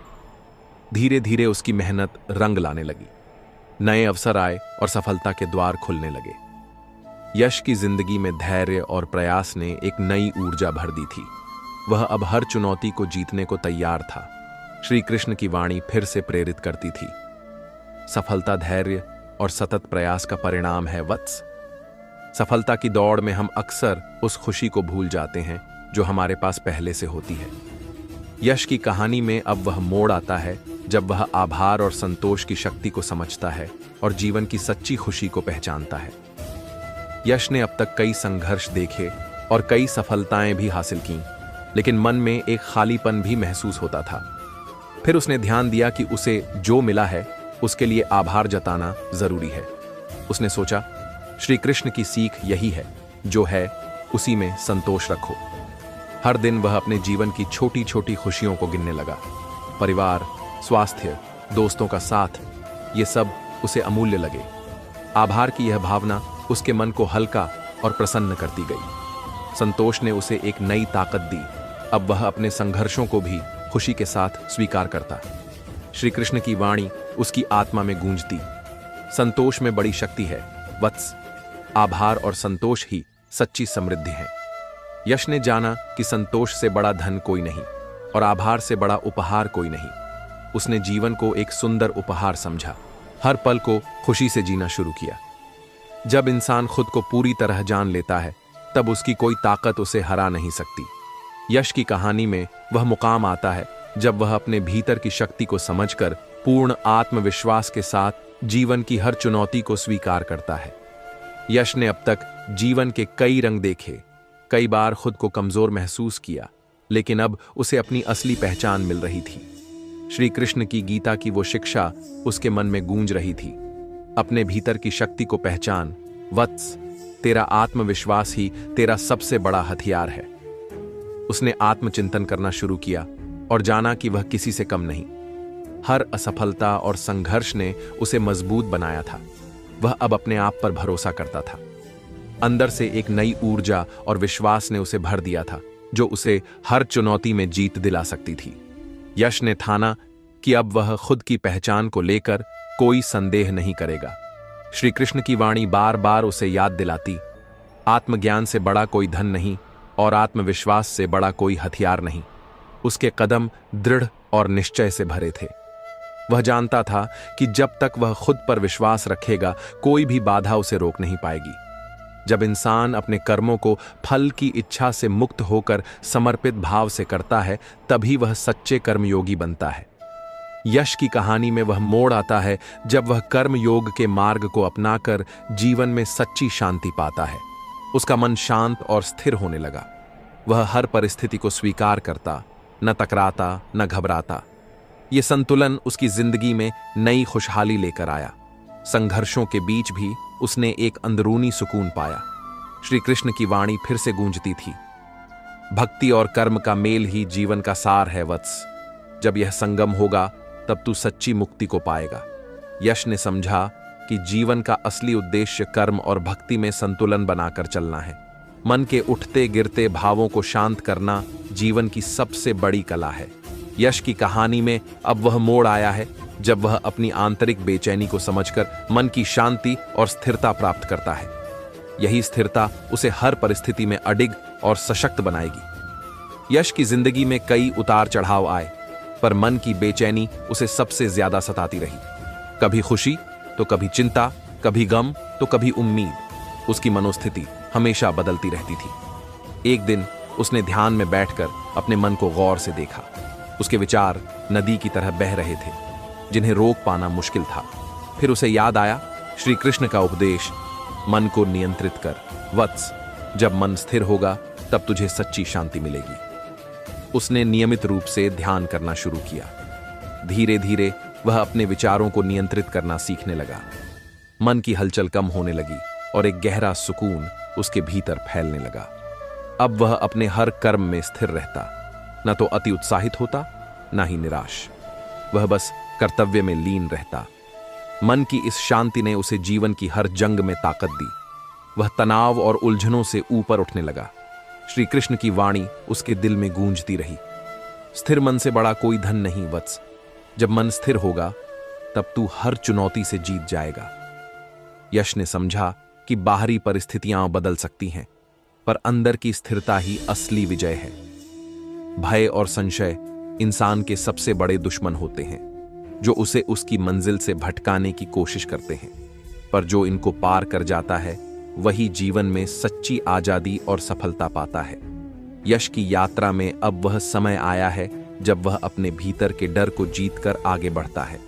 धीरे धीरे उसकी मेहनत रंग लाने लगी। नए अवसर आए और सफलता के द्वार खुलने लगे। यश की जिंदगी में धैर्य और प्रयास ने एक नई ऊर्जा भर दी थी। वह अब हर चुनौती को जीतने को तैयार था। श्री कृष्ण की वाणी फिर से प्रेरित करती थी, सफलता धैर्य और सतत प्रयास का परिणाम है वत्स। सफलता की दौड़ में हम अक्सर उस खुशी को भूल जाते हैं जो हमारे पास पहले से होती है। यश की कहानी में अब वह मोड़ आता है जब वह आभार और संतोष की शक्ति को समझता है और जीवन की सच्ची खुशी को पहचानता है। यश ने अब तक कई संघर्ष देखे और कई सफलताएं भी हासिल कीं, लेकिन मन में एक खालीपन भी महसूस होता था। फिर उसने ध्यान दिया कि उसे जो मिला है उसके लिए आभार जताना जरूरी है। उसने सोचा, श्री कृष्ण की सीख यही है, जो है उसी में संतोष रखो। हर दिन वह अपने जीवन की छोटी छोटी खुशियों को गिनने लगा। परिवार, स्वास्थ्य, दोस्तों का साथ, ये सब उसे अमूल्य लगे। आभार की यह भावना उसके मन को हल्का और प्रसन्न करती गई। संतोष ने उसे एक नई ताकत दी। अब वह अपने संघर्षों को भी खुशी के साथ स्वीकार करता। श्री कृष्ण की वाणी उसकी आत्मा में गूंजती, संतोष में बड़ी शक्ति है वत्स। आभार और संतोष ही सच्ची समृद्धि है। यश ने जाना कि संतोष से बड़ा धन कोई नहीं और आभार से बड़ा उपहार कोई नहीं। उसने जीवन को एक सुंदर उपहार समझा, हर पल को खुशी से जीना शुरू किया। जब इंसान खुद को पूरी तरह जान लेता है, तब उसकी कोई ताकत उसे हरा नहीं सकती। यश की कहानी में वह मुकाम आता है जब वह अपने भीतर की शक्ति को समझकर पूर्ण आत्मविश्वास के साथ जीवन की हर चुनौती को स्वीकार करता है। यश ने अब तक जीवन के कई रंग देखे, कई बार खुद को कमजोर महसूस किया, लेकिन अब उसे अपनी असली पहचान मिल रही थी। श्री कृष्ण की गीता की वो शिक्षा उसके मन में गूंज रही थी, अपने भीतर की शक्ति को पहचान वत्स, तेरा आत्मविश्वास ही तेरा सबसे बड़ा हथियार है। उसने आत्मचिंतन करना शुरू किया और जाना कि वह किसी से कम नहीं। हर असफलता और संघर्ष ने उसे मजबूत बनाया था। वह अब अपने आप पर भरोसा करता था। अंदर से एक नई ऊर्जा और विश्वास ने उसे भर दिया था, जो उसे हर चुनौती में जीत दिला सकती थी। यश ने ठाना कि अब वह खुद की पहचान को लेकर कोई संदेह नहीं करेगा। श्री कृष्ण की वाणी बार बार उसे याद दिलाती, आत्मज्ञान से बड़ा कोई धन नहीं और आत्मविश्वास से बड़ा कोई हथियार नहीं। उसके कदम दृढ़ और निश्चय से भरे थे। वह जानता था कि जब तक वह खुद पर विश्वास रखेगा, कोई भी बाधा उसे रोक नहीं पाएगी। जब इंसान अपने कर्मों को फल की इच्छा से मुक्त होकर समर्पित भाव से करता है, तभी वह सच्चे कर्मयोगी बनता है। यश की कहानी में वह मोड़ आता है जब वह कर्म योग के मार्ग को अपनाकर जीवन में सच्ची शांति पाता है। उसका मन शांत और स्थिर होने लगा। वह हर परिस्थिति को स्वीकार करता, न टकराता न घबराता। ये संतुलन उसकी जिंदगी में नई खुशहाली लेकर आया। संघर्षों के बीच भी उसने एक अंदरूनी सुकून पाया। श्री कृष्ण की वाणी फिर से गूंजती थी, भक्ति और कर्म का मेल ही जीवन का सार है वत्स। जब यह संगम होगा तब तू सच्ची मुक्ति को पाएगा। यश ने समझा कि जीवन का असली उद्देश्य कर्म और भक्ति में संतुलन बनाकर चलना है। मन के उठते गिरते भावों को शांत करना जीवन की सबसे बड़ी कला है। यश की कहानी में अब वह मोड़ आया है जब वह अपनी आंतरिक बेचैनी को समझकर मन की शांति और स्थिरता प्राप्त करता है। यही स्थिरता उसे हर परिस्थिति में अडिग और सशक्त बनाएगी। यश की जिंदगी में कई उतार चढ़ाव आए, पर मन की बेचैनी उसे सबसे ज्यादा सताती रही। कभी खुशी तो कभी चिंता, कभी गम तो कभी उम्मीद। उसकी मनोस्थिति हमेशा बदलती रहती थी। एक दिन उसने ध्यान में बैठकर अपने मन को गौर से देखा। उसके विचार नदी की तरह बह रहे थे, जिन्हें रोक पाना मुश्किल था। फिर उसे याद आया श्री कृष्ण का उपदेश, मन को नियंत्रित कर वत्स। जब मन स्थिर होगा तब तुझे सच्ची शांति मिलेगी। उसने नियमित रूप से ध्यान करना शुरू किया। धीरे धीरे वह अपने विचारों को नियंत्रित करना सीखने लगा। मन की हलचल कम होने लगी और एक गहरा सुकून उसके भीतर फैलने लगा। अब वह अपने हर कर्म में स्थिर रहता, न तो अति उत्साहित होता न ही निराश। वह बस कर्तव्य में लीन रहता। मन की इस शांति ने उसे जीवन की हर जंग में ताकत दी। वह तनाव और उलझनों से ऊपर उठने लगा। श्री कृष्ण की वाणी उसके दिल में गूंजती रही, स्थिर मन से बड़ा कोई धन नहीं वत्स। जब मन स्थिर होगा तब तू हर चुनौती से जीत जाएगा। यश ने समझा कि बाहरी परिस्थितियां बदल सकती हैं, पर अंदर की स्थिरता ही असली विजय है। भय और संशय इंसान के सबसे बड़े दुश्मन होते हैं, जो उसे उसकी मंजिल से भटकाने की कोशिश करते हैं। पर जो इनको पार कर जाता है, वही जीवन में सच्ची आजादी और सफलता पाता है। यश की यात्रा में अब वह समय आया है जब वह अपने भीतर के डर को जीतकर आगे बढ़ता है।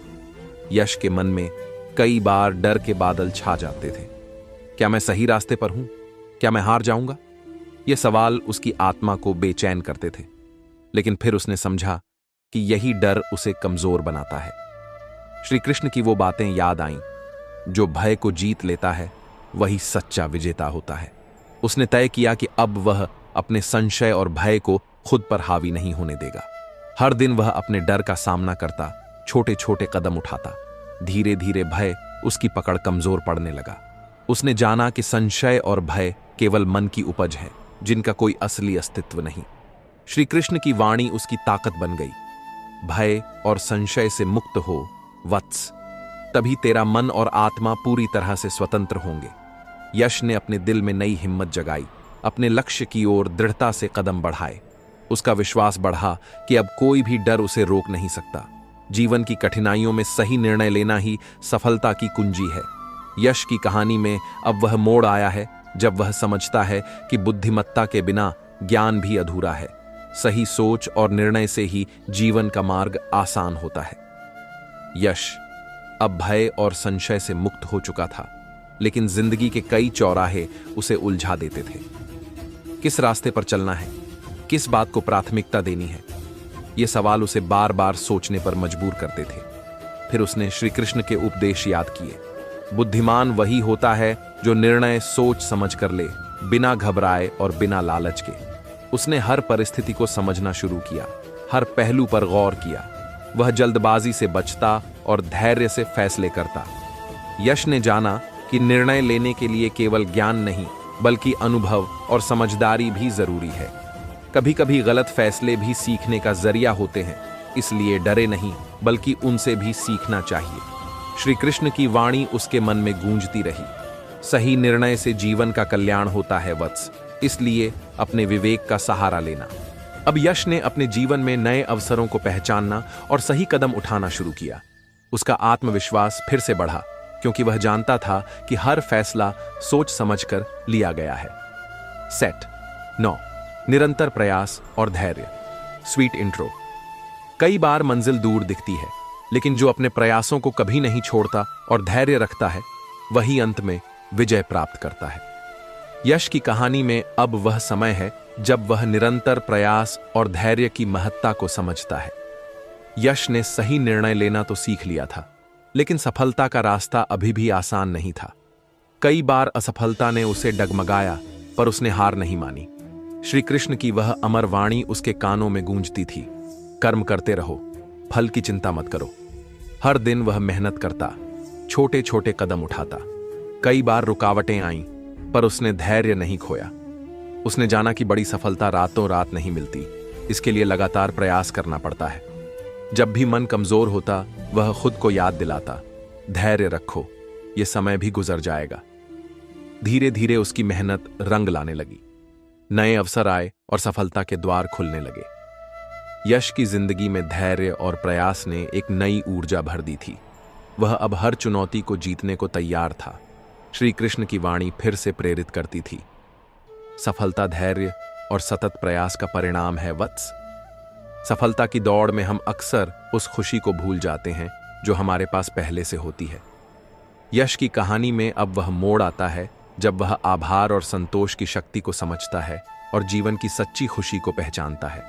यश के मन में कई बार डर के बादल छा जाते थे। क्या मैं सही रास्ते पर हूं? क्या मैं हार जाऊंगा? ये सवाल उसकी आत्मा को बेचैन करते थे। लेकिन फिर उसने समझा कि यही डर उसे कमजोर बनाता है। श्री कृष्ण की वो बातें याद आईं, जो भय को जीत लेता है वही सच्चा विजेता होता है। उसने तय किया कि अब वह अपने संशय और भय को खुद पर हावी नहीं होने देगा। हर दिन वह अपने डर का सामना करता, छोटे छोटे कदम उठाता। धीरे धीरे भय उसकी पकड़ कमजोर पड़ने लगा। उसने जाना कि संशय और भय केवल मन की उपज है, जिनका कोई असली अस्तित्व नहीं। श्री कृष्ण की वाणी उसकी ताकत बन गई। भय और संशय से मुक्त हो वत्स, तभी तेरा मन और आत्मा पूरी तरह से स्वतंत्र होंगे। यश ने अपने दिल में नई हिम्मत जगाई, अपने लक्ष्य की ओर दृढ़ता से कदम बढ़ाए। उसका विश्वास बढ़ा कि अब कोई भी डर उसे रोक नहीं सकता। जीवन की कठिनाइयों में सही निर्णय लेना ही सफलता की कुंजी है। यश की कहानी में अब वह मोड़ आया है जब वह समझता है कि बुद्धिमत्ता के बिना ज्ञान भी अधूरा है। सही सोच और निर्णय से ही जीवन का मार्ग आसान होता है। यश अब भय और संशय से मुक्त हो चुका था, लेकिन जिंदगी के कई चौराहे उसे उलझा देते थे। किस रास्ते पर चलना है, किस बात को प्राथमिकता देनी है, ये सवाल उसे बार बार सोचने पर मजबूर करते थे। फिर उसने श्री कृष्ण के उपदेश याद किए। बुद्धिमान वही होता है जो निर्णय सोच समझ कर ले, बिना घबराए और बिना लालच के। उसने हर परिस्थिति को समझना शुरू किया, हर पहलू पर गौर किया। वह जल्दबाजी से बचता और धैर्य से फैसले करता। यश ने जाना कि निर्णय लेने के लिए केवल ज्ञान नहीं, बल्कि अनुभव और समझदारी भी जरूरी है। कभी कभी गलत फैसले भी सीखने का जरिया होते हैं, इसलिए डरे नहीं, बल्कि उनसे भी सीखना चाहिए। श्री कृष्ण की वाणी उसके मन में गूंजती रही, सही निर्णय से जीवन का कल्याण होता है वत्स, इसलिए अपने विवेक का सहारा लेना। अब यश ने अपने जीवन में नए अवसरों को पहचानना और सही कदम उठाना शुरू किया। उसका आत्मविश्वास फिर से बढ़ा, क्योंकि वह जानता था कि हर फैसला सोच समझकर लिया गया है। सेट 9 निरंतर प्रयास और धैर्य। Sweet intro. कई बार मंजिल दूर दिखती है, लेकिन जो अपने प्रयासों को कभी नहीं छोड़ता और धैर्य रखता है, वही अंत में विजय प्राप्त करता है। यश की कहानी में अब वह समय है जब वह निरंतर प्रयास और धैर्य की महत्ता को समझता है। यश ने सही निर्णय लेना तो सीख लिया था, लेकिन सफलता का रास्ता अभी भी आसान नहीं था। कई बार असफलता ने उसे डगमगाया, पर उसने हार नहीं मानी। श्री कृष्ण की वह अमर वाणी उसके कानों में गूंजती थी, कर्म करते रहो, फल की चिंता मत करो। हर दिन वह मेहनत करता, छोटे छोटे कदम उठाता। कई बार रुकावटें आईं, पर उसने धैर्य नहीं खोया। उसने जाना कि बड़ी सफलता रातों रात नहीं मिलती, इसके लिए लगातार प्रयास करना पड़ता है। जब भी मन कमजोर होता, वह खुद को याद दिलाता, धैर्य रखो, ये समय भी गुजर जाएगा। धीरे धीरे उसकी मेहनत रंग लाने लगी। नए अवसर आए और सफलता के द्वार खुलने लगे। यश की जिंदगी में धैर्य और प्रयास ने एक नई ऊर्जा भर दी थी। वह अब हर चुनौती को जीतने को तैयार था। श्री कृष्ण की वाणी फिर से प्रेरित करती थी, सफलता धैर्य और सतत प्रयास का परिणाम है वत्स। सफलता की दौड़ में हम अक्सर उस खुशी को भूल जाते हैं जो हमारे पास पहले से होती है। यश की कहानी में अब वह मोड़ आता है जब वह आभार और संतोष की शक्ति को समझता है और जीवन की सच्ची खुशी को पहचानता है।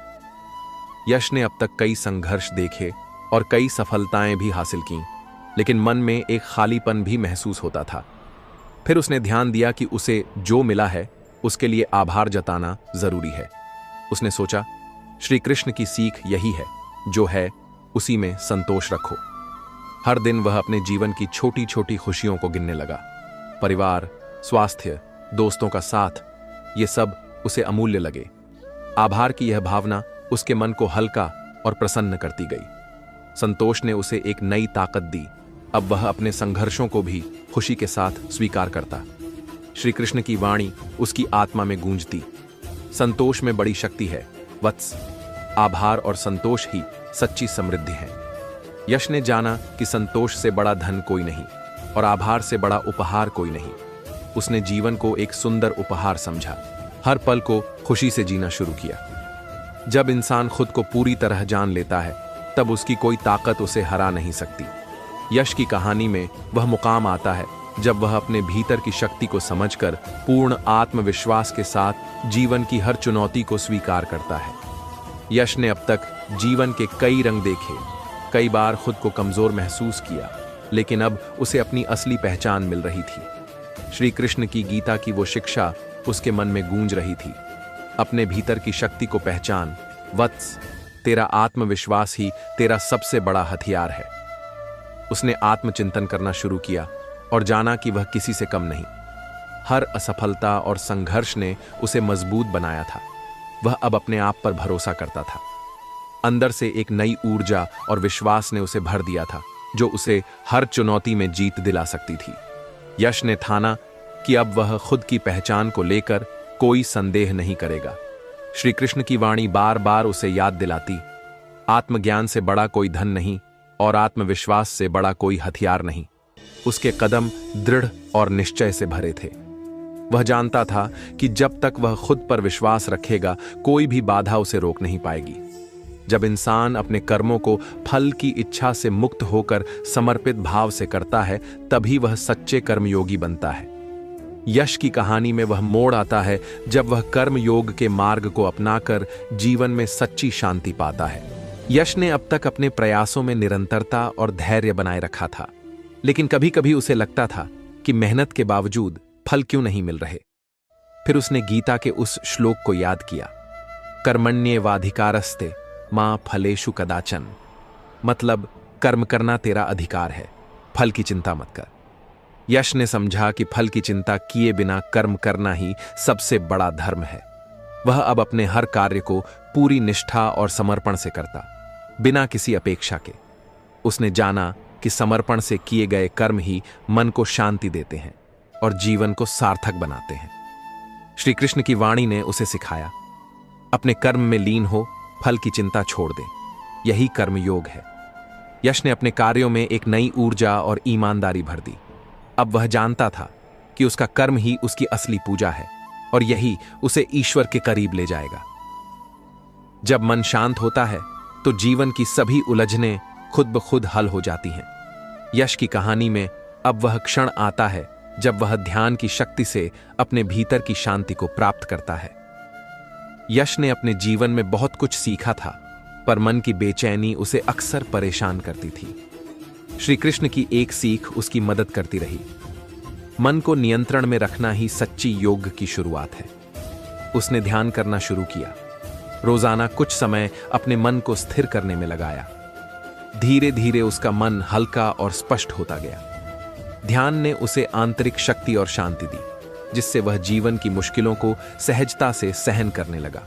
यश ने अब तक कई संघर्ष देखे और कई सफलताएं भी हासिल कीं, लेकिन मन में एक खालीपन भी महसूस होता था। फिर उसने ध्यान दिया कि उसे जो मिला है उसके लिए आभार जताना जरूरी है। उसने सोचा, श्री कृष्ण की सीख यही है, जो है उसी में संतोष रखो। हर दिन वह अपने जीवन की छोटी छोटी खुशियों को गिनने लगा। परिवार, स्वास्थ्य, दोस्तों का साथ, ये सब उसे अमूल्य लगे। आभार की यह भावना उसके मन को हल्का और प्रसन्न करती गई। संतोष ने उसे एक नई ताकत दी। अब वह अपने संघर्षों को भी खुशी के साथ स्वीकार करता। श्री कृष्ण की वाणी उसकी आत्मा में गूंजती, संतोष में बड़ी शक्ति है वत्स। आभार और संतोष ही सच्ची समृद्धि है। यश ने जाना कि संतोष से बड़ा धन कोई नहीं और आभार से बड़ा उपहार कोई नहीं। उसने जीवन को एक सुंदर उपहार समझा, हर पल को खुशी से जीना शुरू किया। जब इंसान खुद को पूरी तरह जान लेता है, तब उसकी कोई ताकत उसे हरा नहीं सकती। यश की कहानी में वह मुकाम आता है जब वह अपने भीतर की शक्ति को समझकर पूर्ण आत्मविश्वास के साथ जीवन की हर चुनौती को स्वीकार करता है। यश ने अब तक जीवन के कई रंग देखे, कई बार खुद को कमजोर महसूस किया, लेकिन अब उसे अपनी असली पहचान मिल रही थी। श्री कृष्ण की गीता की वो शिक्षा उसके मन में गूंज रही थी, अपने भीतर की शक्ति को पहचान वत्स, तेरा आत्मविश्वास ही तेरा सबसे बड़ा हथियार है। उसने आत्मचिंतन करना शुरू किया और जाना कि वह किसी से कम नहीं। हर असफलता और संघर्ष ने उसे मजबूत बनाया था। वह अब अपने आप पर भरोसा करता था। अंदर से एक नई ऊर्जा और विश्वास ने उसे भर दिया था, जो उसे हर चुनौती में जीत दिला सकती थी। यश ने ठाना कि अब वह खुद की पहचान को लेकर कोई संदेह नहीं करेगा। श्री कृष्ण की वाणी बार बार उसे याद दिलाती, आत्मज्ञान से बड़ा कोई धन नहीं और आत्मविश्वास से बड़ा कोई हथियार नहीं। उसके कदम दृढ़ और निश्चय से भरे थे। वह जानता था कि जब तक वह खुद पर विश्वास रखेगा, कोई भी बाधा उसे रोक नहीं पाएगी। जब इंसान अपने कर्मों को फल की इच्छा से मुक्त होकर समर्पित भाव से करता है, तभी वह सच्चे कर्मयोगी बनता है। यश की कहानी में वह मोड़ आता है जब वह कर्म योग के मार्ग को अपनाकर जीवन में सच्ची शांति पाता है। यश ने अब तक अपने प्रयासों में निरंतरता और धैर्य बनाए रखा था, लेकिन कभी कभी उसे लगता था कि मेहनत के बावजूद फल क्यों नहीं मिल रहे। फिर उसने गीता के उस श्लोक को याद किया, कर्मण्येवाधिकारस्ते मां फलेषु कदाचन। मतलब कर्म करना तेरा अधिकार है, फल की चिंता मत कर। यश ने समझा कि फल की चिंता किए बिना कर्म करना ही सबसे बड़ा धर्म है। वह अब अपने हर कार्य को पूरी निष्ठा और समर्पण से करता, बिना किसी अपेक्षा के। उसने जाना कि समर्पण से किए गए कर्म ही मन को शांति देते हैं और जीवन को सार्थक बनाते हैं। श्री कृष्ण की वाणी ने उसे सिखाया, अपने कर्म में लीन हो, फल की चिंता छोड़ दे, यही कर्म योग है। यश ने अपने कार्यों में एक नई ऊर्जा और ईमानदारी भर दी। अब वह जानता था कि उसका कर्म ही उसकी असली पूजा है और यही उसे ईश्वर के करीब ले जाएगा। जब मन शांत होता है तो जीवन की सभी उलझनें खुद ब खुद हल हो जाती हैं। यश की कहानी में अब वह क्षण आता है जब वह ध्यान की शक्ति से अपने भीतर की शांति को प्राप्त करता है। यश ने अपने जीवन में बहुत कुछ सीखा था, पर मन की बेचैनी उसे अक्सर परेशान करती थी। श्री कृष्ण की एक सीख उसकी मदद करती रही। मन को नियंत्रण में रखना ही सच्ची योग की शुरुआत है। उसने ध्यान करना शुरू किया, रोजाना कुछ समय अपने मन को स्थिर करने में लगाया। धीरे धीरे उसका मन हल्का और स्पष्ट होता गया। ध्यान ने उसे आंतरिक शक्ति और शांति दी, जिससे वह जीवन की मुश्किलों को सहजता से सहन करने लगा।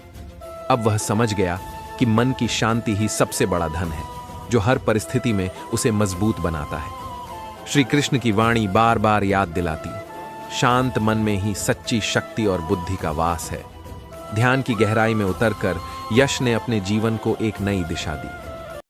अब वह समझ गया कि मन की शांति ही सबसे बड़ा धन है, जो हर परिस्थिति में उसे मजबूत बनाता है। श्री कृष्ण की वाणी बार बार याद दिलाती, शांत मन में ही सच्ची शक्ति और बुद्धि का वास है। ध्यान की गहराई में उतरकर यश ने अपने जीवन को एक नई दिशा दी।